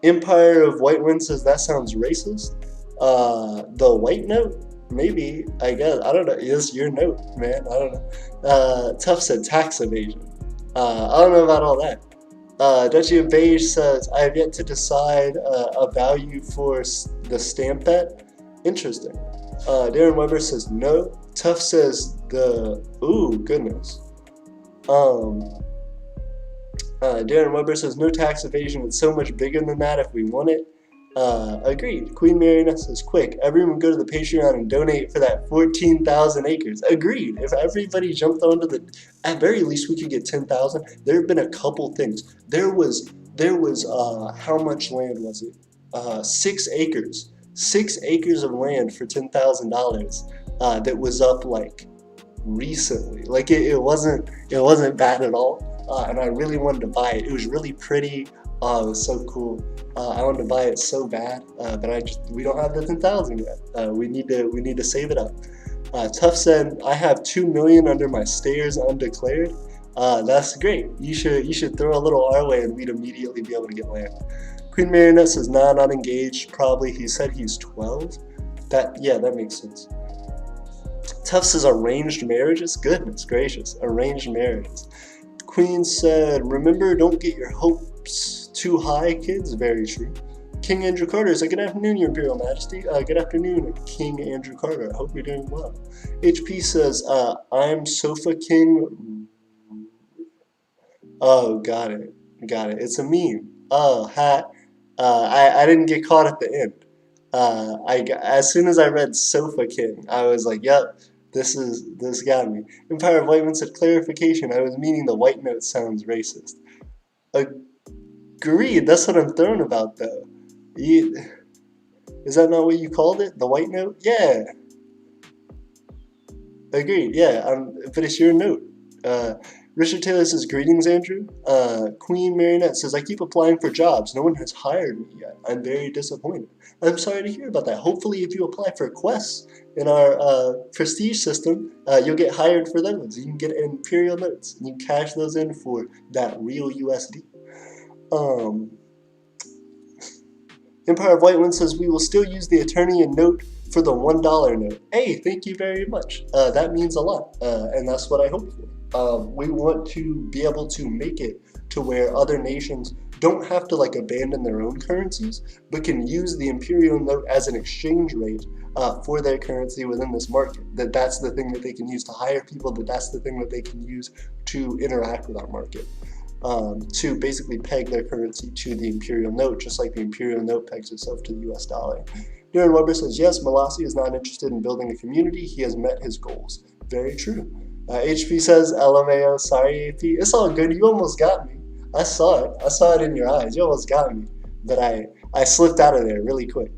Empire of White Wind says, that sounds racist. The White Note? Maybe, I guess. I don't know. It's your note, man. I don't know. Tough said tax evasion. I don't know about all that. Duchy of Beige says, I have yet to decide a value for the stamp bet. Interesting. Darren Weber says no. Tough says ooh, goodness. Darren Weber says no tax evasion. It's so much bigger than that if we want it. Agreed. Queen Marionette says, quick, everyone go to the Patreon and donate for that 14,000 acres. Agreed. If everybody jumped onto at very least we could get 10,000. There have been a couple things. There was how much land was it? 6 acres. 6 acres of land for $10,000 that was up recently. It wasn't bad at all. And I really wanted to buy it. It was really pretty. It was so cool. I wanted to buy it so bad, but we don't have the 10,000 yet. We need to save it up. Tough said, I have 2 million under my stairs undeclared. That's great. You should throw a little our way and we'd immediately be able to get land. Queen Marionette says, nah, not engaged. Probably. He said he's 12. That makes sense. Tough says arranged marriages. Goodness gracious, arranged marriages. Queen said, remember, don't get your hopes too high, kids. Very true. King Andrew Carter said, good afternoon, Your Imperial Majesty. Good afternoon, King Andrew Carter. I hope you're doing well. HP says, I'm Sofa King. Oh, got it. It's a meme. Oh, hat. I didn't get caught at the end. As soon as I read Sofa King, I was like, yep. This got me. Empire of White One said, clarification, I was meaning the White Note sounds racist. Agreed, that's what I'm throwing about though. Is that not what you called it? The White Note? Yeah. Agreed, yeah, but it's your note. Richard Taylor says, greetings, Andrew. Queen Marionette says, I keep applying for jobs. No one has hired me yet. I'm very disappointed. I'm sorry to hear about that. Hopefully, if you apply for quests in our prestige system, you'll get hired for those. You can get imperial notes, and you cash those in for that real USD. Empire of White One says, we will still use the Aeternia note for the $1 note. Hey, thank you very much. That means a lot, and that's what I hope for. We want to be able to make it to where other nations don't have to abandon their own currencies, but can use the imperial note as an exchange rate for their currency within this market. That's the thing that they can use to hire people, that's the thing that they can use to interact with our market. To basically peg their currency to the imperial note, just like the imperial note pegs itself to the US dollar. Darren Weber says, yes, Malassi is not interested in building a community. He has met his goals. Very true. HP says, LMAO, sorry AP. It's all good. You almost got me. I saw it. I saw it in your eyes. You almost got me. But I slipped out of there really quick.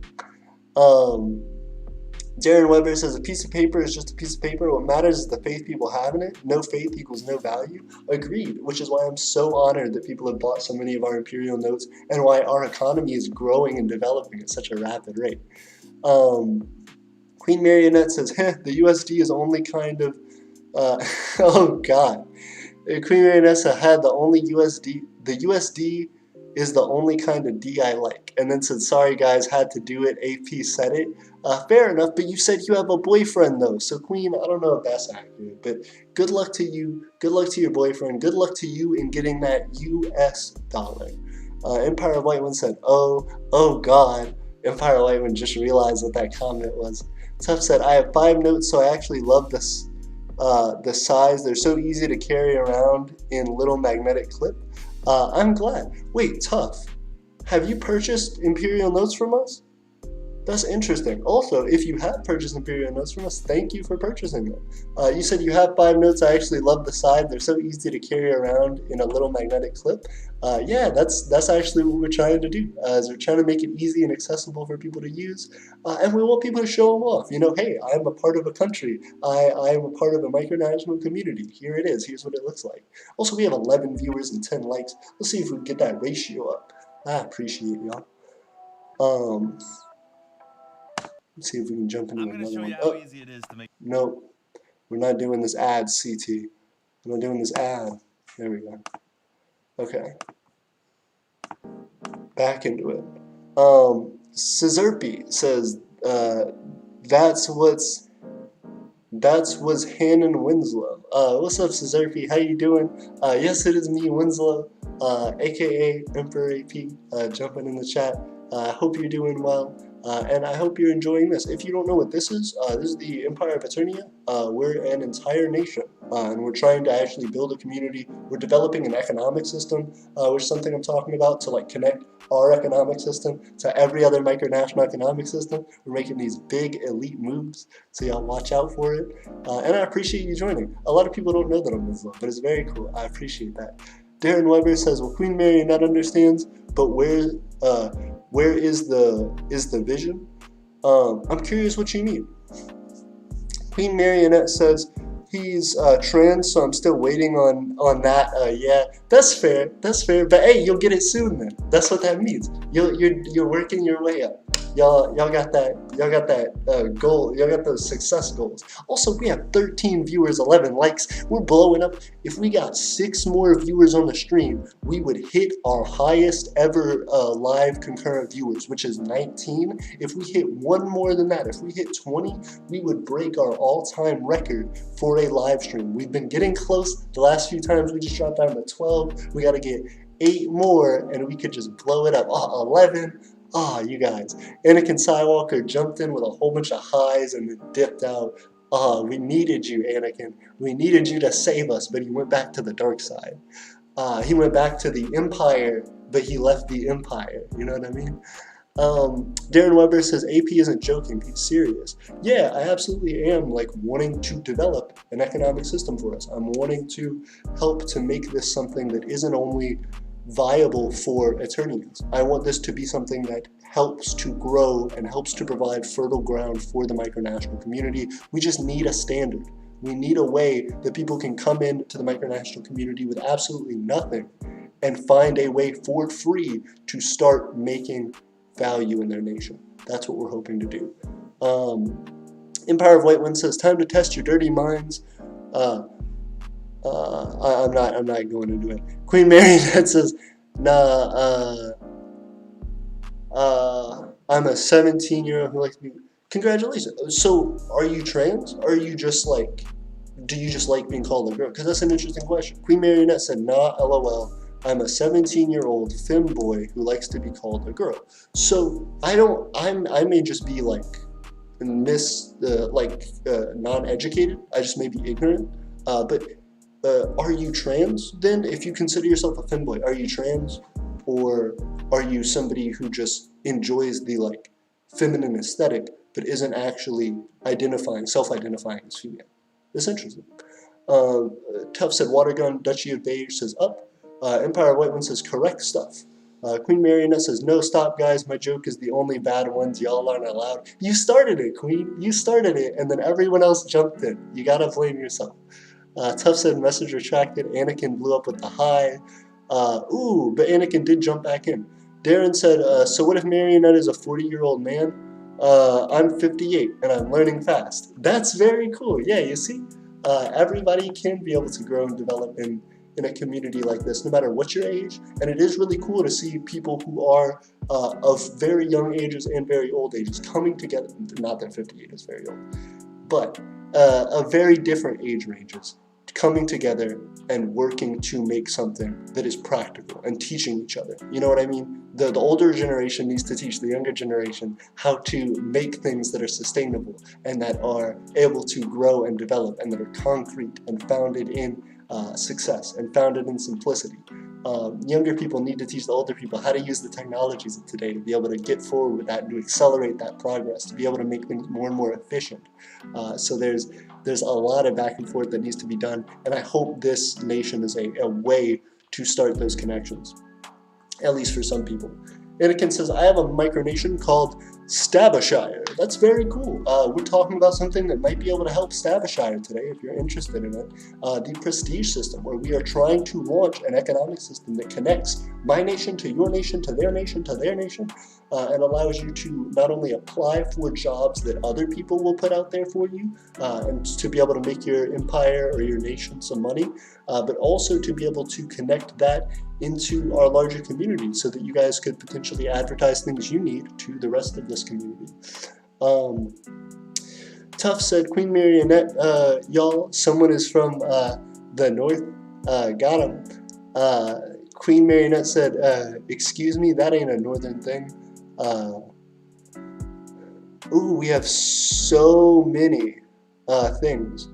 Darren Weber says a piece of paper is just a piece of paper. What matters is the faith people have in it. No faith equals no value. Agreed, which is why I'm so honored that people have bought so many of our imperial notes and why our economy is growing and developing at such a rapid rate. Queen Marionette says, the USD is only kind of, oh God. Queen Marionette had the only USD is the only kind of D I like. And then said, sorry guys, had to do it. AP said it. Fair enough, but you said you have a boyfriend though. So Queen, I don't know if that's accurate, but good luck to you. Good luck to your boyfriend. Good luck to you in getting that US dollar. Empire of White One said, oh God. Empire of White One just realized what that comment was. Tough said, I have 5 notes, so I actually love this. The size, they're so easy to carry around in little magnetic clip. I'm glad. Wait, Tough, have you purchased Imperial Notes from us? That's interesting. Also, if you have purchased Imperial Notes from us, thank you for purchasing them. You said you have 5 notes. I actually love the side. They're so easy to carry around in a little magnetic clip. Yeah, that's actually what we're trying to do. Is we're trying to make it easy and accessible for people to use. And we want people to show them off. You know, hey, I'm a part of a country. I am a part of a micronational community. Here it is. Here's what it looks like. Also, we have 11 viewers and 10 likes. Let's see if we can get that ratio up. I appreciate y'all. Let's see if we can jump into another one. Oh, easy it is to make. Nope, we're not doing this ad, CT. We're not doing this ad. There we go. Okay. Back into it. Scizerpe says, that's what's Hannon Winslow. What's up, Scizerpe? How you doing? Yes, it is me, Winslow, aka Emperor AP, jumping in the chat. I hope you're doing well. And I hope you're enjoying this. If you don't know what this is the Empire of Aeternia. We're an entire nation, and we're trying to actually build a community. We're developing an economic system, which is something I'm talking about, to like connect our economic system to every other micronational economic system. We're making these big elite moves, so y'all watch out for it. And I appreciate you joining. A lot of people don't know that I'm Muslim, but it's very cool. I appreciate that. Darren Weber says, well, Queen Marionette understands, but where is the vision? I'm curious what you mean. Queen Marionette says he's trans, so I'm still waiting on that. Yeah, that's fair. That's fair. But hey, you'll get it soon then. That's what that means. You're working your way up. Y'all got that goal. Y'all got those success goals. Also, we have 13 viewers, 11 likes. We're blowing up. If we got 6 more viewers on the stream, we would hit our highest ever live concurrent viewers, which is 19. If we hit 1 more than that, if we hit 20, we would break our all-time record for a live stream. We've been getting close. The last few times we just dropped down to 12. We got to get 8 more, and we could just blow it up. 11. You guys. Anakin Skywalker jumped in with a whole bunch of highs and then dipped out. We needed you, Anakin. We needed you to save us, but he went back to the dark side. He went back to the Empire, but he left the Empire. You know what I mean? Darren Weber says, AP isn't joking, he's serious. Yeah, I absolutely am like wanting to develop an economic system for us. I'm wanting to help to make this something that isn't only viable for Aeternians. I want this to be something that helps to grow and helps to provide fertile ground for the micronational community. We just need a standard. We need a way that people can come into the micronational community with absolutely nothing and find a way for free to start making value in their nation. That's what we're hoping to do. Empire of White One says, time to test your dirty minds. I'm not going into it. Queen Marionette says, nah, I'm a 17-year-old who likes to be. Congratulations. So, are you trans? Or are you just like, do you just like being called a girl? Because that's an interesting question. Queen Marionette said, nah, lol. I'm a 17-year-old femboy who likes to be called a girl. So, I may just be like, non-educated. I just may be ignorant. But are you trans then? If you consider yourself a femboy, are you trans, or are you somebody who just enjoys the like feminine aesthetic but isn't actually self-identifying as female? It's interesting. Tough said Watergun. Duchy of Beige says up. Empire White One says correct stuff. Queen Marionette says, no, stop, guys. My joke is the only bad ones. Y'all aren't allowed. You started it, Queen. You started it, and then everyone else jumped in. You gotta blame yourself. Tough said, message retracted. Anakin blew up with the high. Ooh, but Anakin did jump back in. Darren said, so what if Marionette is a 40-year-old man? I'm 58, and I'm learning fast. That's very cool. Yeah, you see? Everybody can be able to grow and develop in a community like this, no matter what your age. And it is really cool to see people who are of very young ages and very old ages coming together. Not that 58 is very old, but of very different age ranges coming together and working to make something that is practical and teaching each other. You know what I mean? The older generation needs to teach the younger generation how to make things that are sustainable and that are able to grow and develop and that are concrete and founded in success and founded in simplicity. Younger people need to teach the older people how to use the technologies of today to be able to get forward with that and to accelerate that progress, to be able to make things more and more efficient. So there's a lot of back and forth that needs to be done, and I hope this nation is a way to start those connections, at least for some people. Anakin says, I have a micronation called Stabbishire. That's very cool. We're talking about something that might be able to help Stabbishire today, if you're interested in it. The prestige system, where we are trying to launch an economic system that connects my nation to your nation, to their nation, to their nation, and allows you to not only apply for jobs that other people will put out there for you, and to be able to make your empire or your nation some money, but also to be able to connect that into our larger community so that you guys could potentially advertise things you need to the rest of this community. Tough said, Queen Marionette, y'all, someone is from the north, got him. Queen Marionette said, excuse me, that ain't a northern thing. Ooh, we have so many things.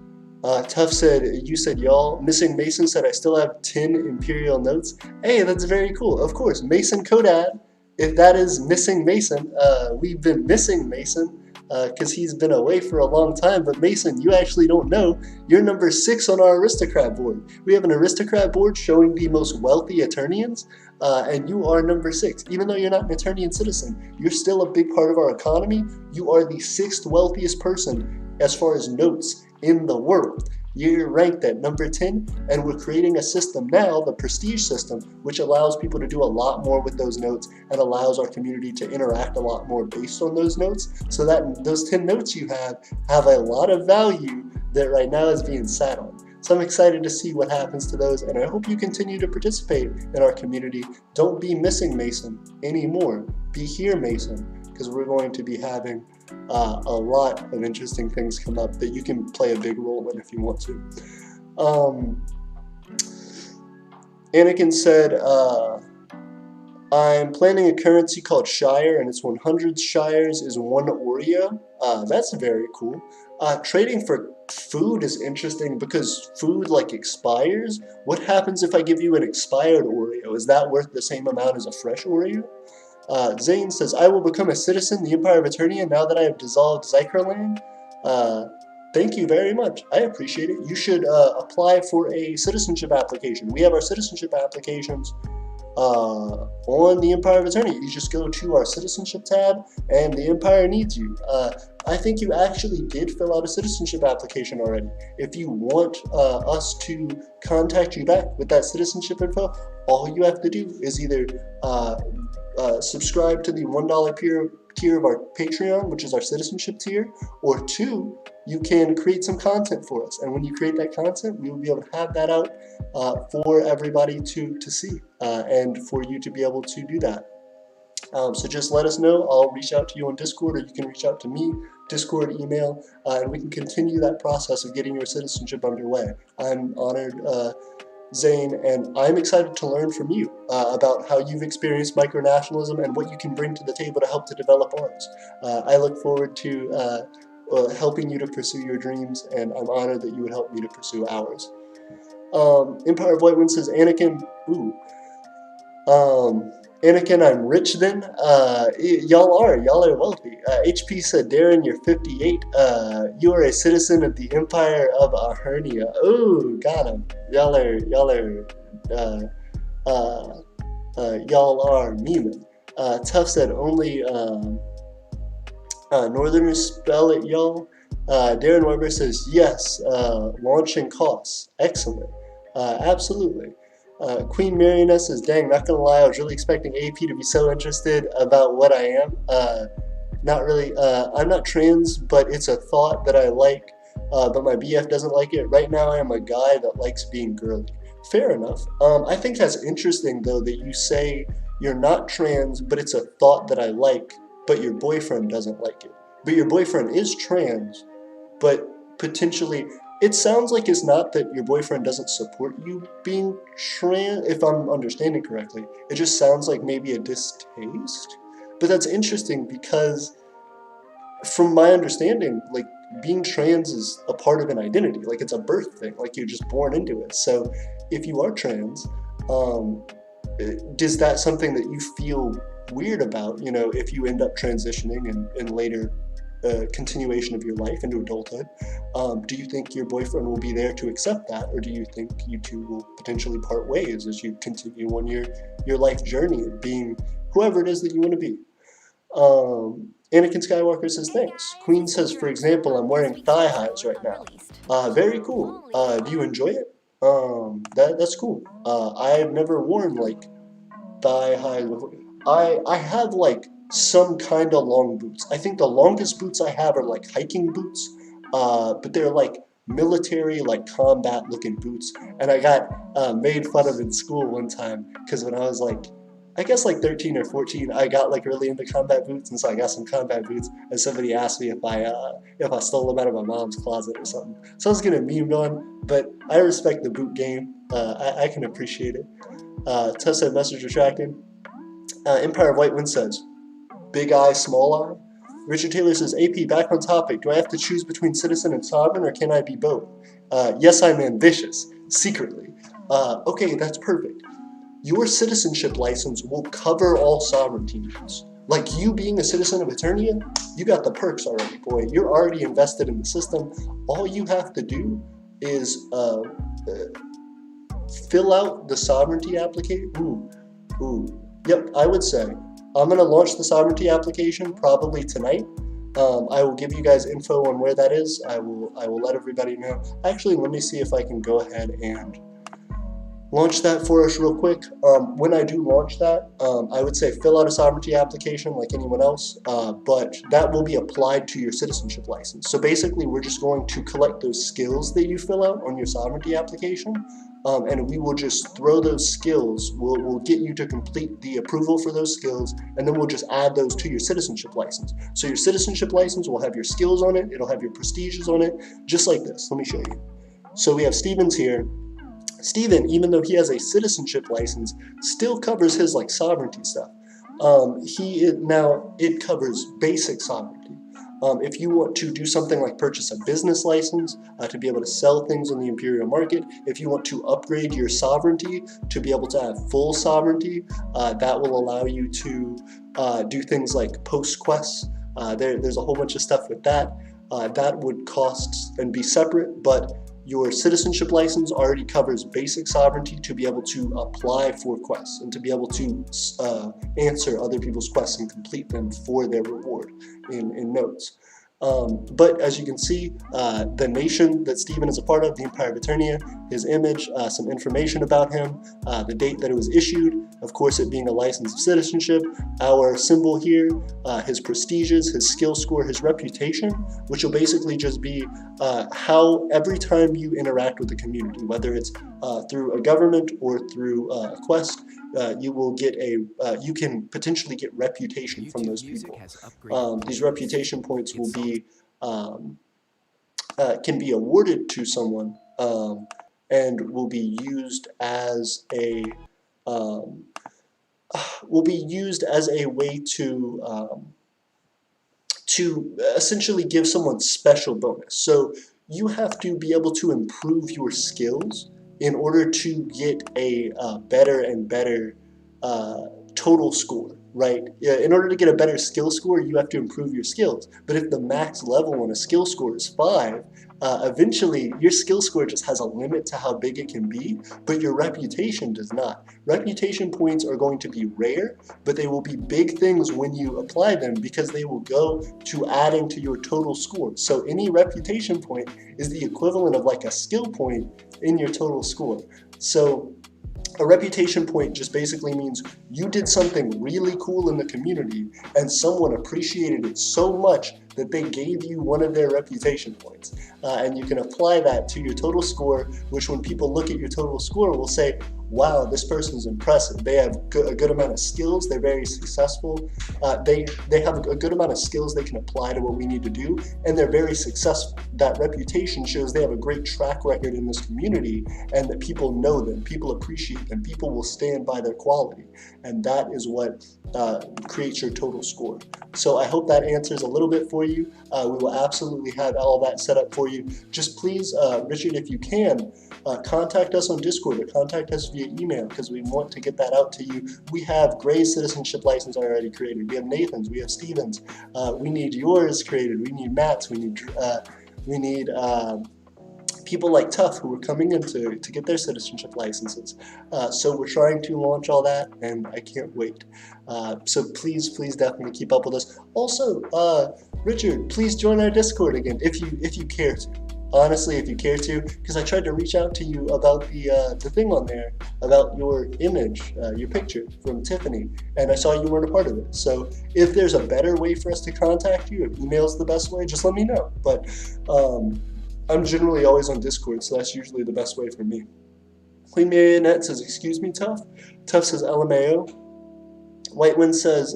Tough said, you said y'all. Missing Mason said, I still have 10 Imperial notes. Hey, that's very cool. Of course, Mason Kodad, if that is missing Mason, we've been missing Mason because he's been away for a long time. But Mason, you actually don't know. You're number 6 on our aristocrat board. We have an aristocrat board showing the most wealthy Aeternians, and you are number 6. Even though you're not an Aeternian citizen, you're still a big part of our economy. You are the 6th wealthiest person as far as notes in the world. You're ranked at number 10, and we're creating a system now, the prestige system, which allows people to do a lot more with those notes and allows our community to interact a lot more based on those notes, so that those 10 notes you have a lot of value that right now is being sat on. So I'm excited to see what happens to those, and I hope you continue to participate in our community. Don't be missing Mason anymore. Be here, Mason, because we're going to be having a lot of interesting things come up that you can play a big role in if you want to. Anakin said, I'm planning a currency called Shire, and it's 100 Shires is 1 Oreo. That's very cool. Trading for food is interesting because food expires. What happens if I give you an expired Oreo? Is that worth the same amount as a fresh Oreo? Zane says, I will become a citizen in the Empire of Aeternia now that I have dissolved Zykerland. Thank you very much. I appreciate it. You should apply for a citizenship application. We have our citizenship applications on the Empire of Aeternia. You just go to our citizenship tab, and the Empire needs you. I think you actually did fill out a citizenship application already. If you want us to contact you back with that citizenship info, all you have to do is either subscribe to the $1 tier of our Patreon, which is our citizenship tier, or 2, you can create some content for us. And when you create that content, we will be able to have that out for everybody to see and for you to be able to do that. So just let us know. I'll reach out to you on Discord, or you can reach out to me, Discord, email, and we can continue that process of getting your citizenship underway. I'm honored, Zane, and I'm excited to learn from you about how you've experienced micronationalism and what you can bring to the table to help to develop ours. I look forward to helping you to pursue your dreams, and I'm honored that you would help me to pursue ours. Empire of White Wind says, Anakin, Anakin, I'm rich then. Y'all are wealthy. HP said, Darren, you're 58. You are a citizen of the Empire of Aeternia. Ooh, got him. Y'all are Y'all are memeing. Tough said only Northerners spell it y'all. Darren Weber says yes. Launching costs. Excellent. Absolutely. Queen Marionette says, dang, not gonna lie, I was really expecting AP to be so interested about what I am. Not really. I'm not trans, but it's a thought that I like. But my BF doesn't like it. Right now, I am a guy that likes being girly. Fair enough. I think that's interesting, though, that you say you're not trans, but it's a thought that I like, but your boyfriend doesn't like it. But your boyfriend is trans, but potentially, it sounds like it's not that your boyfriend doesn't support you being trans, if I'm understanding correctly. It just sounds like maybe a distaste. But that's interesting because from my understanding, like, being trans is a part of an identity. Like, it's a birth thing. Like, you're just born into it. So if you are trans, is that something that you feel weird about, you know, if you end up transitioning in later continuation of your life into adulthood? Do you think your boyfriend will be there to accept that, or do you think you two will potentially part ways as you continue on your life journey of being whoever it is that you want to be? Anakin Skywalker says thanks. Queen says, for example, I'm wearing thigh highs right now. Very cool. Do you enjoy it? That's cool. I've never worn like thigh highs before. I have like some kind of long boots. I think the longest boots I have are like hiking boots, but they're like military, like combat looking boots. And I got made fun of in school one time because when I was like, I guess like 13 or 14, I got like really into combat boots, and so I got some combat boots, and somebody asked me if I stole them out of my mom's closet or something. So I was getting memed on, but I respect the boot game. I can appreciate it. Tessa message retracting. Empire of White Wind says, big eye, small eye. Richard Taylor says, AP, back on topic. Do I have to choose between citizen and sovereign, or can I be both? Yes, I'm ambitious, secretly. Okay, that's perfect. Your citizenship license will cover all sovereignty needs. Like you being a citizen of Aeternia, you got the perks already, boy. You're already invested in the system. All you have to do is fill out the sovereignty application. Yep, I would say I'm gonna launch the sovereignty application probably tonight. I will give you guys info on where that is. I will let everybody know. Actually, let me see if I can go ahead and launch that for us real quick. When I do launch that, I would say fill out a sovereignty application like anyone else, but that will be applied to your citizenship license. So basically, we're just going to collect those skills that you fill out on your sovereignty application, and we will just throw those skills. We'll get you to complete the approval for those skills, and then we'll just add those to your citizenship license. So your citizenship license will have your skills on it, it'll have your prestiges on it, just like this. Let me show you. So we have Stevens here. Steven, even though he has a citizenship license, still covers his like sovereignty stuff. Now it covers basic sovereignty. If you want to do something like purchase a business license to be able to sell things on the imperial market, if you want to upgrade your sovereignty to be able to have full sovereignty, that will allow you to do things like post quests. There's a whole bunch of stuff with that. That would cost and be separate, but your citizenship license already covers basic sovereignty to be able to apply for quests and to be able to answer other people's quests and complete them for their reward in notes. But as you can see, the nation that Stephen is a part of, the Empire of Aeternia, his image, some information about him, the date that it was issued, of course it being a license of citizenship, our symbol here, his prestiges, his skill score, his reputation, which will basically just be how every time you interact with the community, whether it's through a government or through a quest, you can potentially get reputation from those people. These reputation points will be can be awarded to someone and will be used as a way to essentially give someone special bonus. So you have to be able to improve your skills in order to get a better and better total score, right? In order to get a better skill score, you have to improve your skills. But if the max level on a skill score is 5, eventually your skill score just has a limit to how big it can be, but your reputation does not. Reputation points are going to be rare, but they will be big things when you apply them because they will go to adding to your total score. So any reputation point is the equivalent of like a skill point in your total score. So a reputation point just basically means you did something really cool in the community and someone appreciated it so much that they gave you one of their reputation points. And you can apply that to your total score, which when people look at your total score will say, wow, this person's impressive. They have a good amount of skills. They're very successful. They have a good amount of skills they can apply to what we need to do, and they're very successful. That reputation shows they have a great track record in this community and that people know them, people appreciate them, people will stand by their quality. And that is what creates your total score. So I hope that answers a little bit for you. We will absolutely have all that set up for you. Just please, Richard, if you can, contact us on Discord or contact us via email because we want to get that out to you. We have Gray's citizenship license already created. We have Nathan's. We have Steven's. We need yours created. We need Matt's. We need people like Tough who are coming in to get their citizenship licenses. So we're trying to launch all that, and I can't wait. So please definitely keep up with us. Also, Richard, please join our Discord again if you care to. Honestly, if you care to, because I tried to reach out to you about the thing on there about your image, your picture from Tiffany, and I saw you weren't a part of it. So if there's a better way for us to contact you, if email's the best way, just let me know. But I'm generally always on Discord, so that's usually the best way for me. Queen Marionette says, excuse me, Tough. Tough says, LMAO. White Wind says,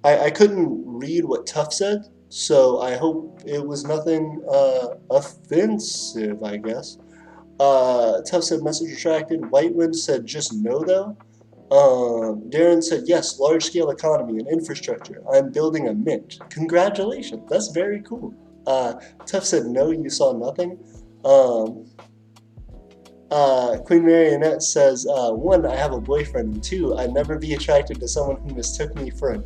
I couldn't read what Tough said, so I hope it was nothing offensive, I guess. Tough said, message retracted. White Wind said, just no, though. Darren said, yes, large-scale economy and infrastructure. I'm building a mint. Congratulations. That's very cool. Tough said, no, you saw nothing. Queen Marionette says, 1, I have a boyfriend, and 2, I'd never be attracted to someone who mistook me for an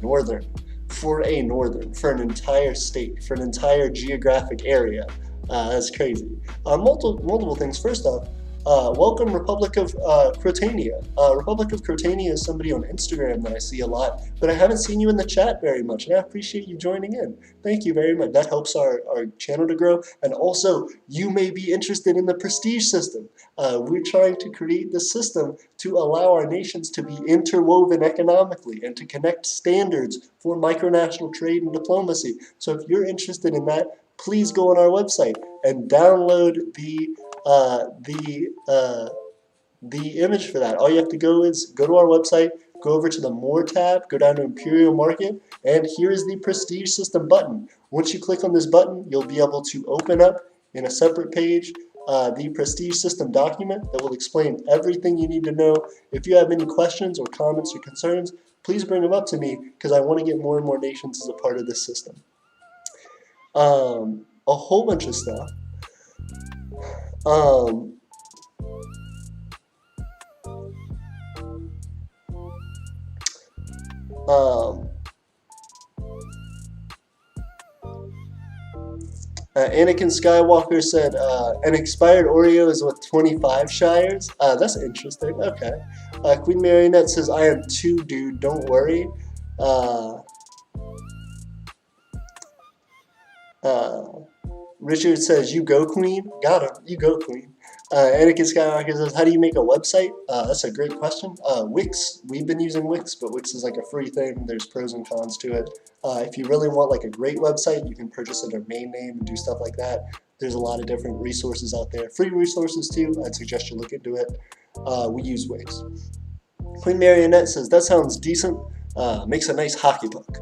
entire state, for an entire geographic area. That's crazy. Multiple things. First off, welcome Republic of Crotania. Republic of Crotania is somebody on Instagram that I see a lot, but I haven't seen you in the chat very much, and I appreciate you joining in. Thank you very much. That helps our channel to grow, and also you may be interested in the prestige system. We're trying to create this system to allow our nations to be interwoven economically and to connect standards for micronational trade and diplomacy. So if you're interested in that, please go on our website and download the image for that. All you have to go is go to our website, go over to the More tab, go down to Imperial Market, and here is the Prestige System button. Once you click on this button, you'll be able to open up in a separate page the Prestige System document that will explain everything you need to know. If you have any questions or comments or concerns, please bring them up to me because I want to get more and more nations as a part of this system. A whole bunch of stuff. Anakin Skywalker said, an expired Oreo is with 25 shires. That's interesting. Okay. Queen Marionette says, I am too, dude. Don't worry. Richard says, you go, Queen. Got him. You go, Queen. Anakin Skywalker says, how do you make a website? That's a great question. Wix. We've been using Wix, but Wix is like a free thing. There's pros and cons to it. If you really want like a great website, you can purchase a domain name and do stuff like that. There's a lot of different resources out there. Free resources too. I'd suggest you look into it. We use Wix. Queen Marionette says, that sounds decent. Makes a nice hockey puck.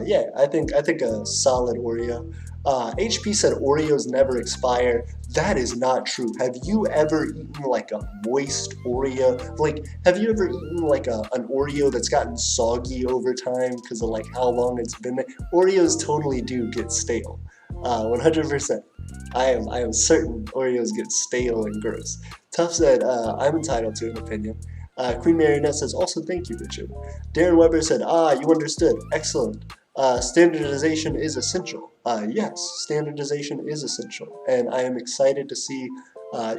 Yeah, I think a solid Oreo. HP said Oreos never expire. That is not true. Have you ever eaten like a moist Oreo? Like, have you ever eaten like an Oreo that's gotten soggy over time because of like how long it's been there? Oreos totally do get stale. 100%. I am certain Oreos get stale and gross. Tough said, I'm entitled to an opinion. Queen Marionette says, also thank you, Richard. Darren Weber said, you understood. Excellent. Standardization is essential. Yes, standardization is essential, and I am excited to see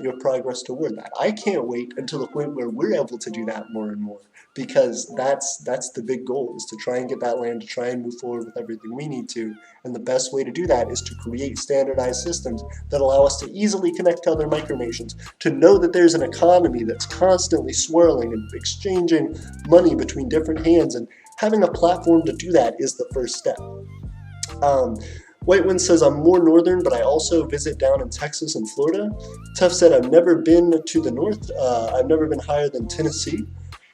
your progress toward that. I can't wait until the point where we're able to do that more and more, because that's the big goal, is to try and get that land, to try and move forward with everything we need to, and the best way to do that is to create standardized systems that allow us to easily connect to other micronations, to know that there's an economy that's constantly swirling and exchanging money between different hands, and having a platform to do that is the first step. Whitewind says, I'm more northern, but I also visit down in Texas and Florida. Tuff said, I've never been to the north. I've never been higher than Tennessee.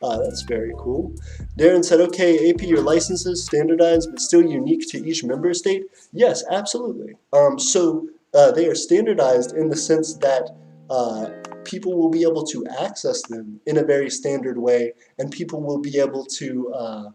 That's very cool. Darren said, okay, AP, your licenses standardized but still unique to each member state? Yes, absolutely. So they are standardized in the sense that people will be able to access them in a very standard way, and people will be able to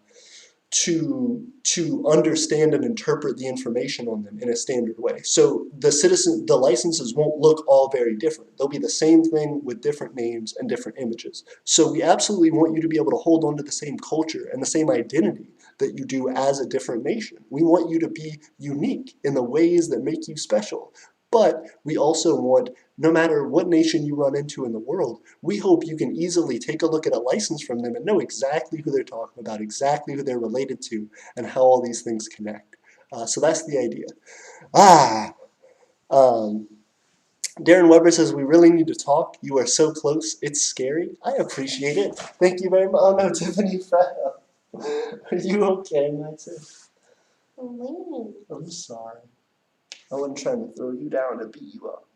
understand and interpret the information on them in a standard way. So the licenses won't look all very different. They'll be the same thing with different names and different images. So we absolutely want you to be able to hold on to the same culture and the same identity that you do as a different nation. We want you to be unique in the ways that make you special. But we also want, no matter what nation you run into in the world, we hope you can easily take a look at a license from them and know exactly who they're talking about, exactly who they're related to, and how all these things connect. So that's the idea. Darren Weber says, we really need to talk. You are so close. It's scary. I appreciate it. Thank you very much. Oh no, Tiffany fell. Are you okay, my sis? I'm sorry. I wasn't trying to throw you down to beat you up.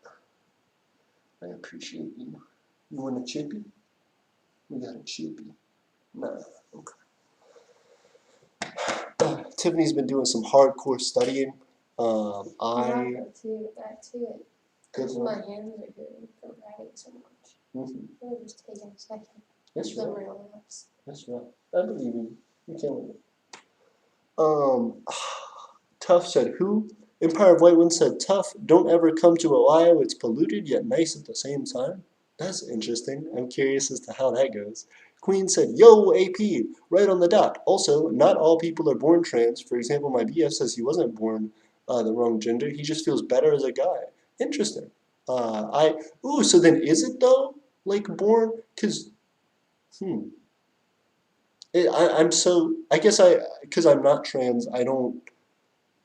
I appreciate you. You want a chippy? We got a chippy. Nah, okay. Tiffany's been doing some hardcore studying. Back to it. Because my hands are good for writing so much. It'll just take a second. That's The right. real notes. That's right. I believe you. You killing it. Tough said, who? Empire of Whitewind said, tough, don't ever come to Ohio. It's polluted yet nice at the same time. That's interesting. I'm curious as to how that goes. Queen said, yo, AP, right on the dot. Also, not all people are born trans. For example, my BF says he wasn't born the wrong gender. He just feels better as a guy. Interesting. So then is it though? Like born? Because, because I'm not trans,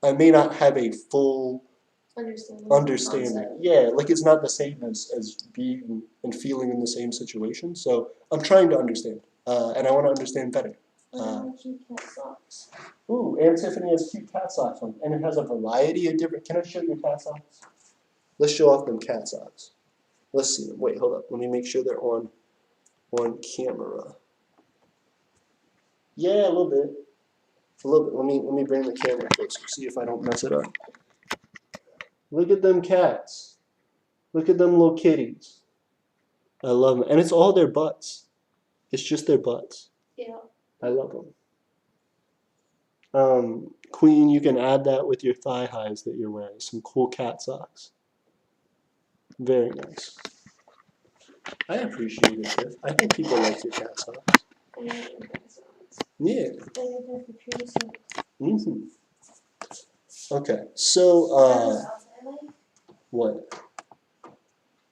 I may not have a full understanding. Yeah, like it's not the same as being and feeling in the same situation. So I'm trying to understand, and I want to understand better. Cute cat socks. Ooh, and Tiffany has cute cat socks on, and it has a variety of different. Can I show your cat socks? Let's show off them cat socks. Let's see them. Wait, hold up. Let me make sure they're on camera. Yeah, a little bit. A little bit. Let me bring the camera closer. See if I don't mess it up. Look at them cats. Look at them little kitties. I love them, and it's all their butts. It's just their butts. Yeah. I love them. Queen, you can add that with your thigh highs that you're wearing. Some cool cat socks. Very nice. I appreciate it, Tiff. I think people like your cat socks. Yeah. Okay, so, what?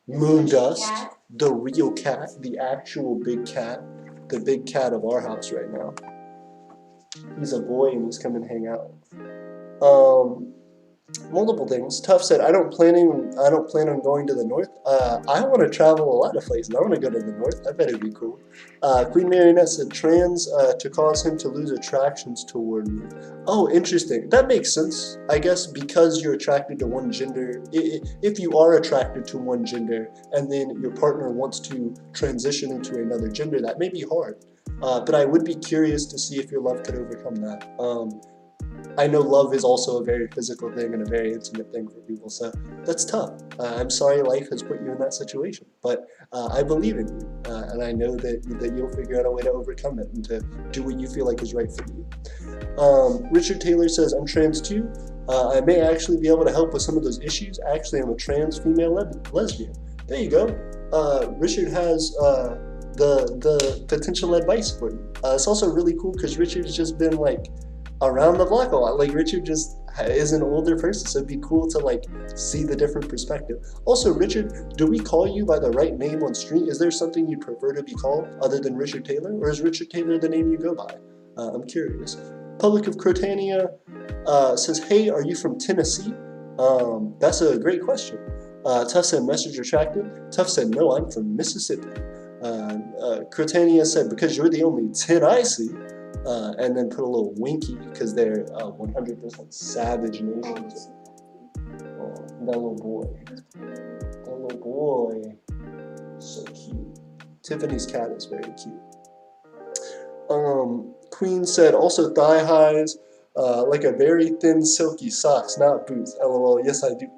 Moon Dust, the real cat, the actual big cat, the big cat of our house right now. He's a boy and he's come and hang out. Multiple things. Tough said, I don't plan on going to the north. I want to travel a lot of places. I want to go to the north. I bet it'd be cool. Queen Marionette said, trans to cause him to lose attractions toward me. Oh, interesting. That makes sense, I guess, because you're attracted to one gender. If you are attracted to one gender and then your partner wants to transition into another gender, that may be hard. But I would be curious to see if your love could overcome that. I know love is also a very physical thing and a very intimate thing for people, so that's tough. I'm sorry life has put you in that situation, but I believe in you, and I know that you'll figure out a way to overcome it and to do what you feel like is right for you. Richard Taylor says, I'm trans too. I may actually be able to help with some of those issues. Actually, I'm a trans female lesbian. There you go. Richard has the potential advice for you. It's also really cool because Richard's just been like around the block a lot. Like Richard just is an older person, so it'd be cool to like see the different perspective. Also, Richard, do we call you by the right name on stream? Is there something you prefer to be called other than Richard Taylor, or is Richard Taylor the name you go by? I'm curious. Public of Crotania says, hey, are you from Tennessee? That's a great question. Tuff said, message retracted. Tuff said, no, I'm from Mississippi. Crotania said, because you're the only 10 I see. And then put a little winky because they're 100% savage nations. Oh, that little boy. That little boy. So cute. Tiffany's cat is very cute. Queen said, also thigh highs, like a very thin silky socks, not boots. LOL, yes I do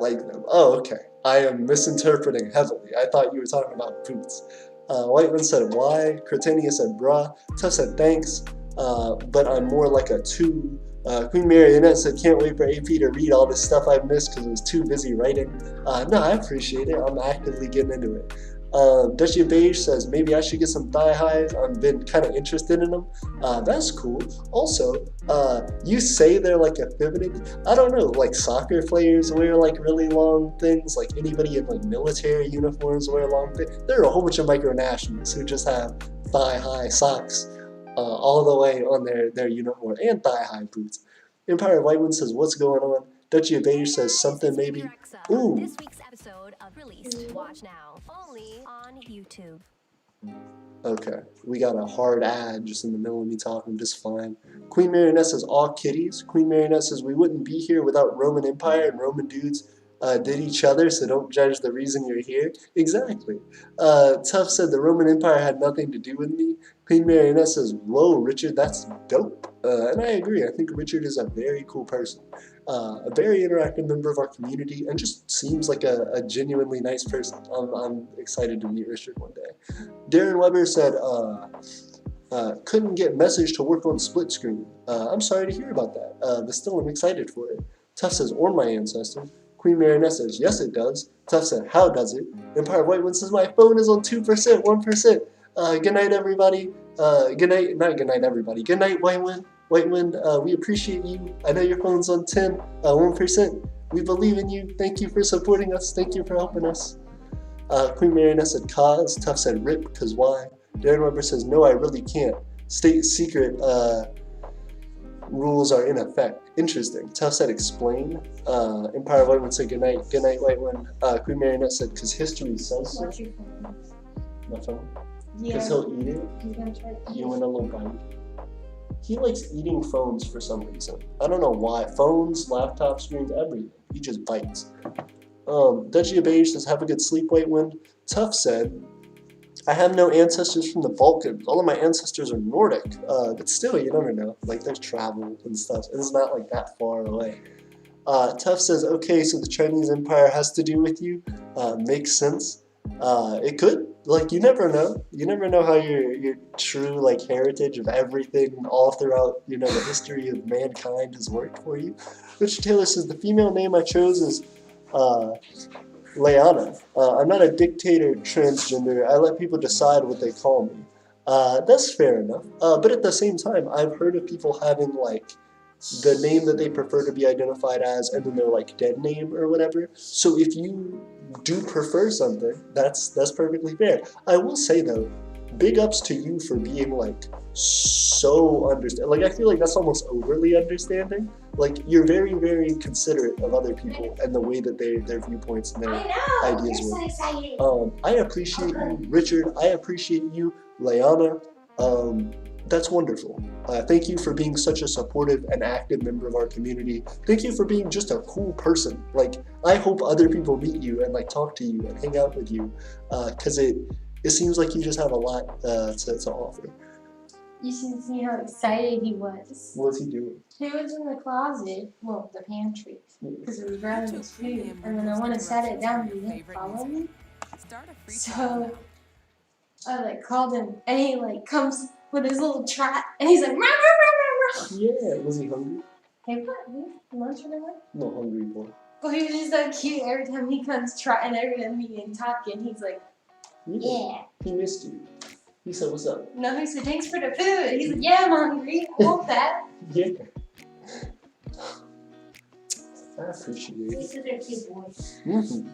like them. Oh, okay. I am misinterpreting heavily. I thought you were talking about boots. Whiteman said, why? Crotania said, bruh. Tuff said, thanks, but I'm more like a 2. Queen Marionette said, can't wait for AP to read all this stuff I missed because I was too busy writing. No, I appreciate it. I'm actively getting into it. Dutchy Beige says, maybe I should get some thigh highs. I've been kind of interested in them. That's cool. Also, you say they're like effeminate. I don't know, like soccer players wear like really long things, like anybody in like military uniforms wear long things. There are a whole bunch of micronationals who just have thigh high socks all the way on their uniform and thigh high boots. Empire of Whitewood says, what's going on? Dutchy of Beige says something maybe. Ooh. This week's episode of Released. Watch now, only on YouTube. Okay, we got a hard ad just in the middle of me talking, just fine. Queen Marionette says, all kitties. Queen Marionette says, we wouldn't be here without Roman Empire, and Roman dudes did each other, so don't judge the reason you're here. Exactly. Tuff said, the Roman Empire had nothing to do with me. Queen Marionette says, whoa, Richard, that's dope. And I agree. I think Richard is a very cool person. A very interactive member of our community, and just seems like a genuinely nice person. I'm excited to meet Richard one day. Darren Weber said, couldn't get message to work on split screen. I'm sorry to hear about that, but still I'm excited for it. Tuff says, or my ancestors. Queen Marionette says, yes it does. Tuff said, how does it? Empire Whitewood says, my phone is on 2%, 1%. Good night, everybody. Good night, not good night, everybody. Good night, Whitewood. Whitewind, we appreciate you. I know your phone's on 1%. We believe in you. Thank you for supporting us. Thank you for helping us. Queen Marionette said cause. Tuff said rip, cause why? Darren Weber says no, I really can't. State secret rules are in effect. Interesting. Tuff said explain. Empire Whitewind said good night. Good night, Whitewind. Queen Marionette said cause history says so. What's your phone? My phone? Yeah. Cause he'll eat it. He's gonna try to eat You want a little bite? He likes eating phones for some reason. I don't know why. Phones, laptop screens, everything. He just bites. Dutchy of Beige says, have a good sleep, Whitewind. Tuff said, I have no ancestors from the Balkans. All of my ancestors are Nordic. But still, you never know. Like, there's travel and stuff. And it's not, like, that far away. Tuff says, okay, so the Chinese Empire has to do with you. Makes sense. It could. Like, you never know. You never know how your true, like, heritage of everything all throughout, you know, the history of mankind has worked for you. Richard Taylor says, the female name I chose is Leanna. I'm not a dictator transgender. I let people decide what they call me. That's fair enough. But at the same time, I've heard of people having, like, the name that they prefer to be identified as, and then their, like, dead name or whatever. So if you do prefer something, that's perfectly fair. I will say, though, big ups to you for being, like, so understanding. Like, I feel like that's almost overly understanding. Like, you're very, very considerate of other people and the way that their viewpoints and their ideas work. excited. I appreciate you, Richard. I appreciate you, Leanna. That's wonderful. Thank you for being such a supportive and active member of our community. Thank you for being just a cool person. Like, I hope other people meet you and, like, talk to you and hang out with you, because it seems like you just have a lot to offer. You should see how excited he was. What's he doing? He was in the closet, well, the pantry, because he was grabbing his food, and then I went and sat it down and he didn't follow me. So I, like, called him, and he, like, comes with his little trot, and he's like, rah, rah, rah, rah, rah. Yeah, was he hungry? Hey, what? Lunch or what? No hungry boy. Well, he was just so cute every time he comes trotting over to me and talking. He's like, yeah. He missed you. He said, what's up? No, he said, thanks for the food. He's like, yeah, I'm hungry. I want that. Yeah. I appreciate it. He's such a cute boy. Mm-hmm.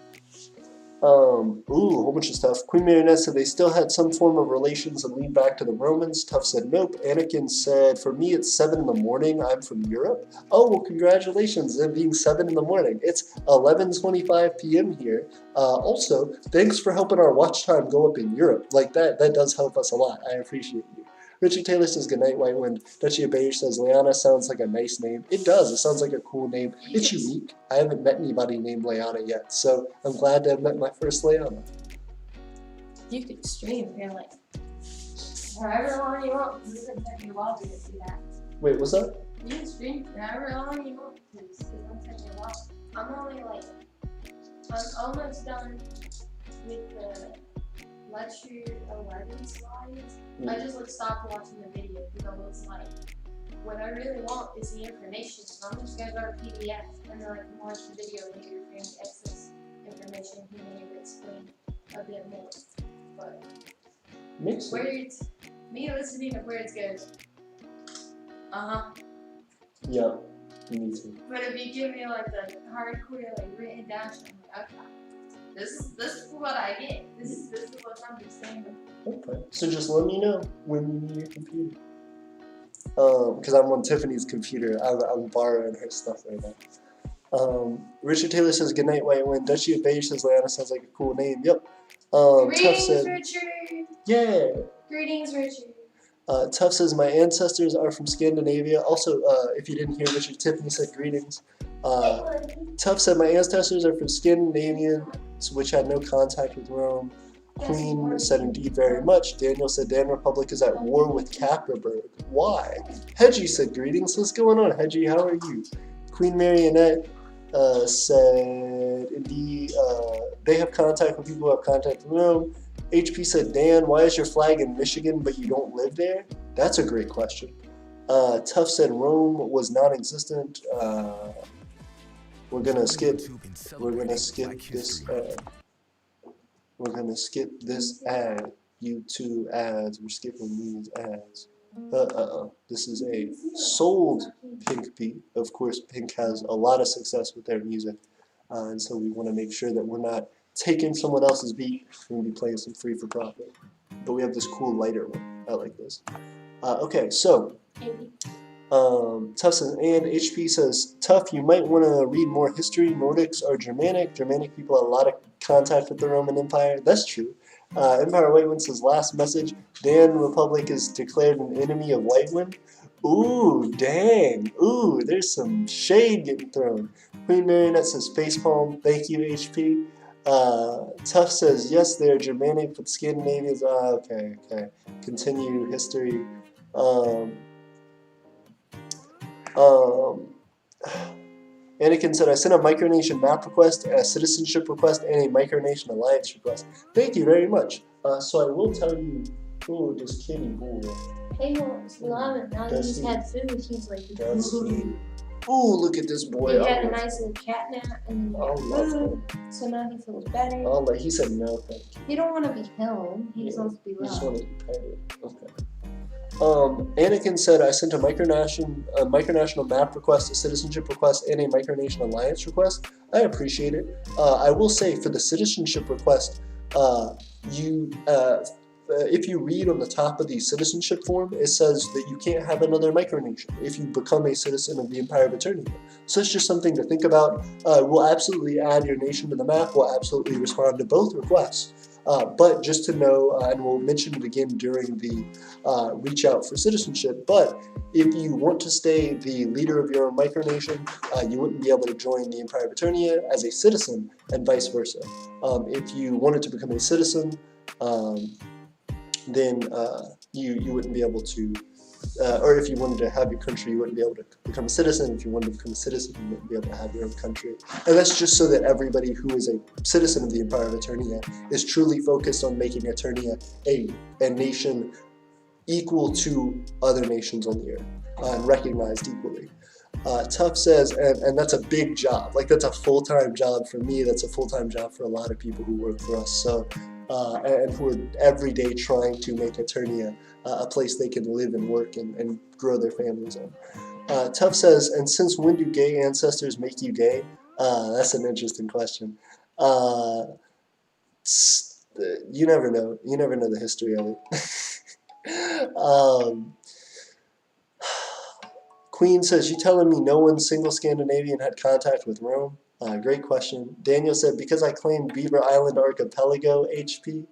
Ooh, a whole bunch of stuff. Queen Marionette said they still had some form of relations and lead back to the Romans. Tuff said nope. Anakin said, for me it's 7 in the morning. I'm from Europe. Oh, well, congratulations on being 7 in the morning. It's 11:25 p.m. here. Also, thanks for helping our watch time go up in Europe. Like that does help us a lot. I appreciate you. Richard Taylor says, goodnight, White Wind. Duchy of Beige says, Leanna sounds like a nice name. It does. It sounds like a cool name. It's unique. I haven't met anybody named Leanna yet, so I'm glad to have met my first Leanna. You could stream if you're like, however long you want. This isn't take you a while to do that. Wait, what's that? You can stream for however long you want. Because it won't take you a while. I'm almost done with the lecture 11 slides. I just stopped watching the video because I was like, what I really want is the information. So I'm just gonna go to PDF and then I can watch the video later for any excess information he may have explained a bit more. But Makes sense. words, me listening to words goes, Yeah, me too. But if you give me like the hardcore like written down, I'm like, okay. This is what I get. This is what I'm understanding. Okay. So just let me know when you need your computer. Because I'm on Tiffany's computer. I'm borrowing her stuff right now. Richard Taylor says, good night, White Wind. Duchy of Beige says, Leanna sounds like a cool name. Yep. Tuff Greetings, said, Richard. yeah. Greetings, Richard. Tuff says, my ancestors are from Scandinavia. Also, if you didn't hear Richard, Tiffany said greetings. Tuff said, my ancestors are from Scandinavia, which had no contact with Rome. Queen said, indeed, very much. Daniel said, Dan Republic is at war with Capraburg. Why? Hedgie said, greetings. What's going on, Hedgie? How are you? Queen Marionette said, indeed, they have contact with people who have contact with Rome. HP said, Dan, why is your flag in Michigan but you don't live there? That's a great question. Tuff said, Rome was non-existent. We're gonna skip this. We're gonna skip this ad. YouTube ads. We're skipping these ads. This is a sold Pink beat. Of course, Pink has a lot of success with their music, and so we want to make sure that we're not taking someone else's beat. We're gonna be playing some free for profit. But we have this cool lighter one. I like this. Okay, so. Tuff says, and HP says, Tuff, you might want to read more history. Nordics are Germanic. Germanic people had a lot of contact with the Roman Empire. That's true. Empire White Wind says, last message, Dan Republic is declared an enemy of White Wind. Ooh, dang. Ooh, there's some shade getting thrown. Queen Marionette says, facepalm. Thank you, HP. Tuff says, yes, they're Germanic, but Scandinavians. Okay. Continue history. Anakin said, I sent a Micronation map request, a citizenship request, and a Micronation alliance request. Thank you very much. So I will tell you, ooh, this kitty boy. He wants love, and now that he's had food, he's like, Ooh, look at this boy. He had a nice little cat nap, and then food, so now he feels better. He said no, thank you. He don't want to be held, he just wants to be loved. He just wanted to be petted. Okay. Anakin said, I sent a micronational map request, a citizenship request, and a micronation alliance request. I appreciate it. I will say, for the citizenship request, if you read on the top of the citizenship form, it says that you can't have another micronation if you become a citizen of the Empire of Aeternia. So it's just something to think about. We'll absolutely add your nation to the map. We'll absolutely respond to both requests. But just to know, and we'll mention it again during the reach out for citizenship, but if you want to stay the leader of your own micronation, you wouldn't be able to join the Empire of Aeternia as a citizen, and vice versa. If you wanted to become a citizen, then you wouldn't be able to, or if you wanted to have your country, you wouldn't be able to become a citizen. If you wanted to become a citizen, you wouldn't be able to have your own country. And that's just so that everybody who is a citizen of the Empire of Aeternia is truly focused on making Aeternia a nation equal to other nations on the earth and recognized equally. Tough says, and that's a big job. Like, that's a full-time job for me. That's a full-time job for a lot of people who work for us. So, and who are every day trying to make Aeternia a place they can live and work and grow their families in. Tough says, and since when do gay ancestors make you gay? That's an interesting question. You never know. You never know the history of it. Queen says, you telling me no one single Scandinavian had contact with Rome? Great question. Daniel said, because I claimed Beaver Island Archipelago HP.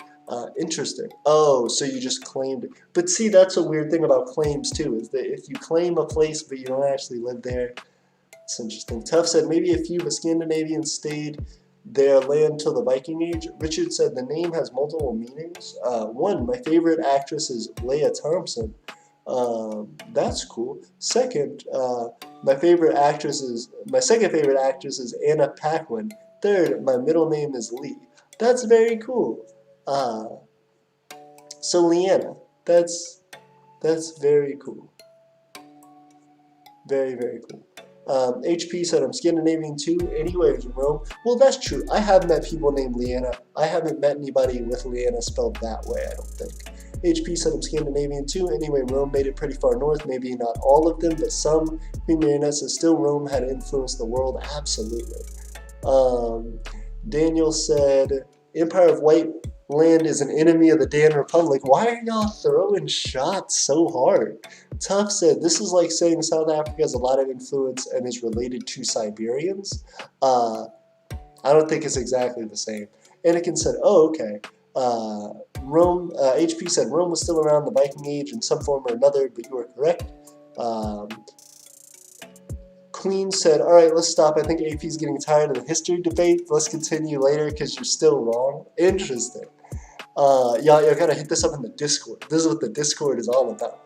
Interesting. Oh, so you just claimed it. But see, that's a weird thing about claims too, is that if you claim a place but you don't actually live there, it's interesting. Tough said, maybe a few, but Scandinavians stayed their land till the Viking Age. Richard said, the name has multiple meanings. One, my favorite actress is Leah Thompson. That's cool. Second, my second favorite actress is Anna Paquin. Third, my middle name is Lee. That's very cool. So Leanna, that's very cool. Very, very cool. HP said, I'm Scandinavian too. Anyways, Rome. Well, that's true. I have met people named Leanna. I haven't met anybody with Leanna spelled that way, I don't think. HP said, I'm Scandinavian too. Anyway, Rome made it pretty far north. Maybe not all of them, but some. Queen Marionette says, still Rome had influenced the world. Absolutely. Daniel said, Empire of White Land is an enemy of the Dan Republic. Why are y'all throwing shots so hard? Tough said, this is like saying South Africa has a lot of influence and is related to Siberians. I don't think it's exactly the same. Anakin said, oh, okay. Rome, HP said, Rome was still around the Viking Age in some form or another, but you are correct. Queen said, all right, let's stop. I think AP's getting tired of the history debate. Let's continue later because you're still wrong. Interesting. Y'all gotta hit this up in the Discord. This is what the Discord is all about.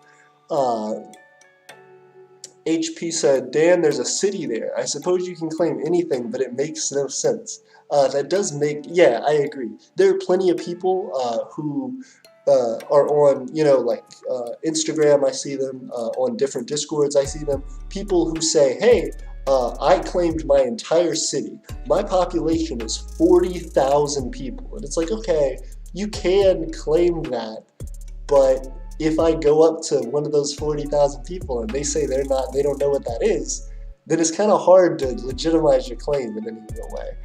HP said, Dan, there's a city there. I suppose you can claim anything, but it makes no sense. That does make, yeah, I agree. There are plenty of people who are on, Instagram, I see them, on different Discords, I see them. People who say, hey, I claimed my entire city. My population is 40,000 people. And it's like, okay, you can claim that, but if I go up to one of those 40,000 people and they say they don't know what that is, then it's kind of hard to legitimize your claim in any real way.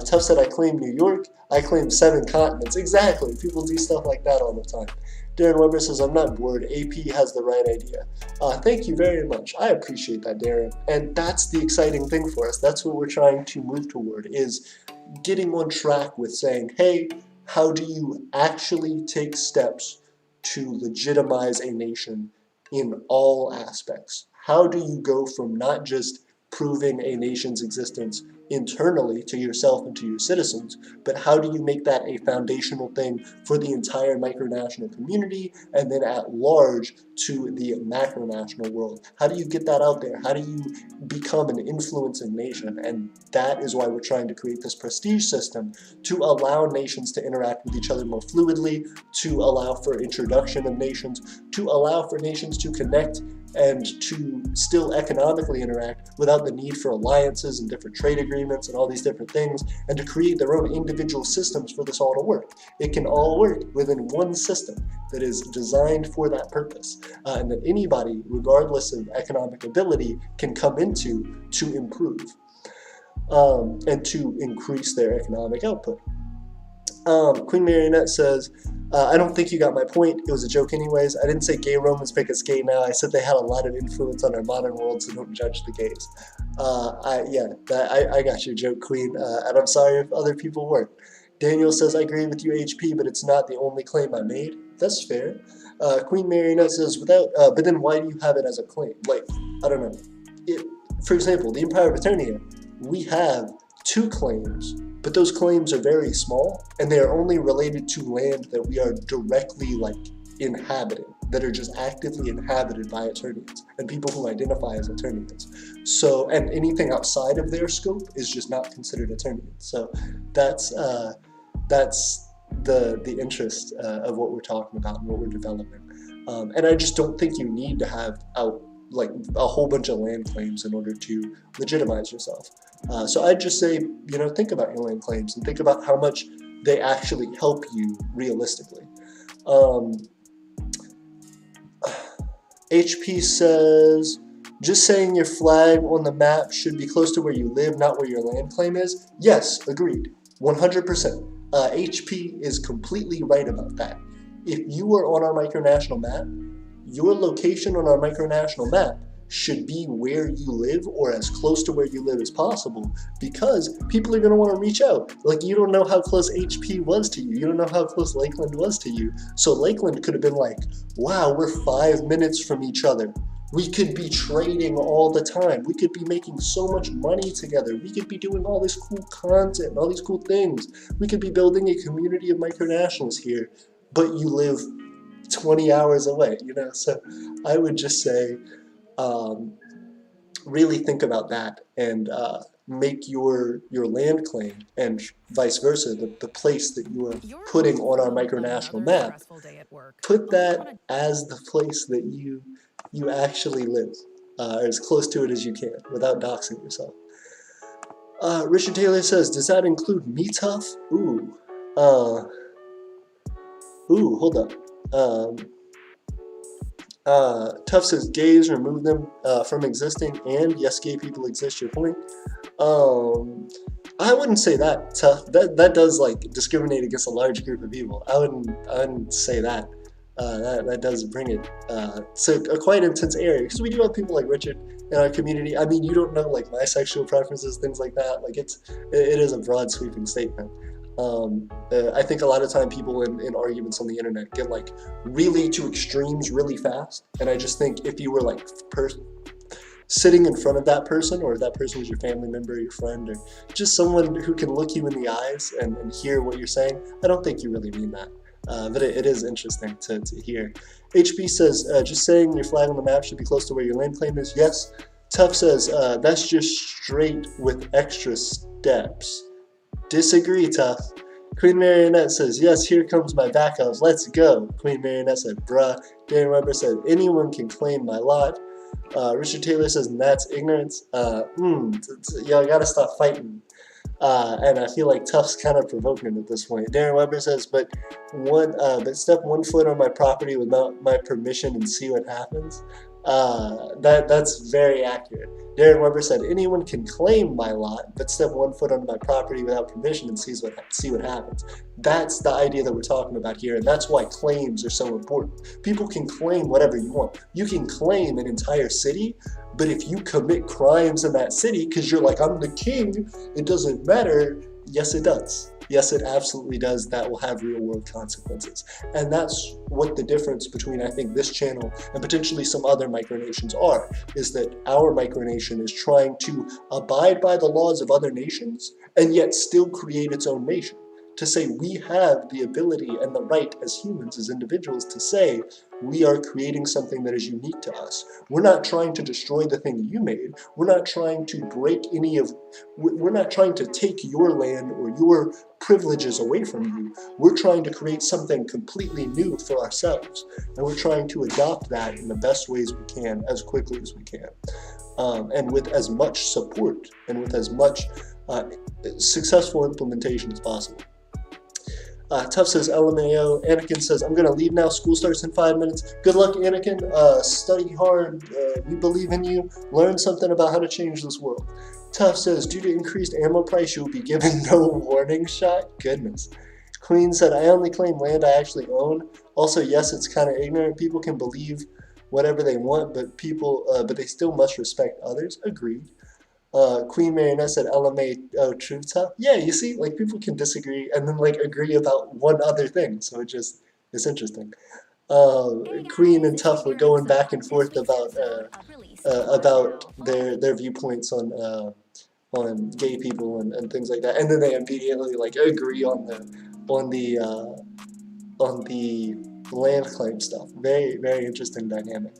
Tough said, I claim New York. I claim 7 continents. Exactly. People do stuff like that all the time. Darren Weber says, I'm not bored. AP has the right idea. Thank you very much. I appreciate that, Darren. And that's the exciting thing for us. That's what we're trying to move toward, is getting on track with saying, hey, how do you actually take steps to legitimize a nation in all aspects? How do you go from not just proving a nation's existence internally to yourself and to your citizens, but how do you make that a foundational thing for the entire micronational community and then at large to the macronational world? How do you get that out there? How do you become an influencing nation? And that is why we're trying to create this prestige system to allow nations to interact with each other more fluidly, to allow for introduction of nations, to allow for nations to connect and to still economically interact without the need for alliances and different trade agreements and all these different things, and to create their own individual systems for this all to work. It can all work within one system that is designed for that purpose, and that anybody, regardless of economic ability, can come into to improve and to increase their economic output. Queen Marionette says, I don't think you got my point. It was a joke anyways. I didn't say gay Romans make us gay now. I said they had a lot of influence on our modern world, so don't judge the gays. I got your joke, Queen, and I'm sorry if other people weren't. Daniel says, I agree with you, HP, but it's not the only claim I made. That's fair. Queen Marionette says, but then why do you have it as a claim? Like, I don't know. For example, the Empire of Aeternia, we have 2 claims, but those claims are very small, and they are only related to land that we are directly, inhabiting, that are just actively inhabited by Aeternians, and people who identify as Aeternians. So, and anything outside of their scope is just not considered Aeternian. So that's the interest of what we're talking about and what we're developing. And I just don't think you need to have like a whole bunch of land claims in order to legitimize yourself. So I'd just say, you know, think about your land claims and think about how much they actually help you realistically. HP says, just saying your flag on the map should be close to where you live, not where your land claim is. Yes, agreed, 100%. HP is completely right about that. If you are on our micronational map, your location on our micronational map should be where you live or as close to where you live as possible, because people are going to want to reach out. Like, you don't know how close HP was to you. You don't know how close Lakeland was to you. So Lakeland could have been like, wow, we're 5 minutes from each other. We could be trading all the time. We could be making so much money together. We could be doing all this cool content, all these cool things. We could be building a community of micronationals here, but you live 20 hours away, you know? So I would just say, really think about that and make your land claim and vice versa, the place that you are putting on our micronational map, put that as the place that you actually live, as close to it as you can without doxing yourself. Richard Taylor says, does that include me tough? Ooh, hold up. Tough says gays, remove them from existing, and yes, gay people exist, your point. I wouldn't say that, Tough. That does like discriminate against a large group of people. I wouldn't say that. That does bring it to a quite intense area, because we do have people like Richard in our community. I mean, you don't know like my sexual preferences, things like that. Like it is a broad sweeping statement. I think a lot of time people in arguments on the internet get like really to extremes really fast, and I just think if you were like sitting in front of that person, or if that person was your family member, your friend, or just someone who can look you in the eyes and hear what you're saying, I don't think you really mean that. But it is interesting to hear. HB says, just saying your flag on the map should be close to where your land claim is. Yes. Tough says, that's just straight with extra steps. Disagree, Tough. Queen Marionette says, yes, here comes my backup. Let's go. Queen Marionette said, bruh. Dan Weber said, anyone can claim my lot. Richard Taylor says, that's ignorance. Y'all gotta stop fighting. And I feel like Tough's kind of provoking at this point. Darren Weber says, but step 1 foot on my property without my permission and see what happens. That's very accurate. Darren Weber said, anyone can claim my lot, but step 1 foot onto my property without permission and see what happens. That's the idea that we're talking about here, and that's why claims are so important. People can claim whatever you want. You can claim an entire city, but if you commit crimes in that city because you're like, I'm the king, it doesn't matter. Yes, it does. Yes, it absolutely does. That will have real world consequences. And that's what the difference between, I think, this channel and potentially some other micronations are, is that our micronation is trying to abide by the laws of other nations and yet still create its own nation. To say we have the ability and the right as humans, as individuals, to say we are creating something that is unique to us. We're not trying to destroy the thing you made. We're not trying to we're not trying to take your land or your privileges away from you. We're trying to create something completely new for ourselves. And we're trying to adopt that in the best ways we can, as quickly as we can. And with as much support and with as much successful implementation as possible. Tough says LMAO. Anakin says, I'm going to leave now. School starts in 5 minutes. Good luck, Anakin. Study hard. We believe in you. Learn something about how to change this world. Tough says, due to increased ammo price, you will be given no warning shot. Goodness. Queen said, I only claim land I actually own. Also, yes, it's kind of ignorant. People can believe whatever they want, but they still must respect others. Agreed. Queen Marionette said LMAO truth tough. Yeah, you see, like people can disagree and then like agree about one other thing. So it's interesting. Queen and Tough were going back and forth about their viewpoints on gay people and things like that, and then they immediately like agree on the land claim stuff. Very, very interesting dynamic.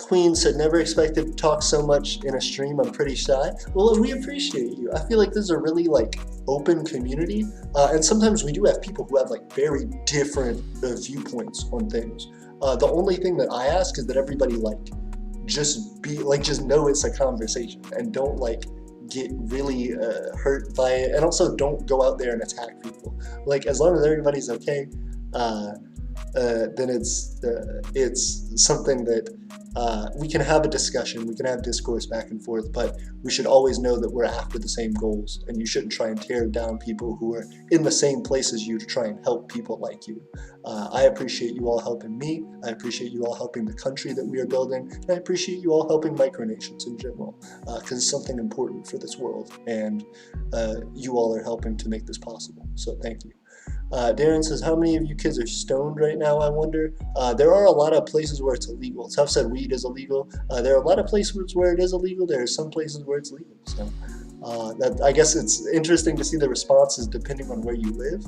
Queen said, never expected to talk so much in a stream. I'm pretty shy. Well, we appreciate you. I feel like this is a really like open community, and sometimes we do have people who have like very different viewpoints on things. The only thing that I ask is that everybody like just know it's a conversation and don't like get really hurt by it, and also don't go out there and attack people. Like, as long as everybody's okay, then it's something that we can have a discussion, we can have discourse back and forth, but we should always know that we're after the same goals, and you shouldn't try and tear down people who are in the same place as you to try and help people like you. I appreciate you all helping me, I appreciate you all helping the country that we are building, and I appreciate you all helping micronations in general, because it's something important for this world, and you all are helping to make this possible, so thank you. Darren says, how many of you kids are stoned right now, I wonder? There are a lot of places where it's illegal. Tough said weed is illegal. There are a lot of places where it is illegal. There are some places where it's legal. So I guess it's interesting to see the responses depending on where you live.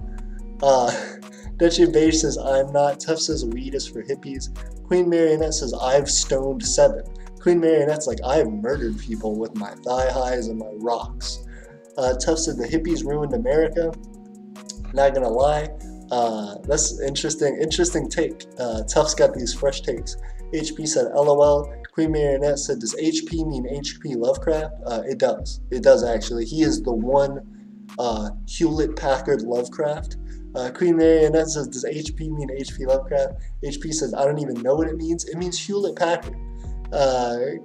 Dutchy Beige says, I'm not. Tough says weed is for hippies. Queen Marionette says, I've stoned 7. Queen Marionette's like, I've murdered people with my thigh highs and my rocks. Tough said, the hippies ruined America. Not gonna lie, that's interesting take. Tough's got these fresh takes. HP said LOL. Queen Marionette said, does HP mean HP Lovecraft? It does actually. He is the one Hewlett Packard Lovecraft. Queen Marionette says, does HP mean HP Lovecraft? HP says, I don't even know what it means. It means Hewlett Packard.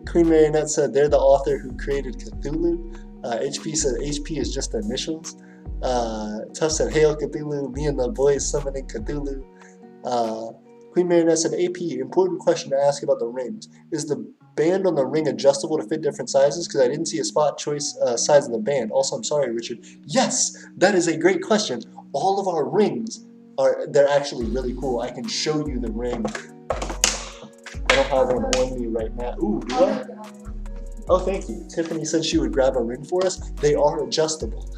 Queen Marionette said, they're the author who created Cthulhu. HP said, HP is just the initials. Tough said, Hail Cthulhu, me and the boys summoning Cthulhu. Queen Marionette said, AP, important question to ask about the rings. Is the band on the ring adjustable to fit different sizes? Because I didn't see a spot choice size of the band. Also, I'm sorry, Richard. Yes, that is a great question. All of our rings they're actually really cool. I can show you the ring. I don't have one on me right now. Ooh, do I? Oh, thank you. Tiffany said she would grab a ring for us. They are adjustable.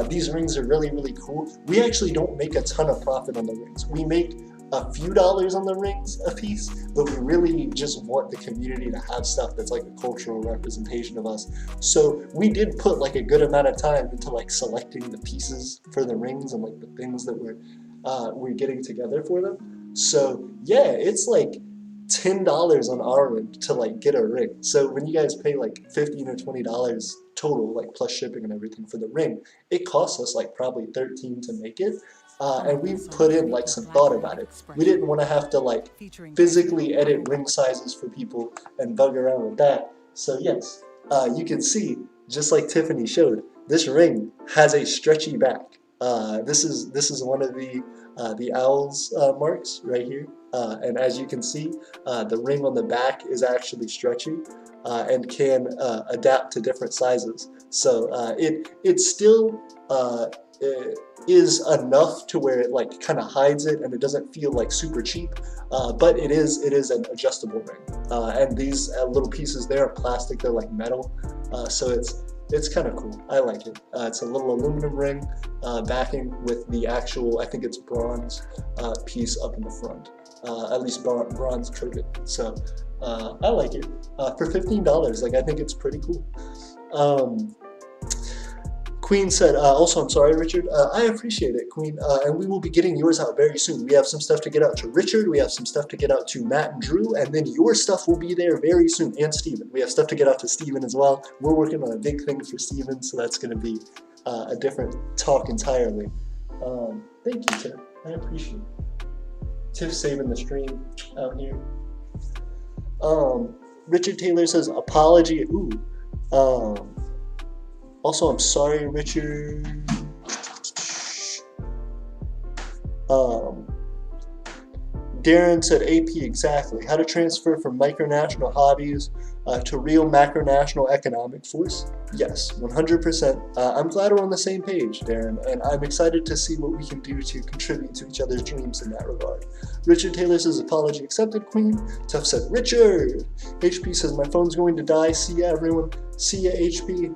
These rings are really, really cool. We actually don't make a ton of profit on the rings. We make a few dollars on the rings a piece, but we really just want the community to have stuff that's like a cultural representation of us. So we did put like a good amount of time into like selecting the pieces for the rings and like the things that we're getting together for them. So yeah, it's like $10 on our end to like get a ring. So when you guys pay like $15 or $20 total, like plus shipping and everything for the ring, it costs us like probably $13 to make it. And we've put in like some thought about it. We didn't want to have to like physically edit ring sizes for people and bug around with that. So yes, you can see, just like Tiffany showed, this ring has a stretchy back. This is one of the owl's marks right here. And as you can see, the ring on the back is actually stretchy and can adapt to different sizes. So it still is enough to where it like kind of hides it and it doesn't feel like super cheap, but it is an adjustable ring. And these little pieces there are plastic, they're like metal, so it's kind of cool. I like it. It's a little aluminum ring backing with the actual, I think it's bronze piece up in the front. At least bronze coated. So I like it. For $15, like I think it's pretty cool. Queen said, also, I'm sorry, Richard. I appreciate it, Queen. And we will be getting yours out very soon. We have some stuff to get out to Richard. We have some stuff to get out to Matt and Drew. And then your stuff will be there very soon. And Steven. We have stuff to get out to Steven as well. We're working on a big thing for Steven. So that's going to be a different talk entirely. Thank you, Tiff. I appreciate it. Tiff saving the stream out here. Richard Taylor says, apology. Ooh. Also, I'm sorry, Richard. Darren said AP exactly. How to transfer from micronational hobbies to real macronational economic force? Yes, 100%. I'm glad we're on the same page, Darren, and I'm excited to see what we can do to contribute to each other's dreams in that regard. Richard Taylor says, apology accepted, Queen. Tough said, Richard! HP says, my phone's going to die. See ya, everyone. See ya, HP.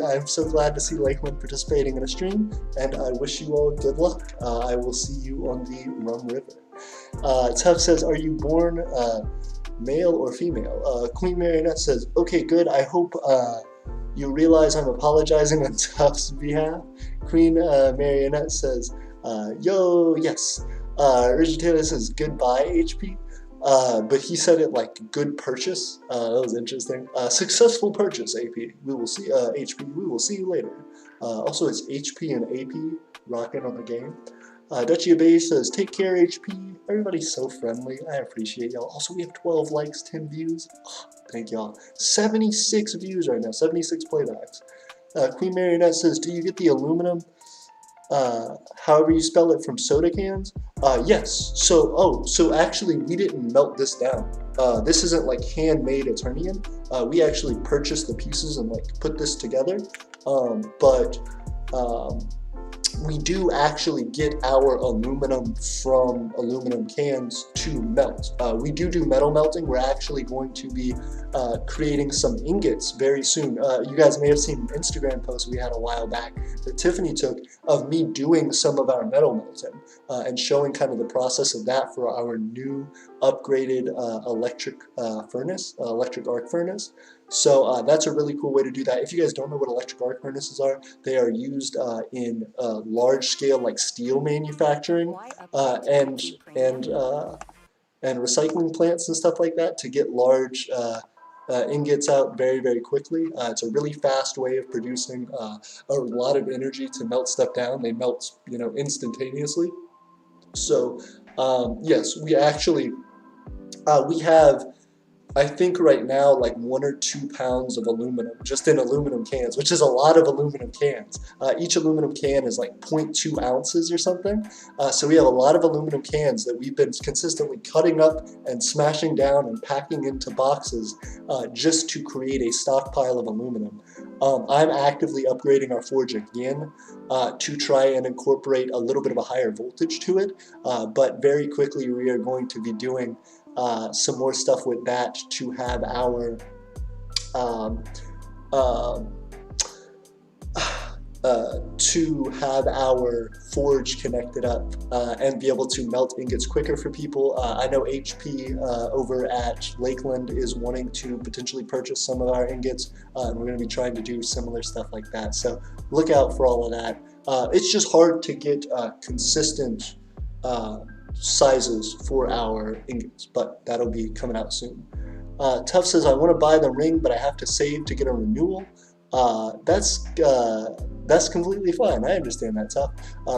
I'm so glad to see Lakeland participating in a stream, and I wish you all good luck. I will see you on the Rum River. Tough says, are you born male or female? Queen Marionette says, okay, good. I hope you realize I'm apologizing on Tuff's behalf. Queen Marionette says, yo, yes. Richard Taylor says, goodbye, HP. But he said it like good purchase. That was interesting. Successful purchase, AP. We will see, HP. We will see you later. Also, it's HP and AP rocking on the game. Dutchy Bay says, take care, HP. Everybody's so friendly. I appreciate y'all. Also, we have 12 likes, 10 views. Oh, thank y'all. 76 views right now, 76 playbacks. Queen Marionette says, do you get the aluminum, however you spell it, from soda cans? Yes. So actually, we didn't melt this down. This isn't like handmade Aeternian. We actually purchased the pieces and like put this together. We do actually get our aluminum from aluminum cans to melt. We do metal melting. We're actually going to be creating some ingots very soon. You guys may have seen an Instagram post we had a while back that Tiffany took of me doing some of our metal melting and showing kind of the process of that for our new upgraded electric arc furnace. So that's a really cool way to do that. If you guys don't know what electric arc furnaces are, they are used in large-scale like steel manufacturing and recycling plants and stuff like that to get large ingots out very, very quickly. It's a really fast way of producing a lot of energy to melt stuff down. They melt, instantaneously. So yes, we actually we have, I think right now, like 1 or 2 pounds of aluminum just in aluminum cans, which is a lot of aluminum cans. Each aluminum can is like 0.2 ounces or something. So we have a lot of aluminum cans that we've been consistently cutting up and smashing down and packing into boxes just to create a stockpile of aluminum. I'm actively upgrading our forge again to try and incorporate a little bit of a higher voltage to it, but very quickly we are going to be doing some more stuff with that to have our forge connected up and be able to melt ingots quicker for people. I know HP over at Lakeland is wanting to potentially purchase some of our ingots, and we're going to be trying to do similar stuff like that. So look out for all of that. It's just hard to get consistent sizes for our ingots, but that'll be coming out soon. Tuff says, I want to buy the ring, but I have to save to get a renewal. That's completely fine. I understand that, Tuff.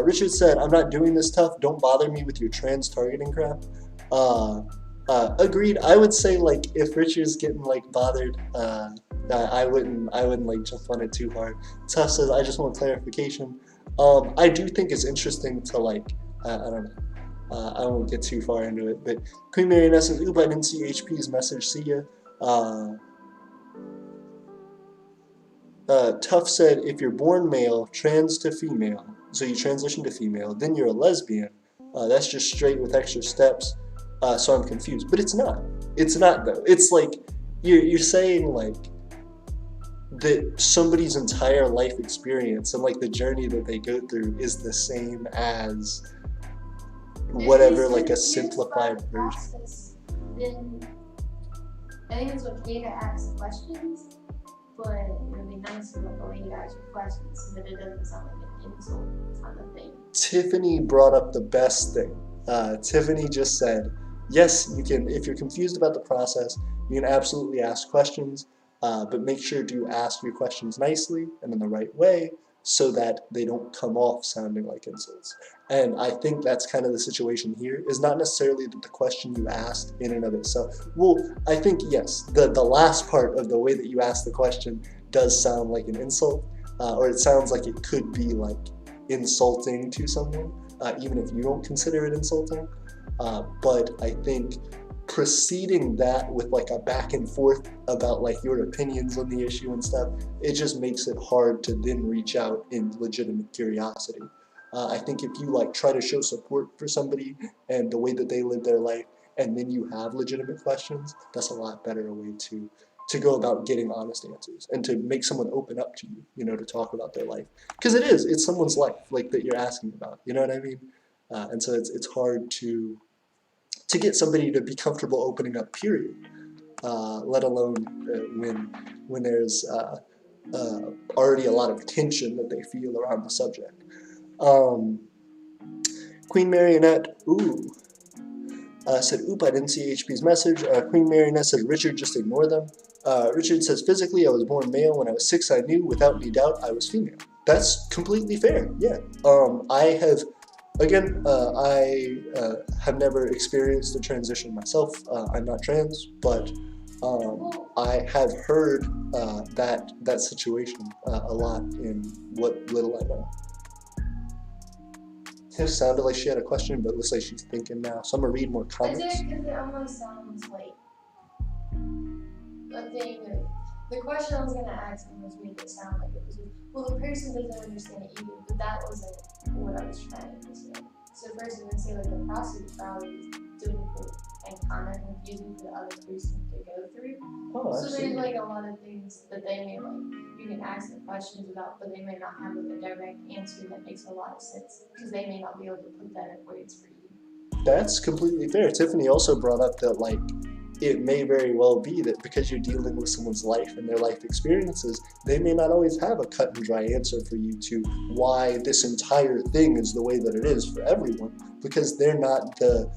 Richard said, I'm not doing this, Tuff. Don't bother me with your trans targeting crap. Agreed. I would say, like, if Richard's getting like bothered, I wouldn't like jump on it too hard. Tuff says, I just want clarification. I do think it's interesting to like, I don't know. I won't get too far into it, but Queen Marionette says, oop, I didn't see HP's message, see ya. Tuff said, if you're born male, trans to female, so you transition to female, then you're a lesbian. That's just straight with extra steps, so I'm confused. But it's not. It's not, though. It's like, you're saying, like, that somebody's entire life experience and, like, the journey that they go through is the same as whatever, like a simplified version. Then I think it's okay to ask questions, but it would be nice to the way you ask your questions so that it doesn't sound like an insult kind of thing. Tiffany brought up the best thing. Tiffany just said, yes, you can, if you're confused about the process, you can absolutely ask questions, but make sure to ask your questions nicely and in the right way so that they don't come off sounding like insults. And I think that's kind of the situation here, is not necessarily that the question you asked in and of itself. Well, I think, yes, the last part of the way that you asked the question does sound like an insult, or it sounds like it could be like insulting to someone, even if you don't consider it insulting. But I think preceding that with like a back and forth about like your opinions on the issue and stuff, it just makes it hard to then reach out in legitimate curiosity. I think if you like try to show support for somebody and the way that they live their life, and then you have legitimate questions, that's a lot better way to go about getting honest answers and to make someone open up to you, you know, to talk about their life. Because it's someone's life, like, that you're asking about, you know what I mean? And so it's hard to to get somebody to be comfortable opening up, period. Let alone when there's already a lot of tension that they feel around the subject. Queen Marionette, said, oop, I didn't see HP's message. Queen Marionette said, Richard, just ignore them. Richard says, physically, I was born male. When I was 6, I knew without any doubt I was female. That's completely fair, yeah. I have, again, I have never experienced a transition myself. I'm not trans, but I have heard that situation a lot in what little I know. It sounded like she had a question, but it looks like she's thinking now. So I'm gonna read more comments. I did, because it almost sounds like a thing of, the question I was gonna ask almost made it sound like it was, well, the person doesn't understand it either, but that wasn't what I was trying to say. So first I'm gonna say, like, the process probably is difficult and kind of confusing for the other person to go through. Oh, so there's like a lot of things that they may, like, you can ask them questions about, but they may not have like a direct answer that makes a lot of sense, because they may not be able to put that in words for you. That's completely fair. Tiffany also brought up that, like, it may very well be that because you're dealing with someone's life and their life experiences, they may not always have a cut and dry answer for you to why this entire thing is the way that it is for everyone, because they're not the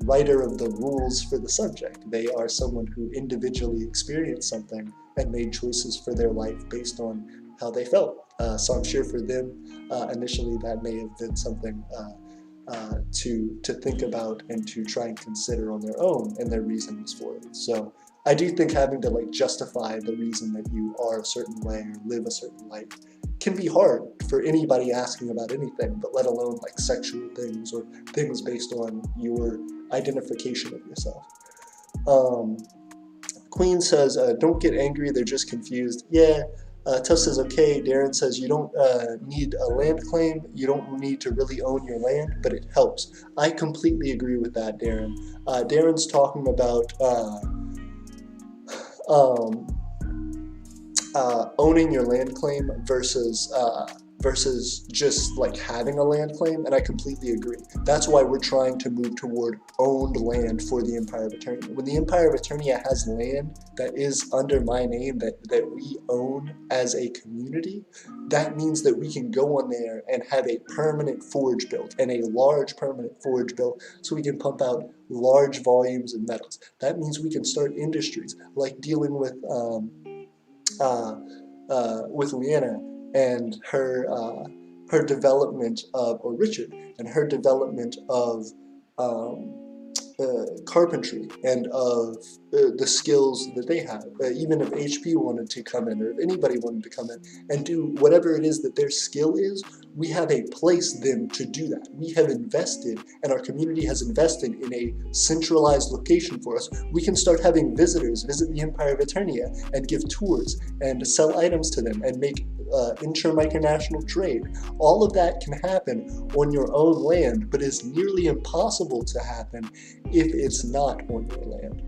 writer of the rules for the subject. They are someone who individually experienced something and made choices for their life based on how they felt. So I'm sure for them, initially that may have been something to think about and to try and consider on their own and their reasons for it. So I do think having to, like, justify the reason that you are a certain way or live a certain life can be hard for anybody asking about anything, but let alone like sexual things or things based on your identification of yourself. Queen says, don't get angry, they're just confused. Yeah. Tuff says, okay. Darren says, you don't need a land claim. You don't need to really own your land, but it helps. I completely agree with that, Darren. Darren's talking about owning your land claim versus just like having a land claim, and I completely agree. That's why we're trying to move toward owned land for the Empire of Aeternia. When the Empire of Aeternia has land that is under my name that we own as a community, that means that we can go on there and have a permanent forge built, and a large permanent forge built, so we can pump out large volumes of metals. That means we can start industries like dealing with Leanna and her development of, or Richard, and her development of carpentry and of the skills that they have. Even if HP wanted to come in, or if anybody wanted to come in and do whatever it is that their skill is, we have a place then to do that. We have invested, and our community has invested in a centralized location for us. We can start having visitors visit the Empire of Aeternia and give tours and sell items to them and make inter-micronational trade. All of that can happen on your own land, but is nearly impossible to happen if it's not on your land,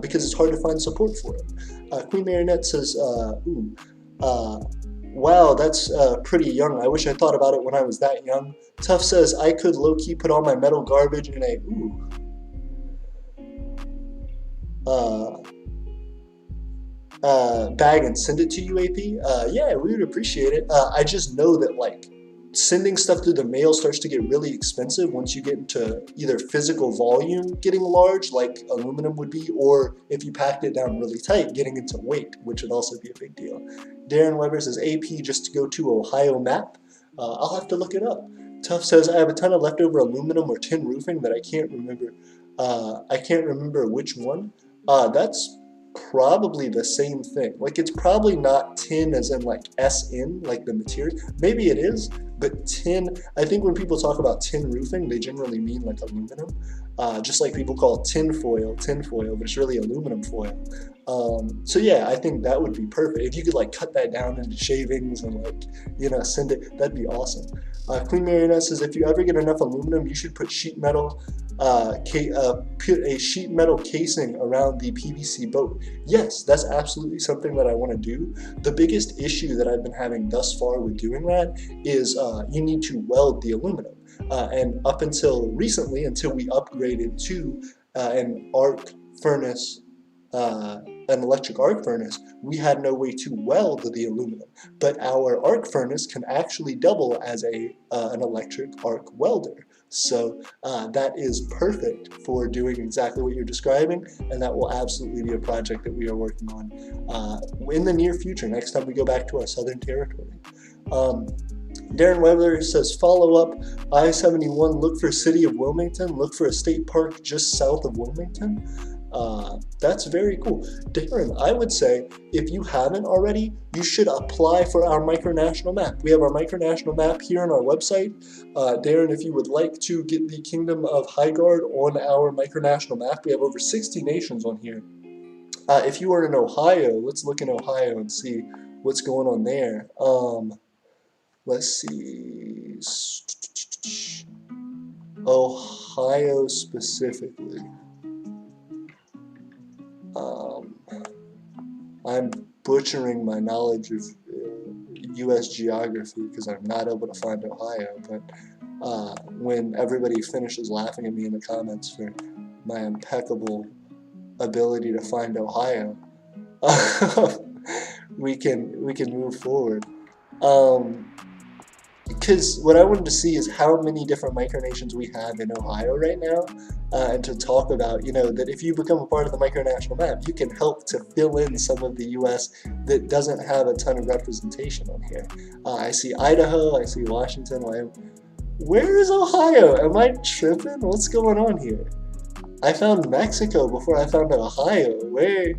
because it's hard to find support for it. Queen Marionette says, wow, that's pretty young. I wish I thought about it when I was that young. Tuff says, I could low-key put all my metal garbage in a, bag and send it to you, AP? Yeah, we would appreciate it. I just know that, like, sending stuff through the mail starts to get really expensive once you get into either physical volume getting large, like aluminum would be, or if you packed it down really tight, getting into weight, which would also be a big deal. Darren Weber says, AP just to go to Ohio map. I'll have to look it up. Tuff says, I have a ton of leftover aluminum or tin roofing that I can't remember. I can't remember which one. That's probably the same thing. Like, it's probably not tin as in like SN, like the material. Maybe it is, but tin, I think when people talk about tin roofing, they generally mean like aluminum. Just like people call tin foil, but it's really aluminum foil. So yeah, I think that would be perfect. If you could like cut that down into shavings and like, you know, send it, that'd be awesome. Queen Marionette says, if you ever get enough aluminum, you should put sheet metal, put a sheet metal casing around the PVC boat. Yes, that's absolutely something that I want to do. The biggest issue that I've been having thus far with doing that is you need to weld the aluminum. And up until recently, until we upgraded to an arc furnace, an electric arc furnace, we had no way to weld the aluminum. But our arc furnace can actually double as an electric arc welder. So that is perfect for doing exactly what you're describing, and that will absolutely be a project that we are working on in the near future, next time we go back to our southern territory. Darren Weber says, follow up, I-71, look for city of Wilmington, look for a state park just south of Wilmington. That's very cool. Darren, I would say if you haven't already, you should apply for our micronational map. We have our micronational map here on our website. Darren, if you would like to get the Kingdom of Highguard on our micronational map, we have over 60 nations on here. If you are in Ohio, let's look in Ohio and see what's going on there. Let's see. Ohio specifically. I'm butchering my knowledge of U.S. geography because I'm not able to find Ohio, but when everybody finishes laughing at me in the comments for my impeccable ability to find Ohio, we can move forward. Because what I wanted to see is how many different micronations we have in Ohio right now, and to talk about, that if you become a part of the micronational map, you can help to fill in some of the U.S. that doesn't have a ton of representation on here. I see Idaho, I see Washington, Wyoming. Where is Ohio? Am I tripping? What's going on here? I found Mexico before I found Ohio. Where?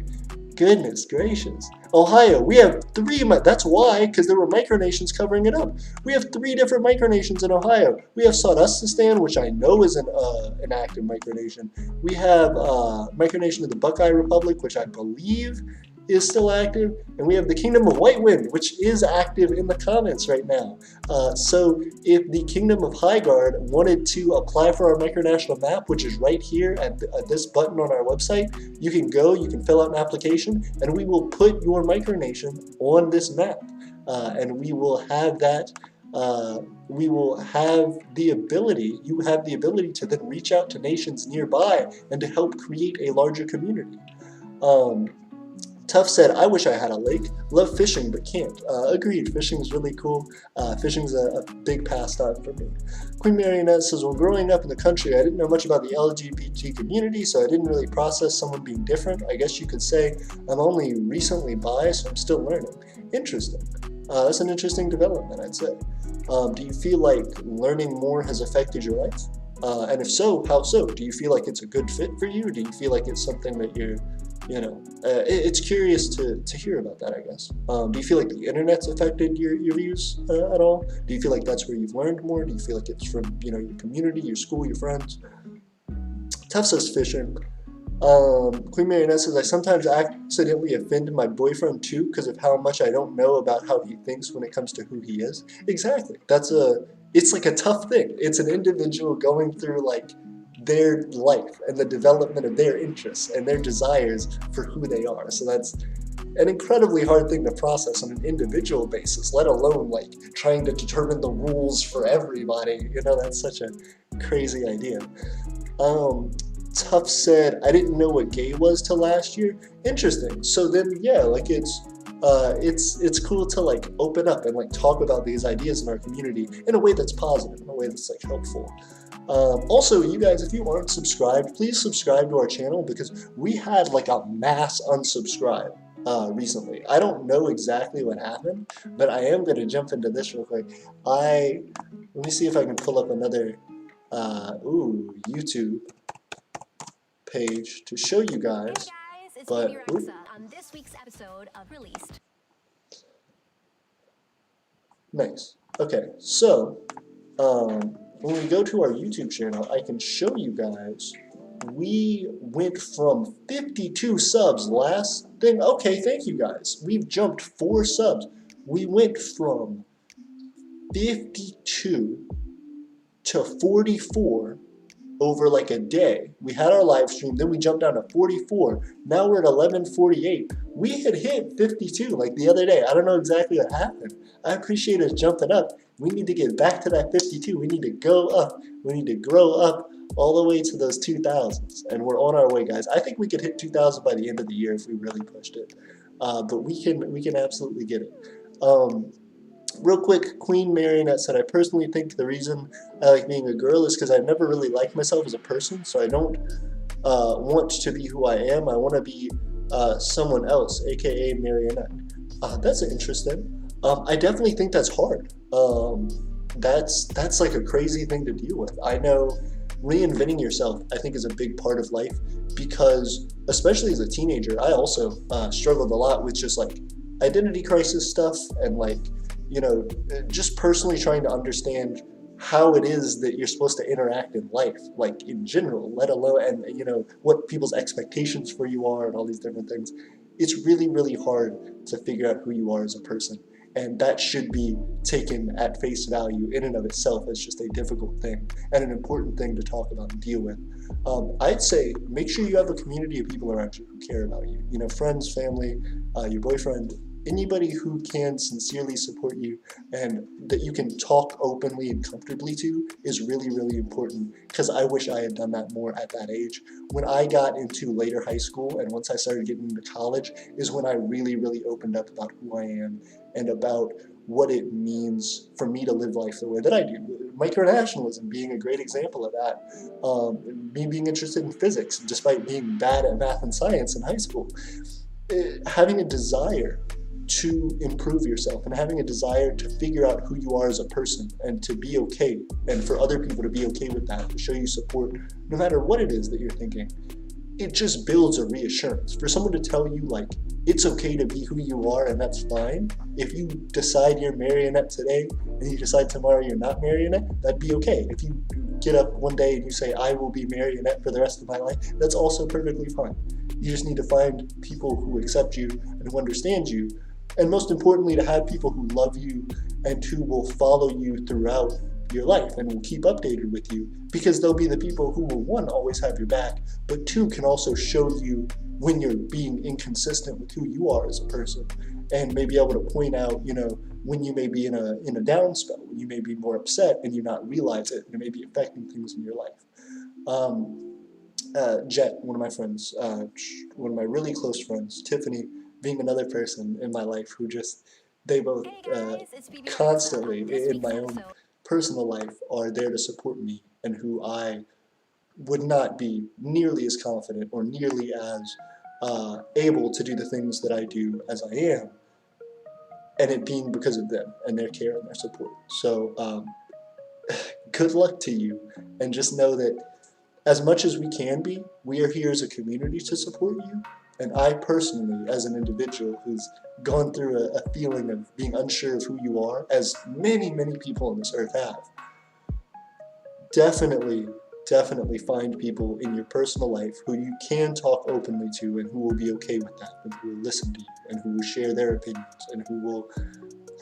Goodness gracious. Ohio, we have 3, that's why, because there were micronations covering it up. We have 3 different micronations in Ohio. We have Sawdustistan, which I know is an active micronation. We have micronation of the Buckeye Republic, which I believe is still active, and we have the Kingdom of White Wind, which is active in the comments right now. So if the Kingdom of Highguard wanted to apply for our micronational map, which is right here at this button on our website, you can go, you can fill out an application, and we will put your micronation on this map. And we will have that, we will have the ability, you have the ability to then reach out to nations nearby and to help create a larger community. Tough said, I wish I had a lake. Love fishing, but can't. Agreed, fishing is really cool. Fishing's a big pastime for me. Queen Marionette says, when growing up in the country, I didn't know much about the LGBT community, so I didn't really process someone being different. I guess you could say I'm only recently bi, so I'm still learning. Interesting. That's an interesting development, I'd say. Do you feel like learning more has affected your life? And if so, how so? Do you feel like it's a good fit for you? Or do you feel like it's something that you're, it's curious to hear about that, I guess. Do you feel like the internet's affected your views at all? Do you feel like that's where you've learned more? Do you feel like it's from, your community, your school, your friends? Tough says fishing. Queen Marionette says, I sometimes accidentally offend my boyfriend too because of how much I don't know about how he thinks when it comes to who he is. Exactly. It's like a tough thing. It's an individual going through like their life and the development of their interests and their desires for who they are. So that's an incredibly hard thing to process on an individual basis, let alone like trying to determine the rules for everybody. That's such a crazy idea. Tough said, I didn't know what gay was till last year. Interesting. So then, yeah, like it's cool to like open up and like talk about these ideas in our community in a way that's positive, in a way that's like helpful. Also, you guys, if you aren't subscribed, please subscribe to our channel because we had like a mass unsubscribe recently. I don't know exactly what happened, but I am going to jump into this real quick. Let me see if I can pull up another YouTube page to show you guys. Hey guys, it's But Baby Rexa on this week's episode of Released. Nice. Okay, so when we go to our YouTube channel, I can show you guys. We went from 52 subs last thing. Okay, thank you guys. We've jumped 4 subs. We went from 52 to 44 over like a day. We had our live stream, then we jumped down to 44. Now we're at 1148. We had hit 52 like the other day. I don't know exactly what happened. I appreciate us jumping up. We need to get back to that 52. We need to go up. We need to grow up all the way to those 2000s. And we're on our way, guys. I think we could hit 2000 by the end of the year if we really pushed it. But we can absolutely get it. Real quick, Queen Marionette said, I personally think the reason I like being a girl is because I've never really liked myself as a person, so I don't want to be who I am. I want to be someone else, aka Marionette. That's interesting. I definitely think that's hard. That's like a crazy thing to deal with. I know reinventing yourself, I think, is a big part of life because, especially as a teenager, I also struggled a lot with just like identity crisis stuff and like, you know, just personally trying to understand how it is that you're supposed to interact in life, like in general, let alone, and you know, what people's expectations for you are and all these different things. It's really, really hard to figure out who you are as a person. And that should be taken at face value in and of itself as just a difficult thing and an important thing to talk about and deal with. I'd say make sure you have a community of people around you who care about you. You know, friends, family, your boyfriend, anybody who can sincerely support you and that you can talk openly and comfortably to is really, really important, because I wish I had done that more at that age. When I got into later high school and once I started getting into college is when I really, really opened up about who I am and about what it means for me to live life the way that I do. Micronationalism being a great example of that. Me being interested in physics despite being bad at math and science in high school. Having a desire to improve yourself and having a desire to figure out who you are as a person and to be okay, and for other people to be okay with that, to show you support no matter what it is that you're thinking. It just builds a reassurance. For someone to tell you like it's okay to be who you are and that's fine. If you decide you're Marionette today and you decide tomorrow you're not Marionette, that'd be okay. If you get up one day and you say I will be Marionette for the rest of my life, that's also perfectly fine. You just need to find people who accept you and who understand you, and most importantly, to have people who love you and who will follow you throughout your life and will keep updated with you, because they'll be the people who will, one, always have your back, but two, can also show you when you're being inconsistent with who you are as a person, and may be able to point out, you know, when you may be in a down spell, when you may be more upset and you not realize it, and it may be affecting things in your life. Jet, one of my friends, one of my really close friends, Tiffany, being another person in my life who just, they both constantly in my own personal life are there to support me, and who I would not be nearly as confident or nearly as able to do the things that I do as I am, and it being because of them and their care and their support. So good luck to you, and just know that as much as we can be, we are here as a community to support you. And I personally, as an individual who's gone through a feeling of being unsure of who you are, as many, many people on this earth have, definitely find people in your personal life who you can talk openly to and who will be okay with that, and who will listen to you, and who will share their opinions, and who will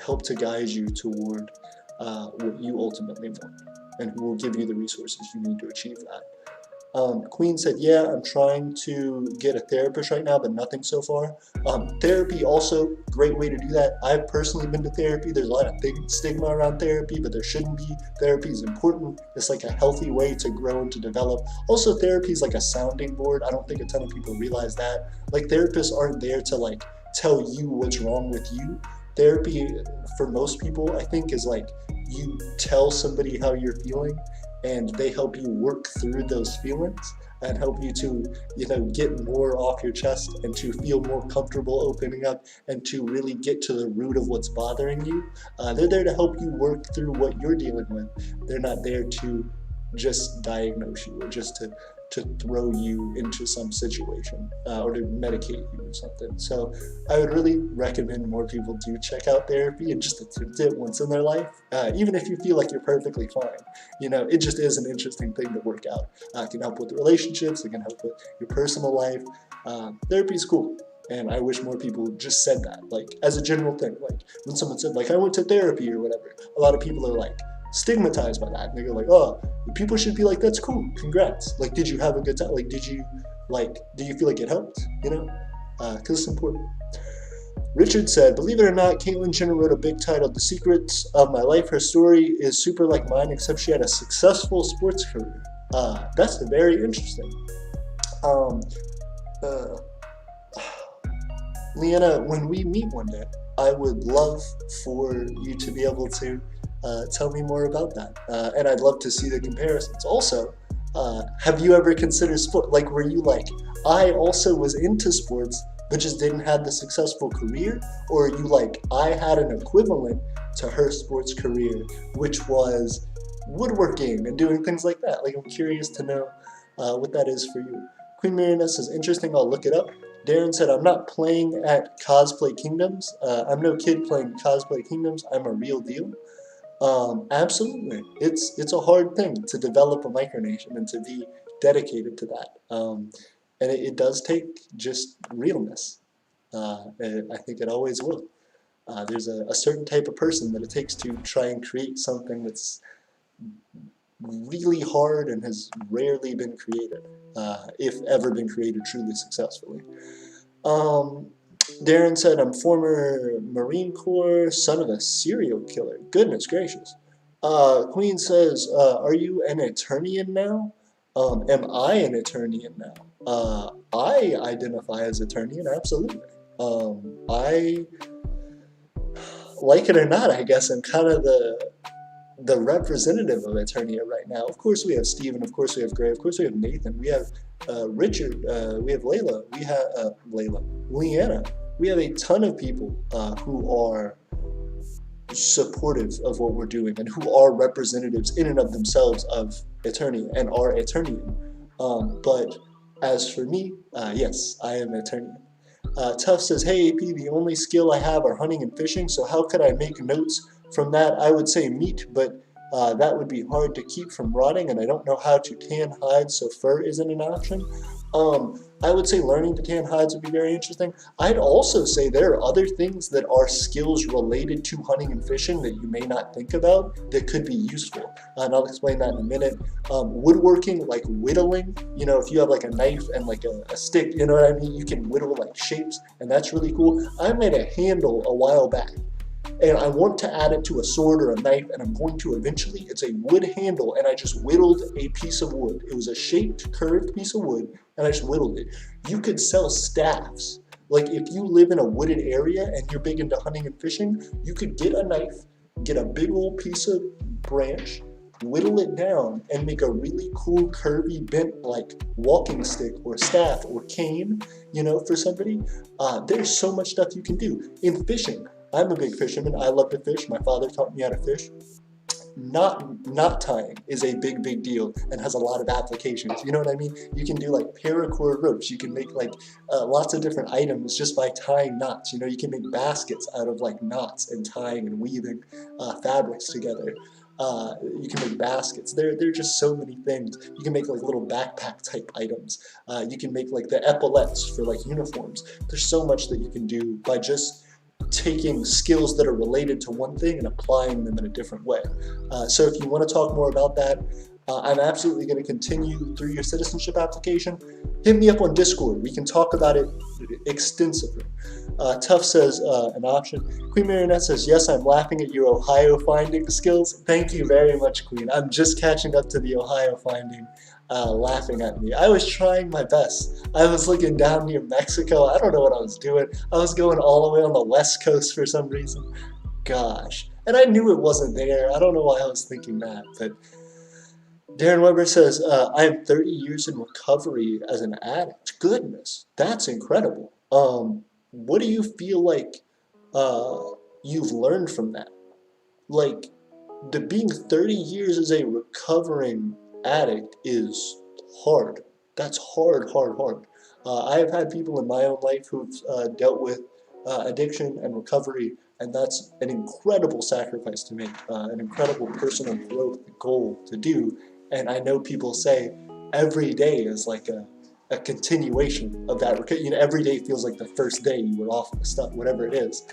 help to guide you toward what you ultimately want, and who will give you the resources you need to achieve that. Queen said, yeah, I'm trying to get a therapist right now, but nothing so far. Therapy also, great way to do that. I've personally been to therapy. There's a lot of stigma around therapy, but there shouldn't be. Therapy is important. It's like a healthy way to grow and to develop. Also, therapy is like a sounding board. I don't think a ton of people realize that. Like, therapists aren't there to like tell you what's wrong with you. Therapy, for most people, I think, is like you tell somebody how you're feeling, and they help you work through those feelings and help you to, you know, get more off your chest and to feel more comfortable opening up and to really get to the root of what's bothering you. They're there to help you work through what you're dealing with. They're not there to just diagnose you or just to throw you into some situation or to medicate you or something. So I would really recommend more people do check out therapy and just attempt it once in their life, even if you feel like you're perfectly fine. You know, it just is an interesting thing to work out. It can help with relationships, it can help with your personal life. Therapy is cool. And I wish more people just said that, like, as a general thing. Like, when someone said, like, I went to therapy or whatever, a lot of people are like, stigmatized by that, and they go like, oh, people should be like, that's cool, congrats, like, did you have a good time, like, do you feel like it helped, you know, because it's important. Richard said, believe it or not, Caitlyn Jenner wrote a book titled The Secrets of My Life. Her story is super like mine, except she had a successful sports career. That's very interesting. Leanna, when we meet one day, I would love for you to be able to tell me more about that. And I'd love to see the comparisons. Also, have you ever considered sport? Like, were you like, I also was into sports, but just didn't have the successful career? Or are you like, I had an equivalent to her sports career, which was woodworking and doing things like that? Like, I'm curious to know what that is for you. Queen Marionette says, interesting, I'll look it up. Darren said, I'm not playing at Cosplay Kingdoms. I'm no kid playing Cosplay Kingdoms. I'm a real deal. Absolutely. It's a hard thing to develop a micronation and to be dedicated to that. And it does take just realness. And I think it always will. There's a certain type of person that it takes to try and create something that's really hard and has rarely been created, if ever been created truly successfully. Darren said, I'm former Marine Corps, son of a serial killer. Goodness gracious. Queen says, are you an Aeternian now? Am I an Aeternian now? I identify as Aeternian, absolutely. I, like it or not, I guess I'm kind of the representative of Aeternia right now. Of course we have Steven, of course we have Gray, of course we have Nathan, we have Richard, we have Layla, we have Leanna. We have a ton of people who are supportive of what we're doing and who are representatives in and of themselves of Aeternia and are Aeternian. But as for me, yes, I am Aeternian. Tuff says, hey AP, the only skill I have are hunting and fishing, so how could I make notes from that? I would say meat, but that would be hard to keep from rotting, and I don't know how to tan hides, so fur isn't an option. I would say learning to tan hides would be very interesting. I'd also say there are other things that are skills related to hunting and fishing that you may not think about that could be useful, and I'll explain that in a minute. Woodworking, like whittling, you know, if you have like a knife and like a stick, you know what I mean, you can whittle like shapes, and that's really cool. I made a handle a while back, and I want to add it to a sword or a knife, and I'm going to eventually. It's a wood handle, and I just whittled a piece of wood. It was a shaped, curved piece of wood, and I just whittled it. You could sell staffs. Like, if you live in a wooded area and you're big into hunting and fishing, you could get a knife, get a big old piece of branch, whittle it down, and make a really cool, curvy, bent, like, walking stick or staff or cane, you know, for somebody. There's so much stuff you can do. In fishing, I'm a big fisherman. I love to fish. My father taught me how to fish. Knot tying is a big deal and has a lot of applications. You know what I mean? You can do like paracord ropes. You can make like lots of different items just by tying knots. You know, you can make baskets out of like knots and tying and weaving fabrics together. You can make baskets. There are just so many things. You can make like little backpack type items. You can make like the epaulets for like uniforms. There's so much that you can do by just taking skills that are related to one thing and applying them in a different way. So if you want to talk more about that, I'm absolutely going to continue through your citizenship application. Hit me up on Discord. We can talk about it extensively. Tuff says an option. Queen Marionette says, yes, I'm laughing at your Ohio finding skills. Thank you very much, Queen. I'm just catching up to the Ohio finding. Laughing at me. I was trying my best. I was looking down near Mexico. I don't know what I was doing. I was going all the way on the west coast for some reason. Gosh. And I knew it wasn't there. I don't know why I was thinking that. But Darren Weber says, I am 30 years in recovery as an addict. Goodness, that's incredible. What do you feel like you've learned from that? Like, being 30 years as a recovering addict is hard. That's hard. I have had people in my own life who've dealt with addiction and recovery, and that's an incredible sacrifice to make, an incredible personal growth goal to do. And I know people say every day is like a continuation of that. You know, every day feels like the first day you were off of the stuff, whatever it is.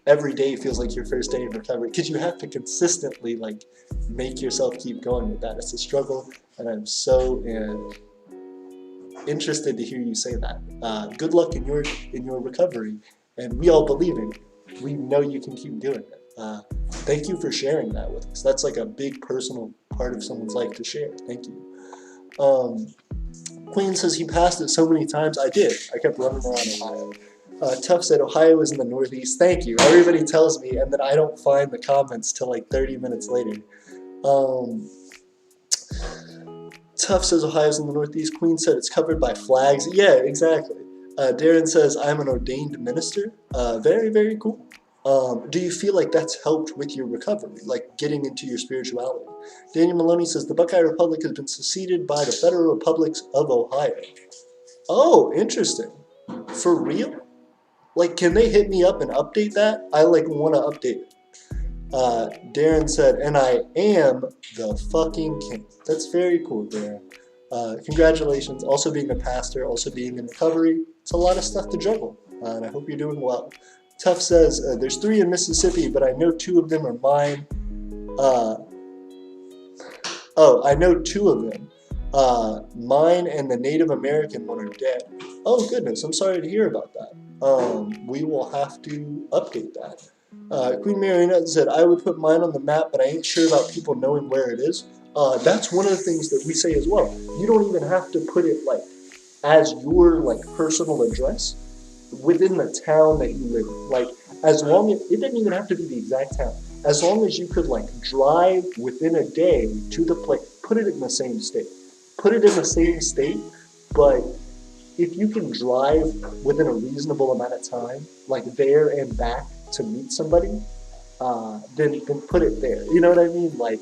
Every day feels like your first day of recovery because you have to consistently like make yourself keep going with that. It's a struggle, and I'm so interested to hear you say that. Good luck in your recovery, and we all believe in you. We know you can keep doing it. Thank you for sharing that with us. That's like a big personal part of someone's life to share. Thank you. Queen says he passed it so many times. I did. I kept running around Ohio. Tuff said Ohio is in the Northeast. Thank you. Everybody tells me, and then I don't find the comments till like 30 minutes later. Tuff says Ohio's in the Northeast. Queen said it's covered by flags. Yeah, exactly. Darren says I'm an ordained minister. Very, very cool. Do you feel like that's helped with your recovery, like getting into your spirituality? Daniel Maloney says the Buckeye Republic has been seceded by the Federal Republics of Ohio. Oh, interesting. For real? Like, can they hit me up and update that? I like want to update it. Darren said, and I am the fucking king. That's very cool, Darren. Congratulations. Also being a pastor, also being in recovery. It's a lot of stuff to juggle, and I hope you're doing well. Tuff says, there's 3 in Mississippi, but I know 2 of them are mine. I know 2 of them. Mine and the Native American one are dead. Oh, goodness. I'm sorry to hear about that. We will have to update that. Queen Marionette said, I would put mine on the map, but I ain't sure about people knowing where it is. That's one of the things that we say as well. You don't even have to put it like as your like personal address within the town that you live in. Like, as long as it didn't even have to be the exact town. As long as you could like drive within a day to the place, put it in the same state. Put it in the same state, but if you can drive within a reasonable amount of time, like there and back to meet somebody, then put it there. You know what I mean? Like,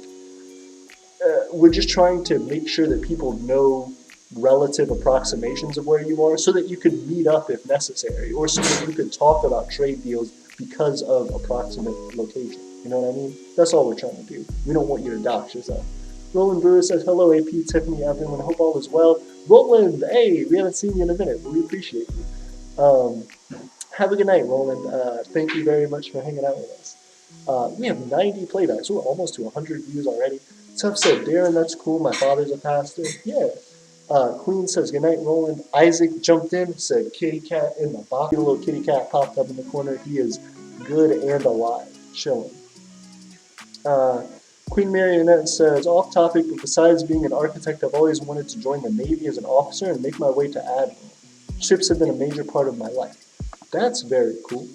we're just trying to make sure that people know relative approximations of where you are so that you could meet up if necessary, or so that you could talk about trade deals because of approximate location. You know what I mean? That's all we're trying to do. We don't want you to dox yourself. Roland Brewer says, hello, AP, Tiffany, everyone. Hope all is well. Roland, hey, we haven't seen you in a minute, but we appreciate you. Have a good night, Roland. Thank you very much for hanging out with us. We have 90 playbacks. We're almost to 100 views already. Tuff said, Darren, that's cool. My father's a pastor. Yeah. Queen says, good night, Roland. Isaac jumped in, said, kitty cat in the box. A little kitty cat popped up in the corner. He is good and alive. Chilling. Queen Marionette says, off topic, but besides being an architect, I've always wanted to join the Navy as an officer and make my way to Admiral. Ships have been a major part of my life. That's very cool.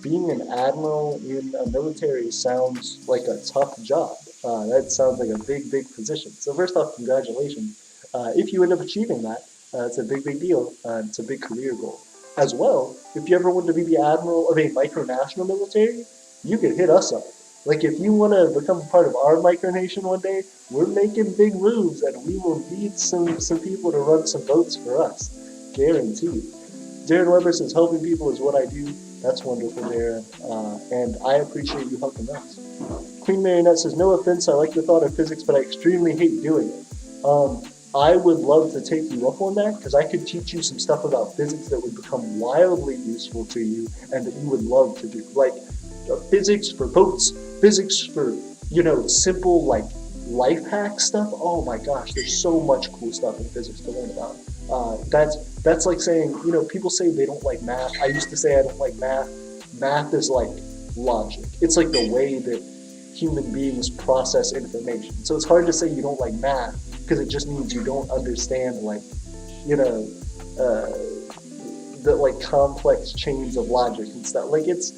Being an admiral in a military sounds like a tough job. That sounds like a big, big position. So first off, congratulations. If you end up achieving that, it's a big, big deal. It's a big career goal. As well, if you ever want to be the admiral of a micronational military, you can hit us up. Like, if you want to become a part of our micronation one day, we're making big moves, and we will need some people to run some votes for us. Guaranteed. Darren Weber says, helping people is what I do. That's wonderful, Darren. And I appreciate you helping us. Queen Marionette says, no offense, I like the thought of physics, but I extremely hate doing it. I would love to take you up on that, because I could teach you some stuff about physics that would become wildly useful to you and that you would love to do. Like, physics for boats, physics for, simple, like, life hack stuff. Oh my gosh, there's so much cool stuff in physics to learn about. That's like saying, people say they don't like math. I used to say I don't like math. Math is like logic. It's like the way that human beings process information. So it's hard to say you don't like math because it just means you don't understand, like, the like complex chains of logic and stuff. Like, it's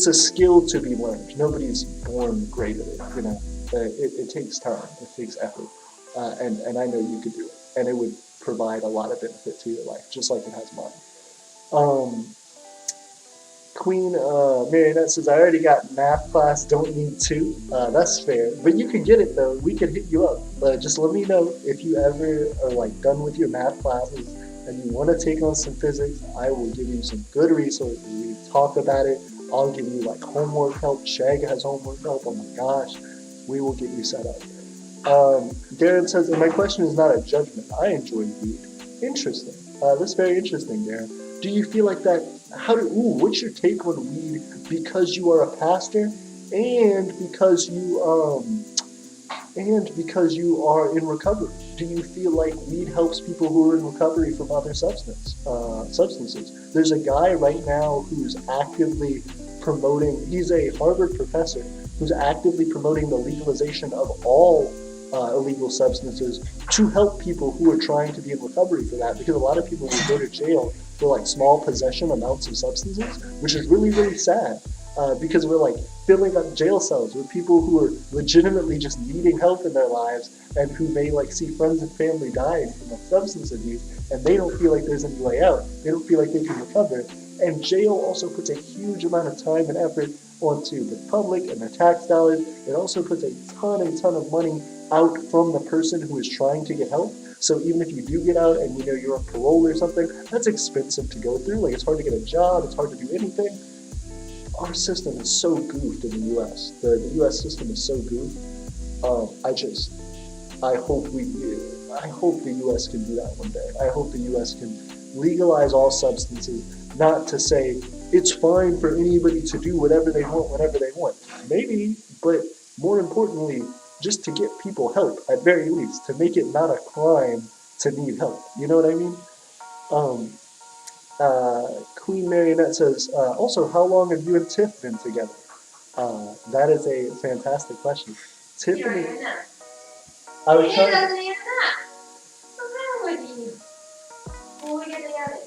a skill to be learned. Nobody's born great at it. It takes time. It takes effort. And I know you could do it. And it would provide a lot of benefit to your life, just like it has mine. Queen Marionette says, I already got math class, don't need 2. That's fair. But you can get it, though. We can hit you up. Just let me know if you ever are, like, done with your math classes and you want to take on some physics. I will give you some good resources. We talk about it. I'll give you, like, homework help. Shag has homework help. Oh, my gosh. We will get you set up. Darren says, and my question is not a judgment. I enjoy weed. Interesting. That's very interesting, Darren. Do you feel like that? What's your take on weed because you are a pastor and because you and because you are in recovery. Do you feel like weed helps people who are in recovery from other substances? There's a guy right now who's actively promoting, he's a Harvard professor who's actively promoting the legalization of all illegal substances to help people who are trying to be in recovery for that, because a lot of people will go to jail for like small possession amounts of substances, which is really, really sad. Because we're like filling up jail cells with people who are legitimately just needing help in their lives and who may like see friends and family dying from substance abuse, and they don't feel like there's any way out. They don't feel like they can recover. And jail also puts a huge amount of time and effort onto the public and their tax dollars. It also puts a ton of money out from the person who is trying to get help. So even if you do get out and you know you're on parole or something, that's expensive to go through. Like, it's hard to get a job, it's hard to do anything. Our system is so goofed in the U.S. The U.S. system is so goofed. I hope the U.S. can do that one day. I hope the U.S. can legalize all substances, not to say it's fine for anybody to do whatever they want whenever they want. Maybe, but more importantly, just to get people help, at very least, to make it not a crime to need help. You know what I mean? Queen Marionette says, also, how long have you and Tiff been together? That is a fantastic question. You don't Tiffany, even know. I was He trying doesn't even know. What's wrong with you? When we get together.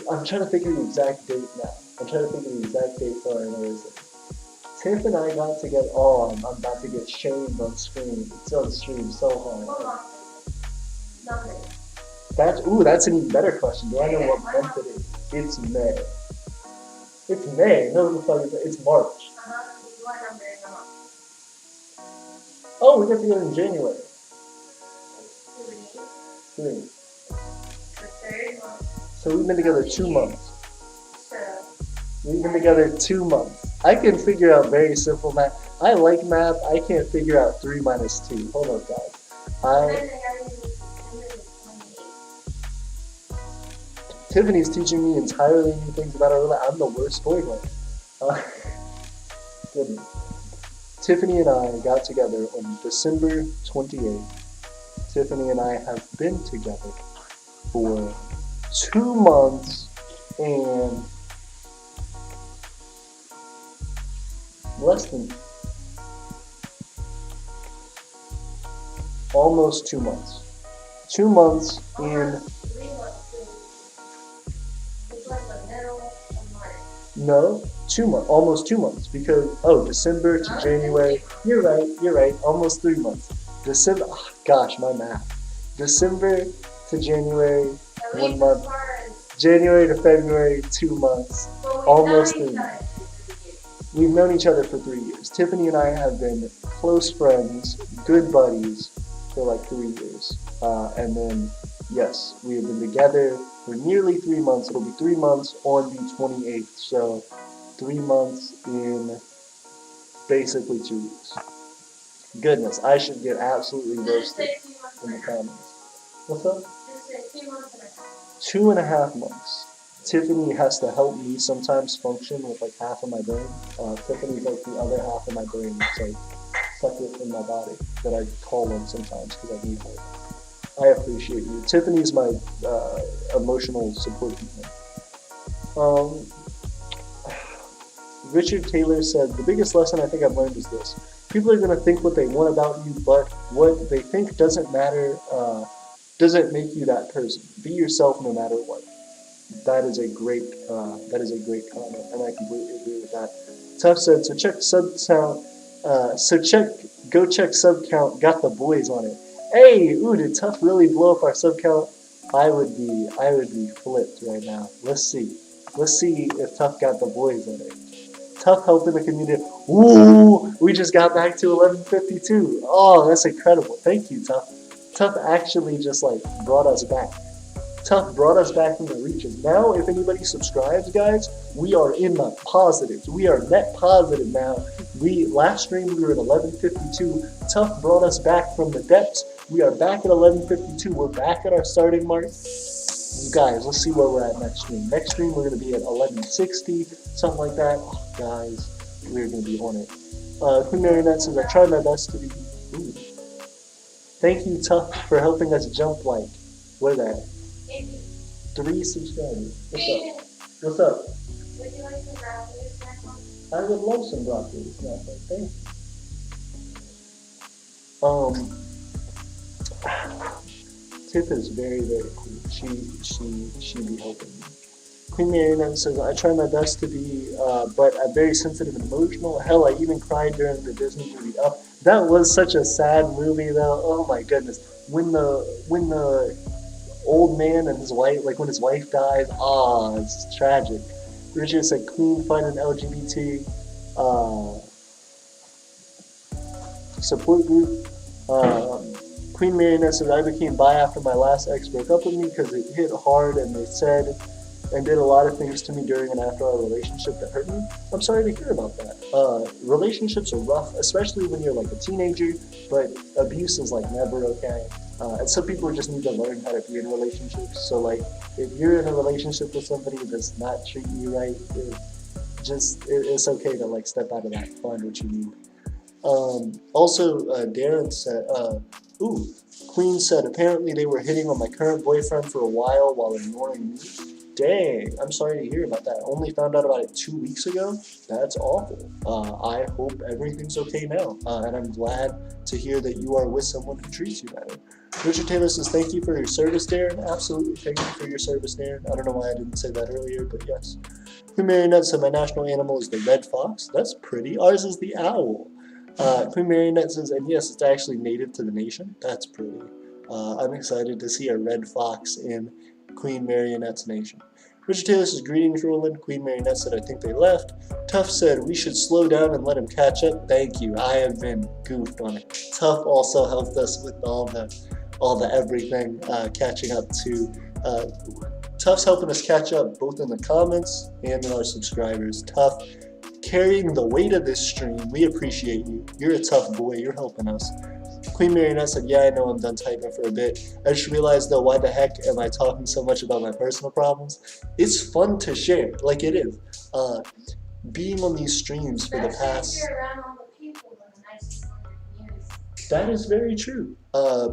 I'm trying to think of the exact date now. I'm trying to think of the exact date for our anniversary. Tiff and I got together, I'm about to get shamed on stream. It's on stream so hard. Hold on. Nothing. That's an even better question. Do I know what month it is? It's May. It's May. No, it's March. What number is the month? Oh, we got together in January. Three. 3. The third month. So we've been together 2 months. So. We've been together 2 months. I can figure out very simple math. I like math. I can't figure out 3 minus 2. Hold on, guys. Tiffany's teaching me entirely new things about our relationship. I'm the worst spoiler. Goodness. Tiffany and I got together on December 28th. Tiffany and I have been together for 2 months and less than almost 2 months. 2 months in. It's like the middle of March. No, 2 months, almost 2 months, because, December to January, you're right, almost 3 months. Gosh, my math. December to January, 1 month. January to February, 2 months, almost 3 months. We've known each other for 3 years. Tiffany and I have been close friends, good buddies, for like 3 years. And then, yes, we have been together for nearly 3 months. It'll be 3 months on the 28th. So 3 months in basically 2 weeks. Goodness, I should get absolutely roasted in the comments. What's up? Just say 2 months and a half. 2.5 months. Tiffany has to help me sometimes function with like half of my brain. Tiffany's like the other half of my brain that's like separate from my body that I call on sometimes because I need her. I appreciate you. Tiffany's my emotional support team. Richard Taylor said, the biggest lesson I think I've learned is this. People are going to think what they want about you, but what they think doesn't matter, doesn't make you that person. Be yourself no matter what. That is a great comment, and I completely agree with that. Tough said, go check sub count, got the boys on it. Hey, did Tough really blow up our sub count? I would be flipped right now. Let's see if Tough got the boys on it. Tough helping the community. Ooh, we just got back to 1152. Oh, that's incredible. Thank you, Tough. Tough actually just like brought us back. Tough brought us back from the reaches. Now, if anybody subscribes, guys, we are in the positives. We are net positive now. Last stream we were at 1152. Tough brought us back from the depths. We are back at 1152. We're back at our starting mark. You guys, let's see where we're at next stream. Next stream we're going to be at 1160, something like that. Oh, guys, we're going to be on it. Queen Marionette says, I try my best to be. Ooh. Thank you, Tough, for helping us jump like, what is that? 3 subscribers. What's up? Would you like some broccoli snack? I would love some broccoli snack. Thank you. Tiff is very, very cool. She be helping me. Queen Marionette says, I try my best to be, but I'm very sensitive and emotional. Hell, I even cried during the Disney movie Up. That was such a sad movie, though. Oh my goodness. When the old man and his wife, like when his wife dies, it's tragic. Richard said, Queen fighting LGBT support group. Queen Marionette said, I became bi after my last ex broke up with me because it hit hard and they said and did a lot of things to me during and after our relationship that hurt me. I'm sorry to hear about that. Relationships are rough, especially when you're like a teenager, but abuse is like never okay. And some people just need to learn how to be in relationships. So like, if you're in a relationship with somebody that's not treating you right, it's okay to like step out of that, find what you need. Also, Darren said, Queen said, apparently they were hitting on my current boyfriend for a while ignoring me. Dang, I'm sorry to hear about that. I only found out about it 2 weeks ago. That's awful. I hope everything's okay now. And I'm glad to hear that you are with someone who treats you better. Richard Taylor says, thank you for your service, Darren. Absolutely, thank you for your service, Darren. I don't know why I didn't say that earlier, but yes. Queen Marionette said, my national animal is the red fox. That's pretty. Ours is the owl. Queen Marionette says, and yes, it's actually native to the nation. That's pretty. I'm excited to see a red fox in Queen Marionette's nation. Richard Taylor says, greetings, Roland. Queen Marionette said, I think they left. Tough said, we should slow down and let him catch up. Thank you. I have been goofed on it. Tough also helped us with all the everything, catching up to. Tough's helping us catch up both in the comments and in our subscribers. Tough, carrying the weight of this stream. We appreciate you. You're a tough boy. You're helping us. Queen Marionette said, yeah, I know I'm done typing for a bit. I just realized, though, why the heck am I talking so much about my personal problems? It's fun to share, like it is. Being on these streams for the past... You're around all the people that are nice in your community. That is very true.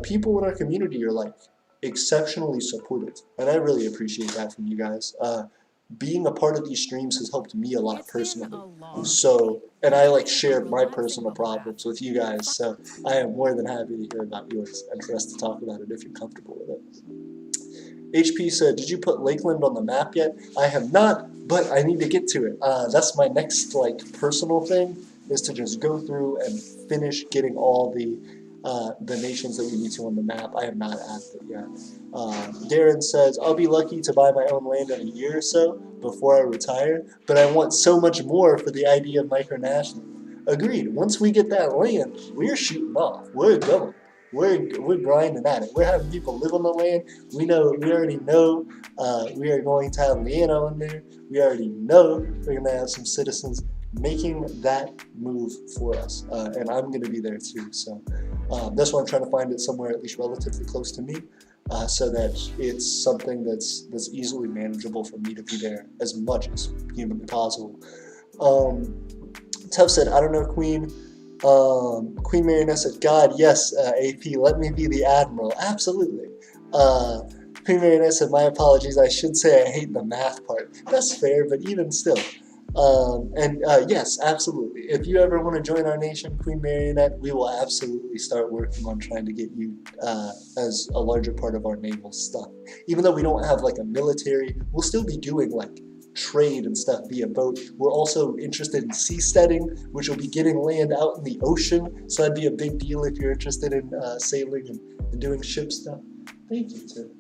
People in our community are, like, exceptionally supportive, and I really appreciate that from you guys. Being a part of these streams has helped me a lot personally. So, and I like share my personal problems with you guys, so I am more than happy to hear about yours and for us to talk about it if you're comfortable with it. HP said, did you put Lakeland on the map yet? I have not, but I need to get to it. That's my next like personal thing, is to just go through and finish getting all the nations that we need to on the map. I have not added it yet. Darren says, I'll be lucky to buy my own land in a year or so before I retire, but I want so much more for the idea of Micronation. Agreed. Once we get that land, we're shooting off. We're going. We're grinding at it. We're having people live on the land. We already know we are going to have Leanna on there. We already know we're going to have some citizens making that move for us. And I'm going to be there too. So that's why I'm trying to find it somewhere at least relatively close to me, so that it's something that's easily manageable for me to be there as much as humanly possible. Tuff said, I don't know, Queen. Queen Marionette said, God, yes, AP, let me be the Admiral. Absolutely. Queen Marionette said, my apologies, I should say I hate the math part. That's fair, but even still. Yes, absolutely. If you ever want to join our nation, Queen Marionette, we will absolutely start working on trying to get you as a larger part of our naval stuff. Even though we don't have like a military, we'll still be doing like trade and stuff via boat. We're also interested in seasteading, which will be getting land out in the ocean, so that'd be a big deal if you're interested in sailing and doing ship stuff. Thank you, too.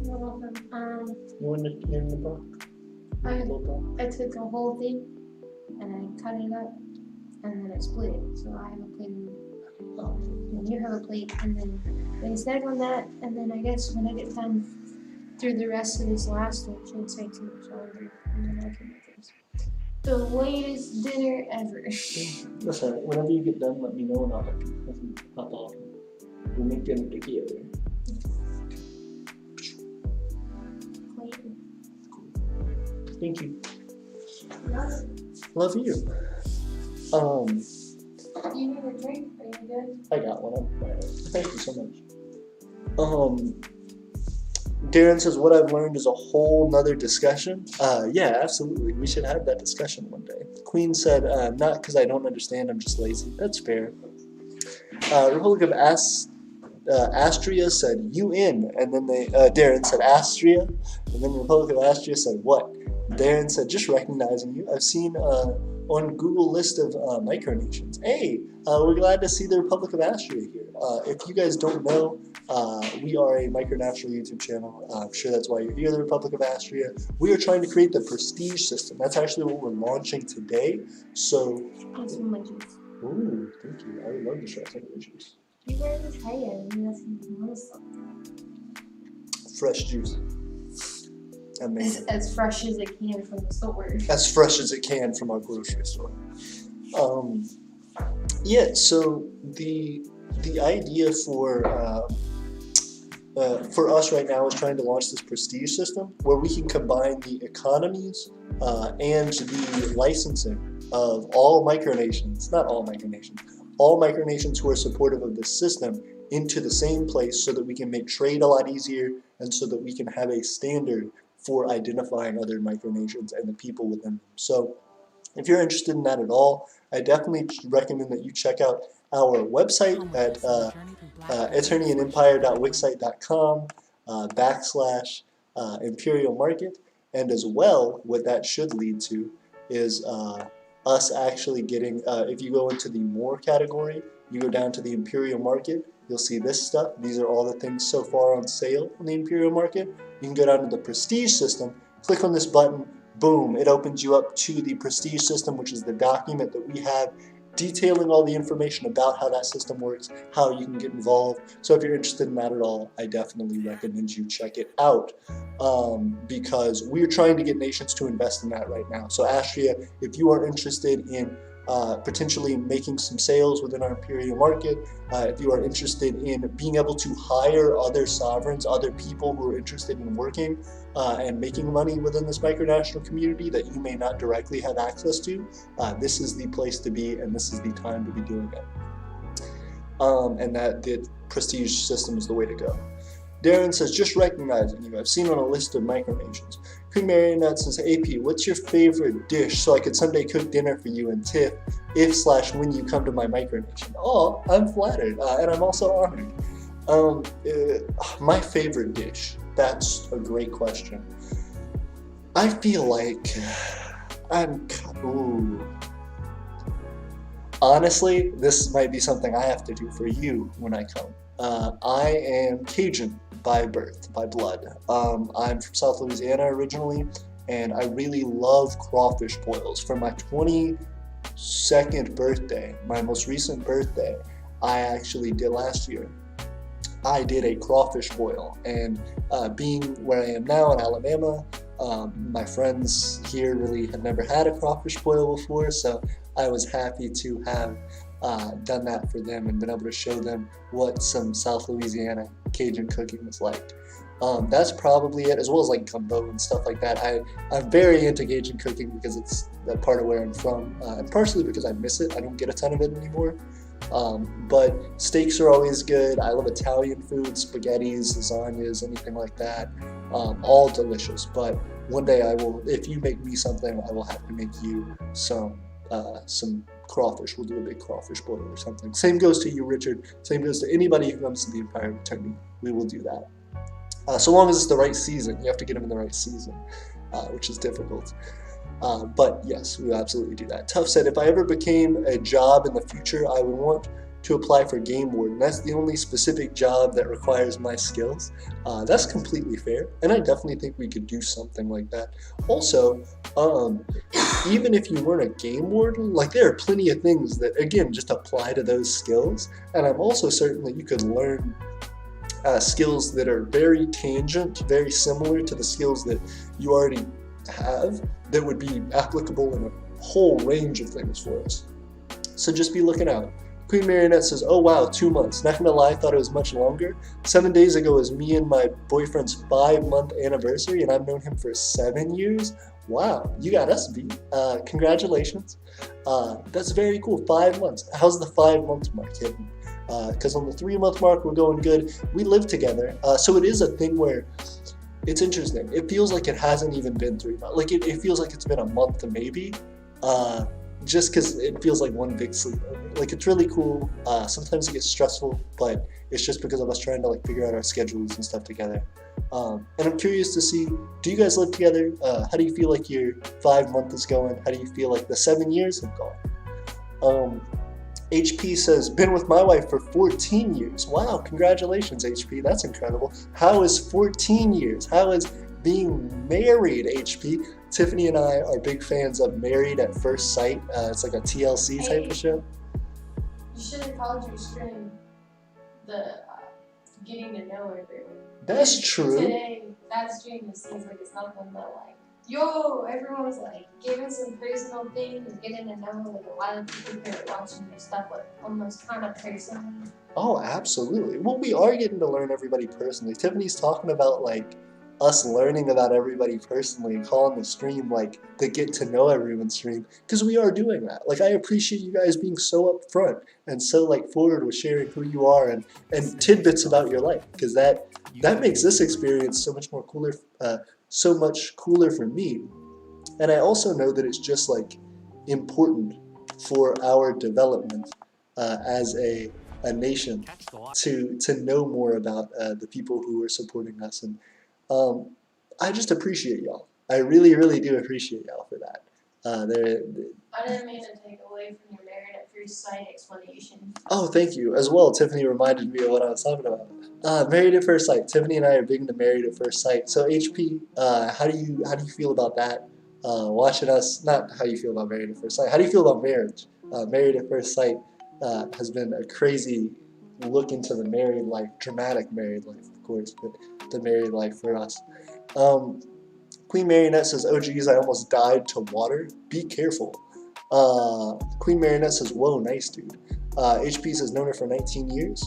You're welcome. You want to get in the book? I took a whole thing and I cut it up and then I split it. So I have a plate and you have a plate, and then we snack on that, and then I guess when I get done through the rest of this last one, should say too much longer, and then I can make this the latest dinner ever. That's alright. Whenever you get done, let me know and I'll help you hop off. We'll make dinner together. Thank you. Love you. Do you need a drink? Are you good? I got one. I'm fine. Thank you so much. Darren says, what I've learned is a whole nother discussion. Yeah, absolutely. We should have that discussion one day. Queen said, not because I don't understand, I'm just lazy. That's fair. Republic of Astria said, you in? And then Darren said, Astria. And then Republic of Astria said, what? Darren said, just recognizing you. I've seen on Google list of micronations. Hey, we're glad to see the Republic of Astria here. If you guys don't know, we are a micronational YouTube channel. I'm sure that's why you're here, the Republic of Astria. We are trying to create the prestige system. That's actually what we're launching today. So, Thanks for my juice. ooh, thank you. I would love to try some of the juice. You guys try it. And that's awesome. Fresh juice. Amazing. As fresh as it can from the store. As fresh as it can from our grocery store. Yeah, so the idea for us right now is trying to launch this prestige system where we can combine the economies and the licensing of all micronations, not all micronations, all micronations who are supportive of this system into the same place so that we can make trade a lot easier and so that we can have a standard for identifying other micronations and the people within them. So if you're interested in that at all, I definitely recommend that you check out our website at aeternianempire.wixsite.com / Imperial Market. And as well, what that should lead to is us actually getting, if you go into the more category, you go down to the Imperial Market, you'll see this stuff. These are all the things so far on sale on the Imperial Market. You can go down to the Prestige system, click on this button, boom, it opens you up to the Prestige system, which is the document that we have detailing all the information about how that system works, how you can get involved. So if you're interested in that at all, I definitely recommend you check it out because we're trying to get nations to invest in that right now. So Astria, if you are interested in potentially making some sales within our Imperial Market, if you are interested in being able to hire other sovereigns, other people who are interested in working and making money within this micronational community that you may not directly have access to, this is the place to be and this is the time to be doing it. And that the prestige system is the way to go. Darren says, just recognizing you. I've seen on a list of micronations. Queen Marionette says, AP, what's your favorite dish so I could someday cook dinner for you and Tiff if/when you come to my micronation? Oh, I'm flattered, and I'm also honored. My favorite dish, that's a great question. I feel like honestly, this might be something I have to do for you when I come. I am Cajun by birth, by blood. I'm from South Louisiana originally, and I really love crawfish boils. For my 22nd birthday, my most recent birthday, I actually did last year. I did a crawfish boil, and being where I am now in Alabama, my friends here really had never had a crawfish boil before, so I was happy to have done that for them and been able to show them what some South Louisiana Cajun cooking was like. That's probably it, as well as like gumbo and stuff like that. I'm very into Cajun cooking because it's that part of where I'm from, and partially because I miss it. I don't get a ton of it anymore. But steaks are always good. I love Italian food, spaghettis, lasagnas, anything like that. All delicious. But one day I will, if you make me something, I will have to make you some crawfish. We'll do a big crawfish boil or something. Same goes to you, Richard. Same goes to anybody who comes to the Empire of Aeternia. We will do that. So long as it's the right season. You have to get them in the right season, which is difficult. But yes, we will absolutely do that. Tuff said, if I ever became a job in the future, I would want to apply for game warden. That's the only specific job that requires my skills. That's completely fair, and I definitely think we could do something like that. Also, even if you weren't a game warden, like there are plenty of things that, again, just apply to those skills, and I'm also certain that you could learn skills that are very tangent, very similar to the skills that you already have that would be applicable in a whole range of things for us. So just be looking out. Queen Marionette says, oh wow, 2 months. Not gonna lie, I thought it was much longer. 7 days ago was me and my boyfriend's 5-month anniversary, and I've known him for 7 years. Wow, you got us beat. Congratulations. That's very cool. 5 months. How's the 5 month mark hitting? Because on the 3 month mark, we're going good. We live together. So it is a thing where it's interesting. It feels like it hasn't even been 3 months. Like it feels like it's been a month maybe. Just because it feels like one big sleepover. Like it's really cool. Sometimes it gets stressful, but it's just because of us trying to like figure out our schedules and stuff together. And I'm curious to see, do you guys live together? How do you feel like your 5 month is going? How do you feel like the 7 years have gone? HP says, been with my wife for 14 years. Wow, congratulations, HP. That's incredible. How is 14 years? How is being married, HP? Tiffany and I are big fans of Married at First Sight. It's like a TLC type of show. You should have called your stream the getting to know everyone. That's true. Today, that stream just seems like it's nothing but like, yo, everyone was like giving some personal things and getting to know like a lot of people who are watching your stuff like almost kind of personally. Oh, absolutely. Well, we are getting to learn everybody personally. Tiffany's talking about like us learning about everybody personally and calling the stream like the get to know everyone stream, because we are doing that. Like I appreciate you guys being so upfront and so like forward with sharing who you are and tidbits about your life, because that makes this experience so much more cooler, so much cooler for me. And I also know that it's just like important for our development as a nation to know more about the people who are supporting us. And I just appreciate y'all. I really, really do appreciate y'all for that. I didn't mean to take away from your Married at First Sight explanation. Oh, thank you. As well, Tiffany reminded me of what I was talking about. Married at First Sight. Tiffany and I are big into Married at First Sight. So HP, how do you feel about that? Watching us, not how you feel about Married at First Sight. How do you feel about marriage? Married at First Sight has been a crazy look into the married life, dramatic married life, of course, but the married life for us. Queen Marionette says, oh geez, I almost died to water. Be careful. Queen Marionette says, whoa, nice dude. HP says, known her for 19 years.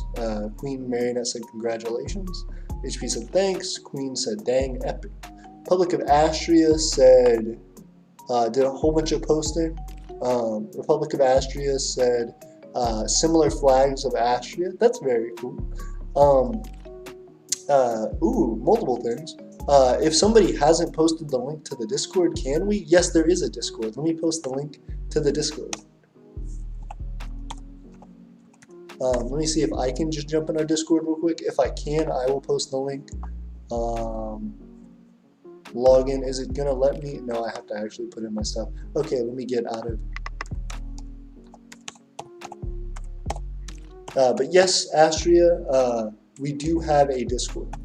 Queen Marionette said, congratulations. HP said, thanks. Queen said, dang, epic. Public of Astria said, did a whole bunch of posting. Republic of Astria said, similar flags of Astria. That's very cool. Multiple things. If somebody hasn't posted the link to the Discord, can we? Yes, there is a Discord. Let me post the link to the Discord. Let me see if I can just jump in our Discord real quick. If I can, I will post the link. Login, is it gonna let me? No, I have to actually put in my stuff. Okay, let me get out of. But yes, Astria, we do have a Discord.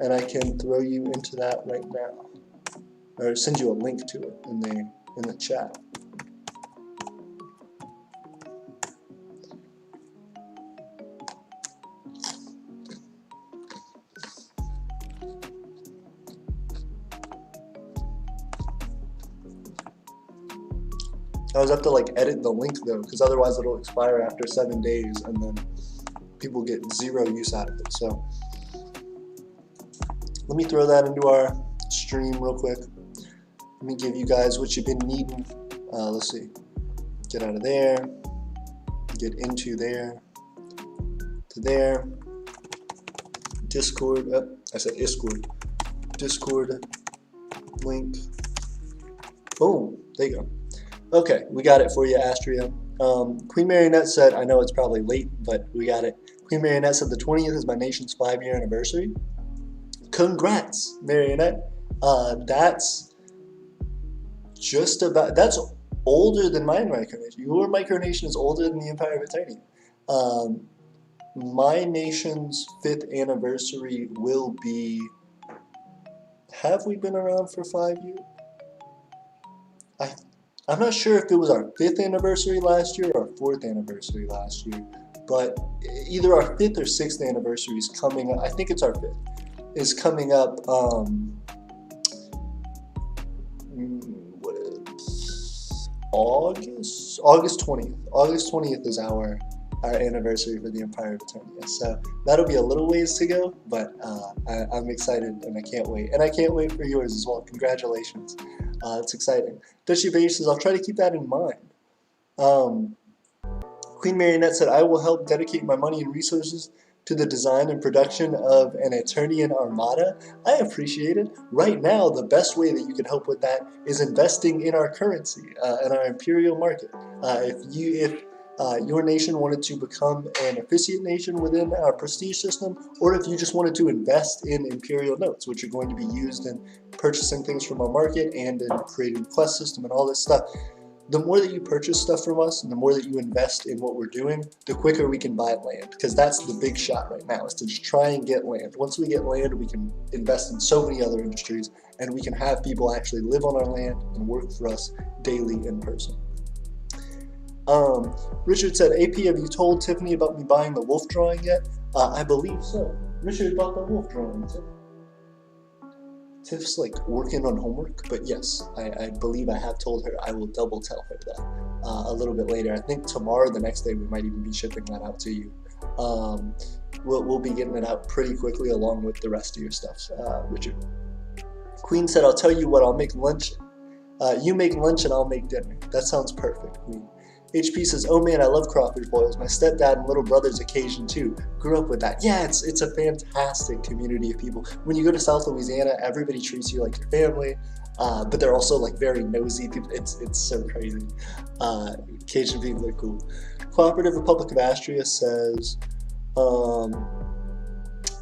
And I can throw you into that right now, or send you a link to it in the chat. I was have to like edit the link though, because otherwise it'll expire after 7 days, and then people get zero use out of it. So. Let me throw that into our stream real quick. Let me give you guys what you've been needing. Let's see. Get out of there. Get into there. To there. Discord. Oh, I said Discord. Discord link. Boom. There you go. Okay, we got it for you, Astria. Queen Marionette said, I know it's probably late, but we got it. Queen Marionette said the 20th is my nation's 5-year anniversary. Congrats, Marionette. That's just about, that's older than my Micronation. Your Micronation is older than the Empire of Aeternia. My nation's 5th anniversary will be, have we been around for 5 years? I'm not sure if it was our 5th anniversary last year or our 4th anniversary last year, but either our 5th or 6th anniversary is coming up. I think it's our 5th. Is coming up, August 20th. August 20th is our our anniversary for the Empire of Aeternia. So that'll be a little ways to go, but I'm excited and I can't wait. And I can't wait for yours as well. Congratulations. It's exciting. Dusty Beige says, I'll try to keep that in mind. Queen Marionette said, I will help dedicate my money and resources to the design and production of an Aeternian armada. I appreciate it. Right now, the best way that you can help with that is investing in our currency, in our imperial market. If your nation wanted to become an officiate nation within our prestige system, or if you just wanted to invest in imperial notes, which are going to be used in purchasing things from our market and in creating the quest system and all this stuff, the more that you purchase stuff from us and the more that you invest in what we're doing, the quicker we can buy land, because that's the big shot right now, is to just try and get land. Once we get land, we can invest in so many other industries, and we can have people actually live on our land and work for us daily in person. Richard said, AP, have you told Tiffany about me buying the wolf drawing yet? I believe so. Richard bought the wolf drawing too. Tiff's like working on homework, but yes, I believe I have told her. I will double tell her that a little bit later. I think tomorrow, the next day, we might even be shipping that out to you. We'll be getting it out pretty quickly along with the rest of your stuff, Richard. Queen said, I'll tell you what, I'll make lunch. You make lunch and I'll make dinner. That sounds perfect, Queen. HP says, oh man, I love crawfish boils. My stepdad and little brother's occasion too. Grew up with that. Yeah, it's a fantastic community of people. When you go to South Louisiana, everybody treats you like your family, but they're also like very nosy people. It's so crazy. Cajun people are cool. Cooperative Republic of Astria says,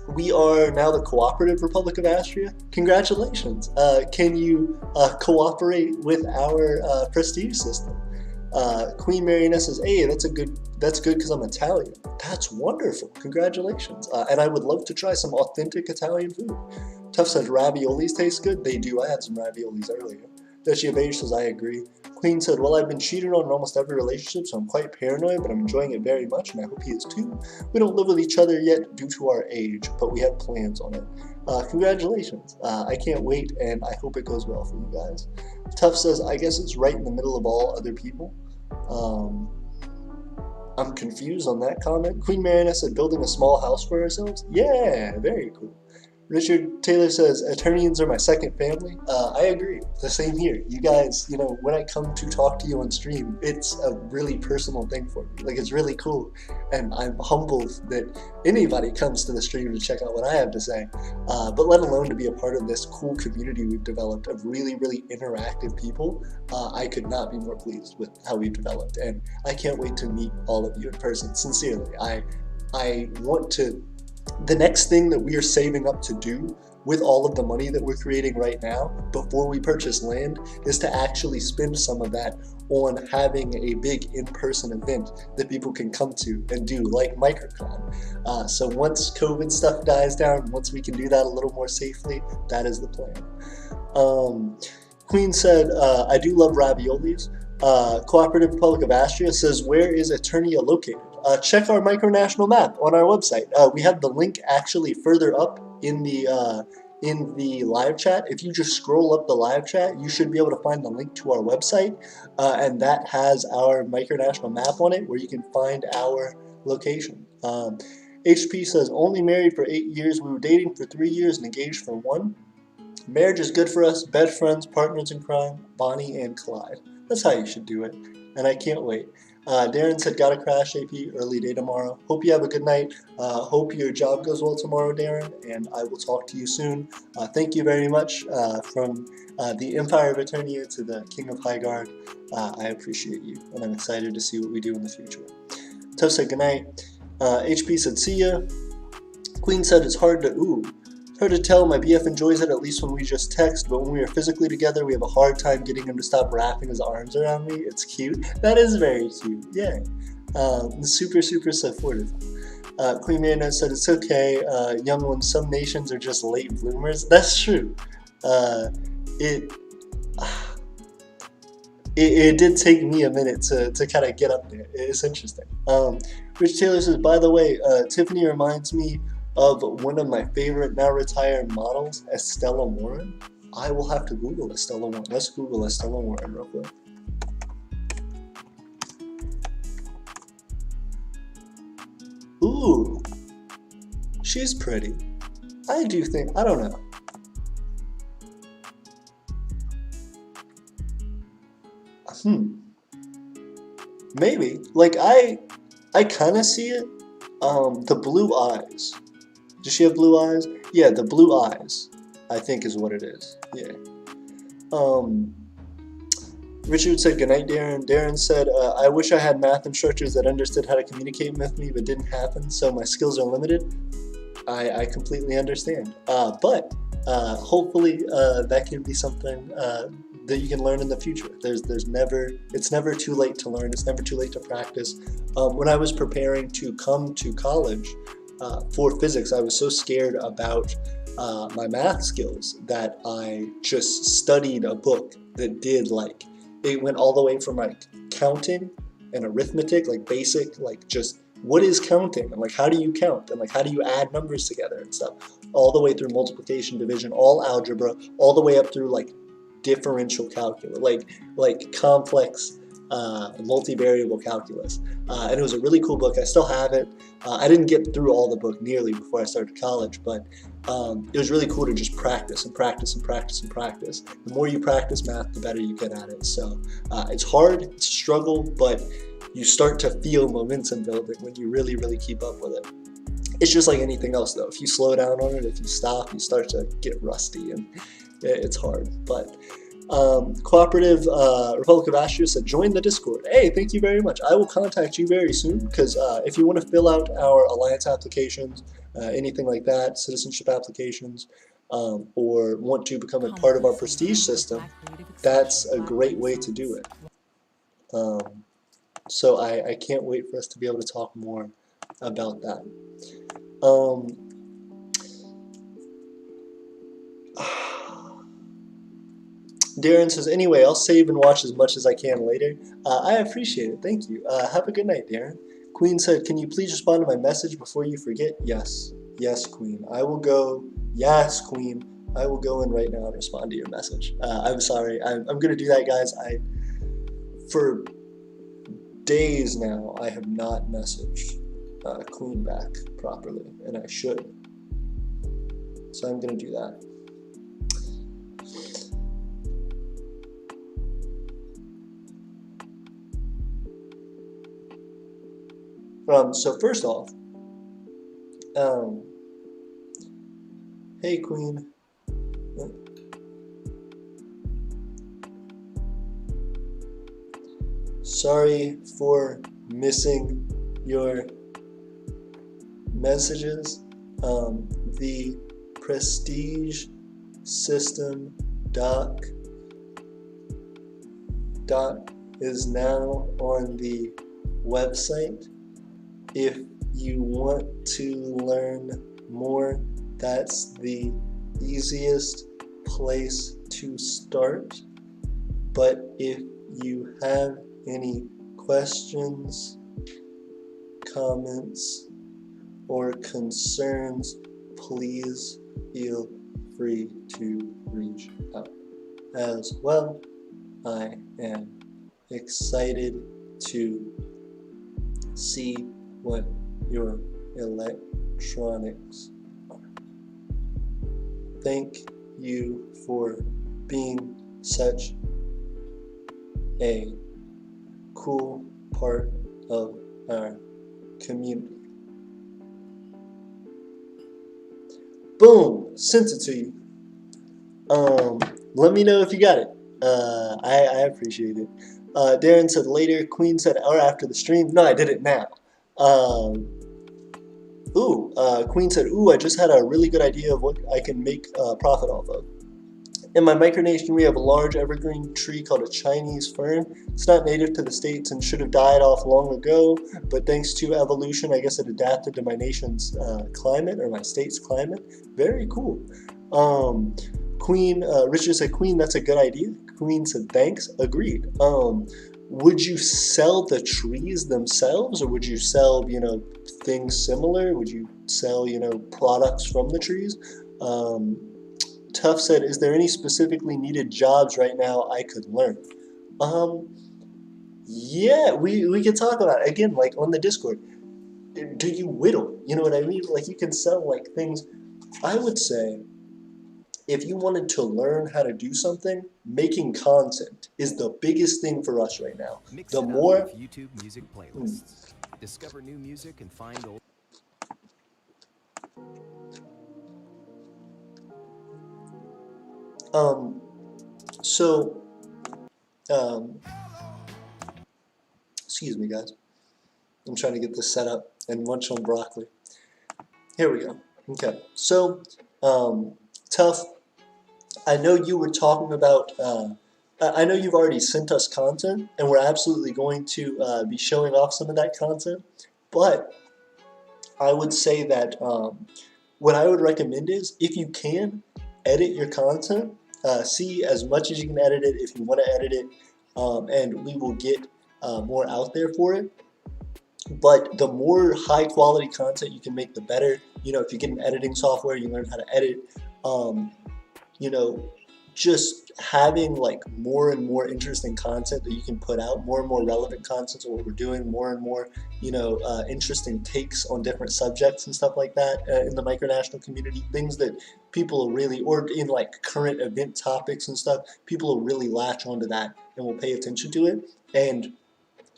we are now the Cooperative Republic of Astria. Congratulations. Can you cooperate with our prestige system? Queen Marionette says, hey, that's good because I'm Italian. That's wonderful. Congratulations. And I would love to try some authentic Italian food. Tough says, raviolis taste good. They do. I had some raviolis earlier. Dutchie Beige says, I agree. Queen said, well, I've been cheated on in almost every relationship, so I'm quite paranoid, but I'm enjoying it very much, and I hope he is too. We don't live with each other yet due to our age, but we have plans on it. Congratulations. I can't wait, and I hope it goes well for you guys. Tough says, I guess it's right in the middle of all other people. I'm confused on that comment. Queen Marionette said, building a small house for ourselves? Yeah, very cool. Richard Taylor says, Aeternians are my second family. I agree. The same here. You guys, you know, when I come to talk to you on stream, it's a really personal thing for me. Like, it's really cool. And I'm humbled that anybody comes to the stream to check out what I have to say. But let alone to be a part of this cool community we've developed of really, really interactive people. I could not be more pleased with how we've developed. And I can't wait to meet all of you in person. Sincerely, I want to... The next thing that we are saving up to do with all of the money that we're creating right now before we purchase land is to actually spend some of that on having a big in-person event that people can come to and do, like Micron. So once COVID stuff dies down, once we can do that a little more safely, that is the plan. Queen said, I do love raviolis. Cooperative Republic of Astria says, where is Aeternia located? Check our micronational map on our website. We have the link actually further up in the live chat. If you just scroll up the live chat, you should be able to find the link to our website, and that has our micronational map on it where you can find our location. HP says, only married for 8 years. We were dating for 3 years and engaged for 1. Marriage is good for us. Best friends, partners in crime, Bonnie and Clyde. That's how you should do it, and I can't wait. Darren said, gotta crash, AP, early day tomorrow. Hope you have a good night. Hope your job goes well tomorrow, Darren, and I will talk to you soon. Thank you very much from the Empire of Aeternia to the King of Highguard. I appreciate you, and I'm excited to see what we do in the future. Tough said, good night. HP said, see ya. Queen said, it's hard to tell. My BF enjoys it, at least when we just text, but when we are physically together, we have a hard time getting him to stop wrapping his arms around me. It's cute. That is very cute. Yeah. Super, super supportive. Queen Marionette said, it's okay, young ones, some nations are just late bloomers. That's true. It did take me a minute to kind of get up there. It's interesting. Rich Taylor says, by the way, Tiffany reminds me of one of my favorite now retired models, Estella Warren. I will have to Google Estella Warren. Let's Google Estella Warren real quick. Ooh, she's pretty. I do think, I don't know. Maybe. Like, I kind of see it. The blue eyes. Does she have blue eyes? Yeah, the blue eyes, I think is what it is. Yeah. Richard said, good night, Darren. Darren said, I wish I had math instructors that understood how to communicate with me, but didn't happen, so my skills are limited. I completely understand. But hopefully that can be something that you can learn in the future. It's never too late to learn. It's never too late to practice. When I was preparing to come to college for physics, I was so scared about my math skills that I just studied a book that did like, it went all the way from like counting and arithmetic, like basic, like just what is counting and like how do you count and like how do you add numbers together and stuff, all the way through multiplication, division, all algebra, all the way up through like differential calculus, like complex multivariable calculus, and it was a really cool book. I still have it. I didn't get through all the book nearly before I started college, but it was really cool to just practice and practice and practice and practice. The more you practice math, the better you get at it. So it's hard, it's a struggle, but you start to feel momentum building when you really, really keep up with it. It's just like anything else though. If you slow down on it, if you stop, you start to get rusty and it's hard. But Cooperative Republic of Astria said, join the Discord. Hey, thank you very much. I will contact you very soon because if you want to fill out our alliance applications, anything like that, citizenship applications, or want to become a part of our prestige system, that's a great way to do it. So I can't wait for us to be able to talk more about that. Darren says, anyway, I'll save and watch as much as I can later. I appreciate it. Thank you. Have a good night, Darren. Queen said, can you please respond to my message before you forget? Yes. Yes, Queen. I will go. Yes, Queen. I will go in right now and respond to your message. I'm sorry. I'm going to do that, guys. For days now, I have not messaged Queen back properly, and I should. So I'm going to do that. So first off, hey Queen, sorry for missing your messages. The Prestige System doc is now on the website. If you want to learn more, that's the easiest place to start. But if you have any questions, comments, or concerns, please feel free to reach out. As well, I am excited to see what your electronics are. Thank you for being such a cool part of our community. Boom! Sent it to you. Let me know if you got it. I appreciate it. Darren said later. Queen said or after the stream. No, I did it now. Queen said, ooh, I just had a really good idea of what I can make profit off of. In my Micronation, we have a large evergreen tree called a Chinese fern. It's not native to the States and should have died off long ago, but thanks to evolution, I guess it adapted to my nation's climate, or my state's climate. Very cool. Richard said, Queen, that's a good idea. Queen said, thanks. Agreed. Would you sell the trees themselves, or would you sell, things similar? Would you sell, products from the trees? Tuff said, is there any specifically needed jobs right now I could learn? Yeah, we could talk about it. Again, like on the Discord. do you whittle? You know what I mean? Like, you can sell like things. I would say if you wanted to learn how to do something, making content is the biggest thing for us right now. Mix The it up more with YouTube music playlists. Discover new music and find old. so excuse me, guys. I'm trying to get this set up and munch on broccoli. Here we go. Okay, so Tough, I know you were talking about, I know you've already sent us content, and we're absolutely going to be showing off some of that content, but I would say that what I would recommend is, if you can, edit your content, see as much as you can edit it if you want to edit it, and we will get more out there for it. But the more high quality content you can make, the better. You know, if you get an editing software, you learn how to edit. You know, just having like more and more interesting content that you can put out, more and more relevant content to what we're doing, more and more, you know, interesting takes on different subjects and stuff like that in the micronational community, things that people will really, or in like current event topics and stuff, people will really latch onto that and will pay attention to it. And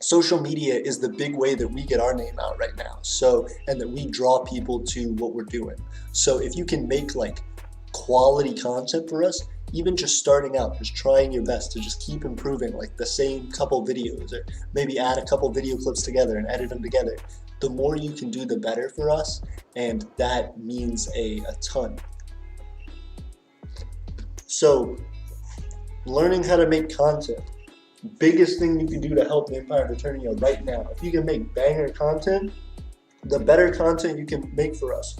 social media is the big way that we get our name out right now. So, and that we draw people to what we're doing. So if you can make like quality content for us, even just starting out, just trying your best to just keep improving like the same couple videos, or maybe add a couple video clips together and edit them together, the more you can do, the better for us, and that means a ton. So learning how to make content, biggest thing you can do to help the Empire of Aeternia right now. If you can make banger content, the better content you can make for us,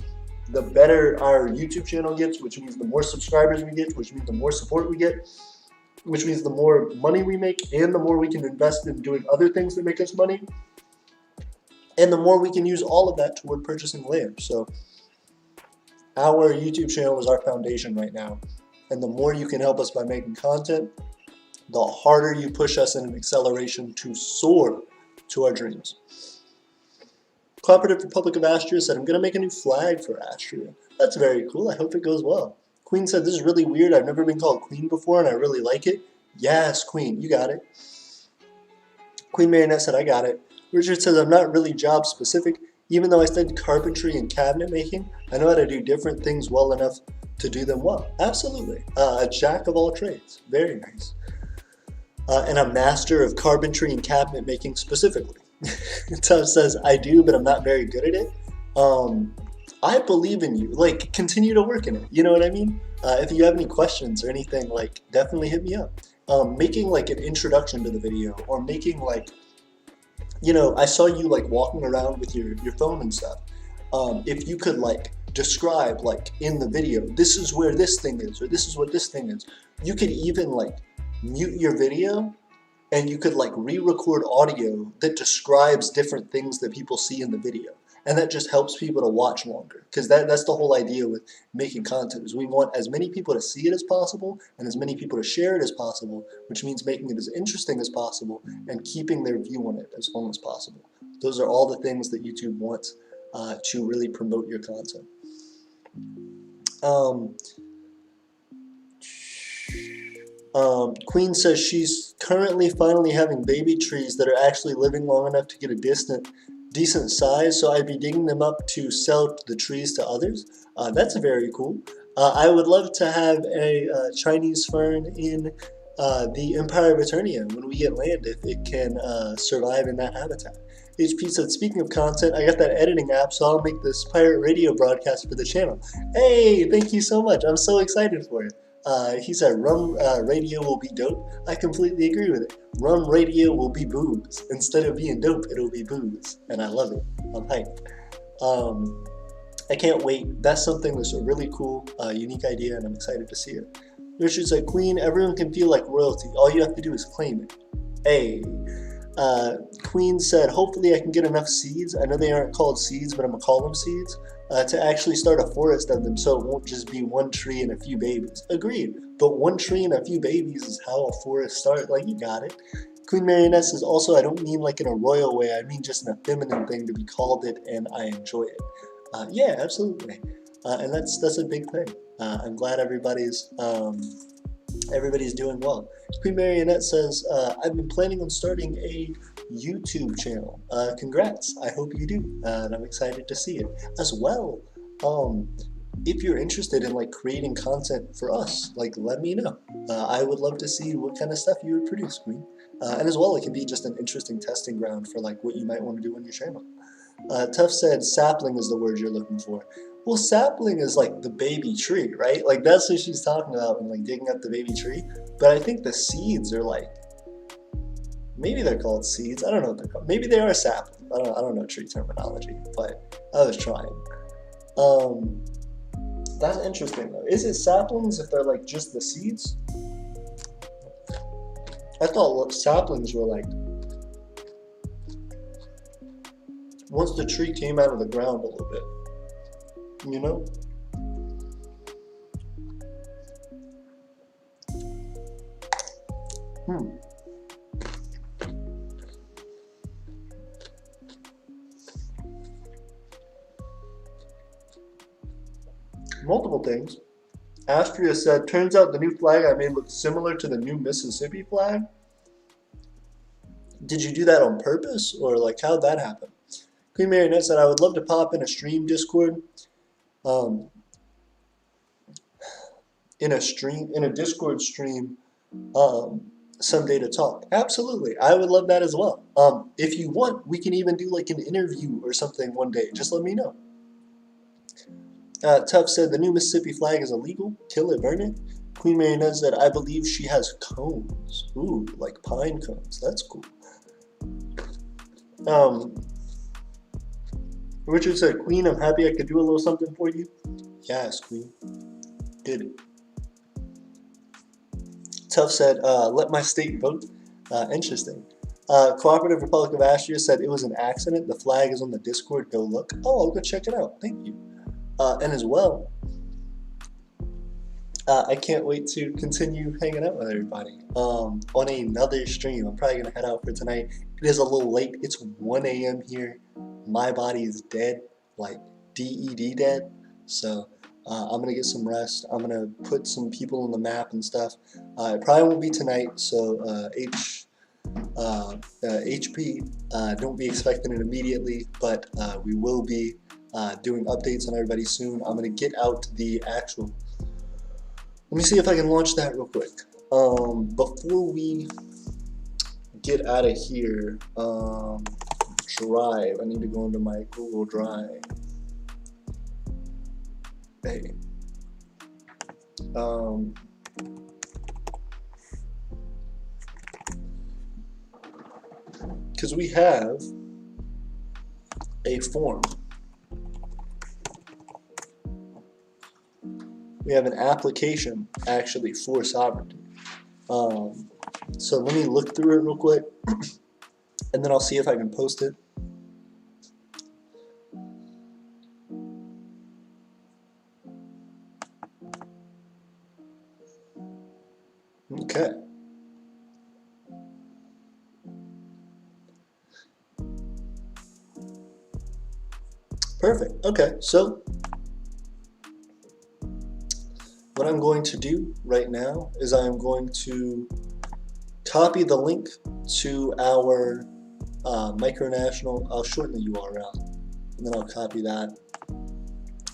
the better our YouTube channel gets, which means the more subscribers we get, which means the more support we get, which means the more money we make, and the more we can invest in doing other things that make us money, and the more we can use all of that toward purchasing land. So our YouTube channel is our foundation right now, and the more you can help us by making content, the harder you push us in an acceleration to soar to our dreams. Cooperative Republic of Astria said, I'm going to make a new flag for Astria. That's very cool. I hope it goes well. Queen said, this is really weird. I've never been called Queen before, and I really like it. Yes, Queen, you got it. Queen Marionette said, I got it. Richard says, I'm not really job specific. Even though I studied carpentry and cabinet making, I know how to do different things well enough to do them well. Absolutely. A jack of all trades. Very nice. And a master of carpentry and cabinet making specifically. Tuff says, I do, but I'm not very good at it. I believe in you. Like, continue to work in it. You know what I mean? If you have any questions or anything, like, definitely hit me up. Making, like, an introduction to the video, or making, like, you know, I saw you, like, walking around with your phone and stuff. If you could, like, describe, like, in the video, this is where this thing is, or this is what this thing is. You could even, like, mute your video, and you could like re-record audio that describes different things that people see in the video, and that just helps people to watch longer, because that's the whole idea with making content, is we want as many people to see it as possible and as many people to share it as possible, which means making it as interesting as possible and keeping their view on it as long as possible. Those are all the things that YouTube wants to really promote your content. Queen says she's currently finally having baby trees that are actually living long enough to get a decent size, so I'd be digging them up to sell the trees to others. That's very cool. I would love to have a Chinese fern in the Empire of Aeternia when we get land, if it can survive in that habitat. HP said, speaking of content, I got that editing app, so I'll make this pirate radio broadcast for the channel. Hey, thank you so much. I'm so excited for it. He said, rum radio will be dope. I completely agree with it. Rum radio will be booze. Instead of being dope, it'll be booze. And I love it. I'm hyped. I can't wait. That's something that's a really cool, unique idea, and I'm excited to see it. Richard said, Queen, everyone can feel like royalty. All you have to do is claim it. Hey. Queen said, hopefully I can get enough seeds. I know they aren't called seeds, but I'm going to call them seeds. To actually start a forest of them, so it won't just be one tree and a few babies. Agreed. But one tree and a few babies is how a forest starts. Like, you got it. Queen Marionette says, also, I don't mean like in a royal way, I mean just in a feminine thing to be called it, and I enjoy it. Yeah, absolutely. And that's a big thing. I'm glad everybody's doing well. Queen Marionette says, I've been planning on starting a YouTube channel. Congrats, I hope you do, and I'm excited to see it. As well, if you're interested in like creating content for us, like let me know. I would love to see what kind of stuff you would produce, Queen. And as well, it can be just an interesting testing ground for like what you might want to do on your channel. Tuff said sapling is the word you're looking for. Well, sapling is like the baby tree, right? Like that's what she's talking about when like digging up the baby tree. But I think the seeds are like, maybe they're called seeds. I don't know what they're called. Maybe they are saplings. I don't know tree terminology, but I was trying. That's interesting though. Is it saplings if they're like just the seeds? I thought saplings were like once the tree came out of the ground a little bit, you know? Multiple things. Astria said, turns out the new flag I made looks similar to the new Mississippi flag. Did you do that on purpose, or like how'd that happen? Queen Marionette said, I would love to pop in a stream Discord. In a Discord stream someday to talk. Absolutely. I would love that as well. If you want, we can even do like an interview or something one day. Just let me know. Tuff said, the new Mississippi flag is illegal. Kill it, burn it. Queen Marionette said, I believe she has cones. Ooh, like pine cones. That's cool. Richard said, Queen, I'm happy I could do a little something for you. Yes, Queen. Did it. Tuff said, let my state vote. Interesting. Cooperative Republic of Astria said it was an accident. The flag is on the Discord. Go look. Oh, I'll go check it out. Thank you. And as well, I can't wait to continue hanging out with everybody on another stream. I'm probably going to head out for tonight. It is a little late. It's 1 a.m. here. My body is dead, like DED dead. So I'm going to get some rest. I'm going to put some people on the map and stuff. It probably won't be tonight, so HP, don't be expecting it immediately, but we will be doing updates on everybody soon. I'm going to get out the actual... Let me see if I can launch that real quick. Before we get out of here, Drive. I need to go into my Google Drive. Hey. Because we have a form. We have an application actually for sovereignty. So let me look through it real quick, and then I'll see if I can post it. Okay. Perfect. Okay, so what I'm going to do right now is I'm going to copy the link to our Micronational. I'll shorten the URL, and then I'll copy that.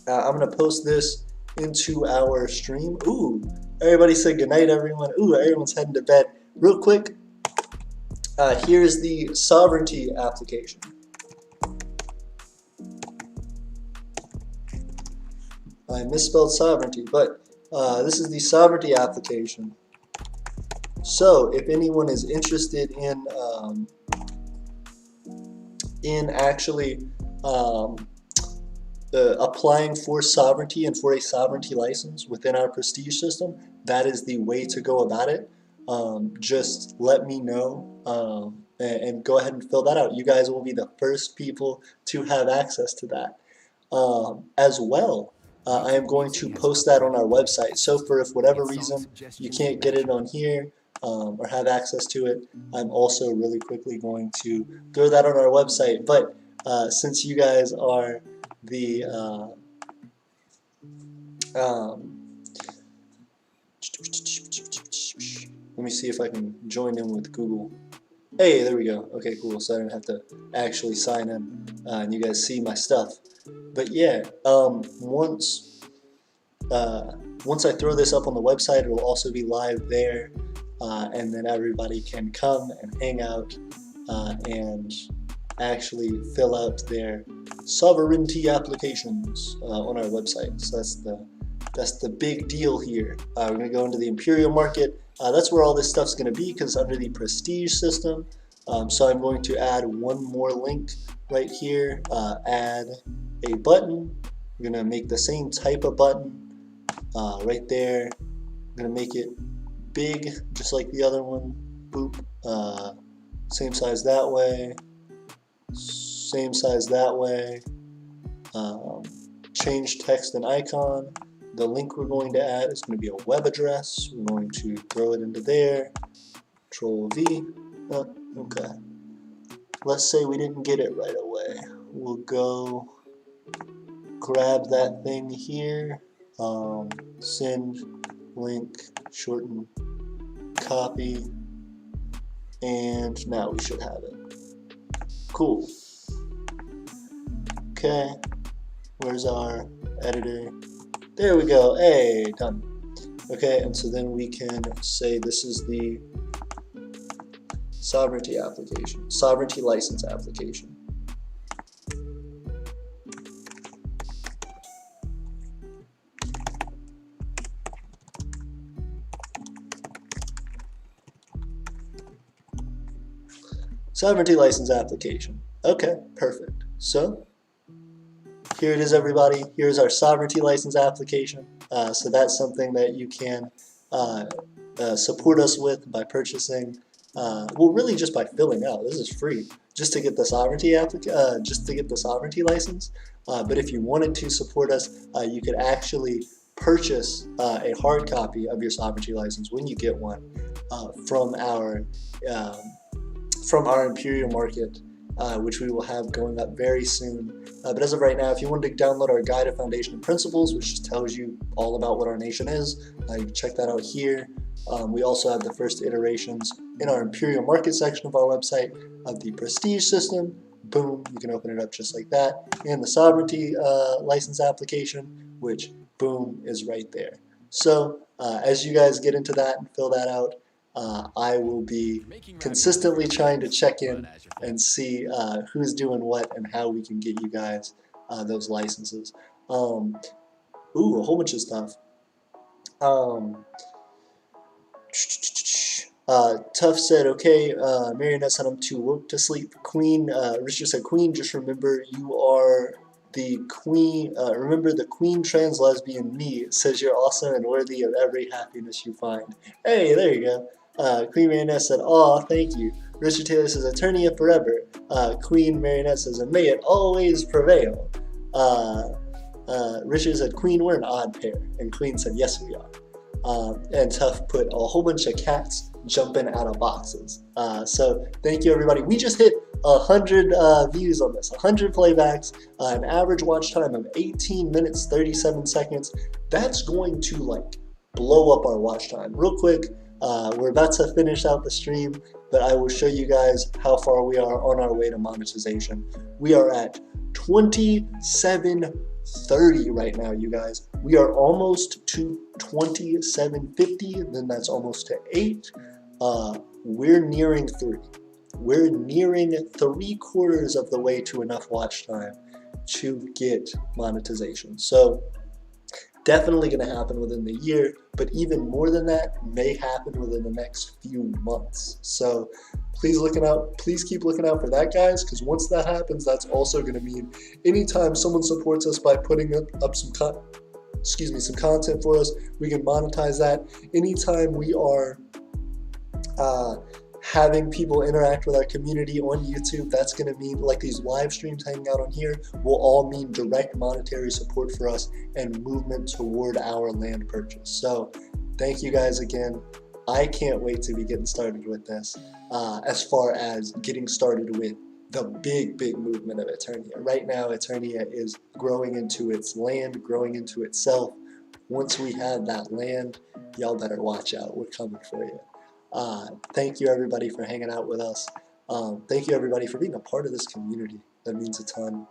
I'm going to post this into our stream. Ooh, everybody say goodnight, everyone. Ooh, everyone's heading to bed. Real quick, here's the sovereignty application. I misspelled sovereignty, but this is the sovereignty application. So if anyone is interested in actually applying for sovereignty and for a sovereignty license within our prestige system, that is the way to go about it. Just let me know and go ahead and fill that out. You guys will be the first people to have access to that. As well, I am going to post that on our website. So for if whatever reason you can't get it on here, or have access to it, I'm also really quickly going to throw that on our website. But since you guys are the let me see if I can join in with Google. Hey, there we go. Okay, cool. So I don't have to actually sign in, and you guys see my stuff. But yeah, once I throw this up on the website, it will also be live there, and then everybody can come and hang out and actually fill out their sovereignty applications on our website. So that's the big deal here. We're going to go into the Imperial market. That's where all this stuff's going to be because under the prestige system. So I'm going to add one more link right here. Add a button. We're going to make the same type of button right there. I'm going to make it big just like the other one. Boop. Same size that way. Same size that way. Change text and icon. The link we're going to add is going to be a web address. We're going to throw it into there. Control V. Okay. Let's say we didn't get it right away. We'll go grab that thing here. Send, link, shorten, copy, and now we should have it. Cool. Okay. Where's our editor? There we go. Hey, done. Okay, and so then we can say this is the sovereignty application, sovereignty license application. Sovereignty license application. Okay, perfect. So here it is, everybody. Here's our sovereignty license application. So that's something that you can support us with by purchasing. Well, really just by filling out. This is free, just to get the sovereignty license. But if you wanted to support us, you could actually purchase a hard copy of your sovereignty license when you get one from our Imperial market, which we will have going up very soon. But as of right now, if you wanted to download our Guide of Foundation and Principles, which just tells you all about what our nation is, you can check that out here. We also have the first iterations in our Imperial market section of our website of the prestige system. Boom, you can open it up just like that. And the sovereignty license application, which boom is right there. So as you guys get into that and fill that out, I will be consistently trying to check in and see who's doing what and how we can get you guys those licenses. Ooh, a whole bunch of stuff. Tough said, okay, Marionette said I'm too woke to sleep. Queen, Richard said, Queen, just remember you are the queen, remember the queen trans lesbian me says you're awesome and worthy of every happiness you find. Hey, there you go. Queen Marionette said, aw, thank you. Richard Taylor says, Aeternia forever. Queen Marionette says, and may it always prevail. Richard said, Queen, we're an odd pair. And Queen said, yes, we are. And Tough put a whole bunch of cats jumping out of boxes. So thank you, everybody. We just hit 100 views on this, 100 playbacks, an average watch time of 18 minutes, 37 seconds. That's going to like blow up our watch time. Real quick, we're about to finish out the stream, but I will show you guys how far we are on our way to monetization. We are at 27:30 right now, you guys. We are almost to 27:50, then that's almost to 8. We're nearing 3. We're nearing 3/4 of the way to enough watch time to get monetization. So definitely going to happen within the year, but even more than that may happen within the next few months. So please keep looking out for that, guys, because once that happens, that's also going to mean anytime someone supports us by putting up some content for us, we can monetize that. Anytime we are having people interact with our community on YouTube, that's going to mean, like these live streams hanging out on here, will all mean direct monetary support for us and movement toward our land purchase. So thank you guys again. I can't wait to be getting started with this as far as getting started with the big movement of Aeternia. Right now, Aeternia is growing into its land, growing into itself. Once we have that land, y'all better watch out. We're coming for you. Thank you, everybody, for hanging out with us. Thank you, everybody, for being a part of this community. That means a ton.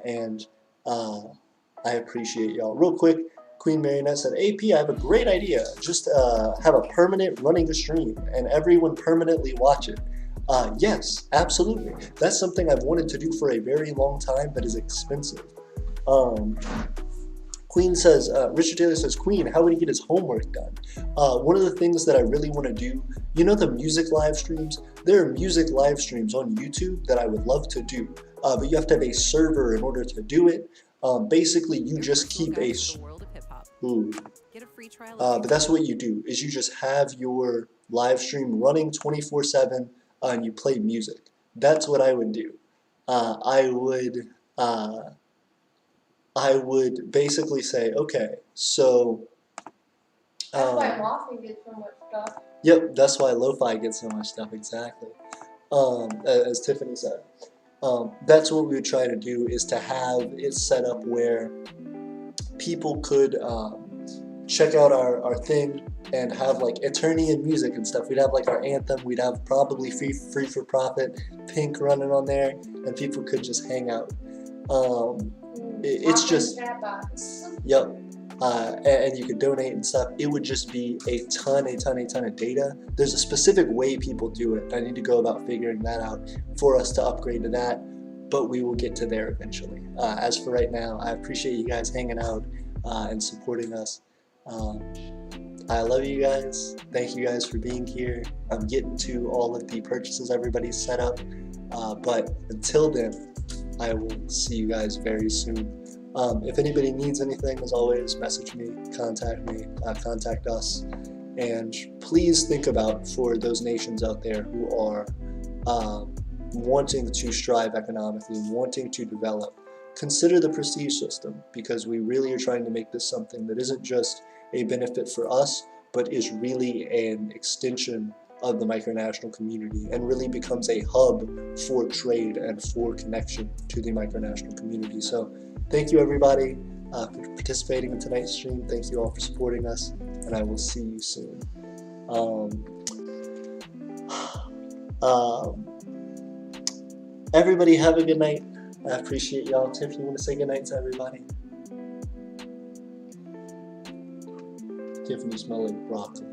And I appreciate y'all. Real quick, Queen Marionette said, AP, I have a great idea. Just have a permanent running the stream and everyone permanently watch it. Yes, absolutely. That's something I've wanted to do for a very long time, but is expensive. Queen says, Richard Taylor says, Queen, how would he get his homework done? One of the things that I really want to do, you know the music live streams? There are music live streams on YouTube that I would love to do, but you have to have a server in order to do it. Basically, you just keep a... Ooh. But that's what you do, is you just have your live stream running 24/7 and you play music. That's what I would do. I would basically say, okay, so... That's why Lo-Fi gets so much stuff. Yep, that's why Lo-Fi gets so much stuff, exactly. As Tiffany said. That's what we would try to do, is to have it set up where people could check out our thing and have like Aeternia music and stuff. We'd have like our anthem, we'd have probably free for profit, Pink running on there, and people could just hang out. It's just, yep, and you could donate and stuff. It would just be a ton of data. There's a specific way people do it. I need to go about figuring that out for us to upgrade to that, but we will get to there eventually. As for right now, I appreciate you guys hanging out and supporting us. I love you guys. Thank you guys for being here. I'm getting to all of the purchases everybody's set up, but until then, I will see you guys very soon. If anybody needs anything, as always, message me, contact us, and please think about, for those nations out there who are wanting to strive economically, wanting to develop, consider the prestige system, because we really are trying to make this something that isn't just a benefit for us, but is really an extension of the micronational community and really becomes a hub for trade and for connection to the micronational community. So thank you, everybody, for participating in tonight's stream. Thank you all for supporting us, and I will see you soon. Everybody have a good night. I appreciate y'all. Tiff, you want to say good night to everybody? Tiffany smell like broccoli.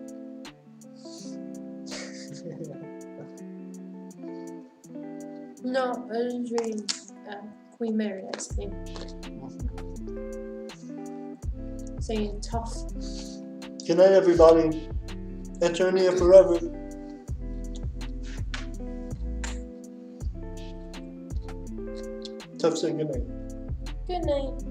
No, I was reading Queen Marionette's thing. Saying tough. Good night, everybody. Aeternia forever. Tough, say good night. Good night.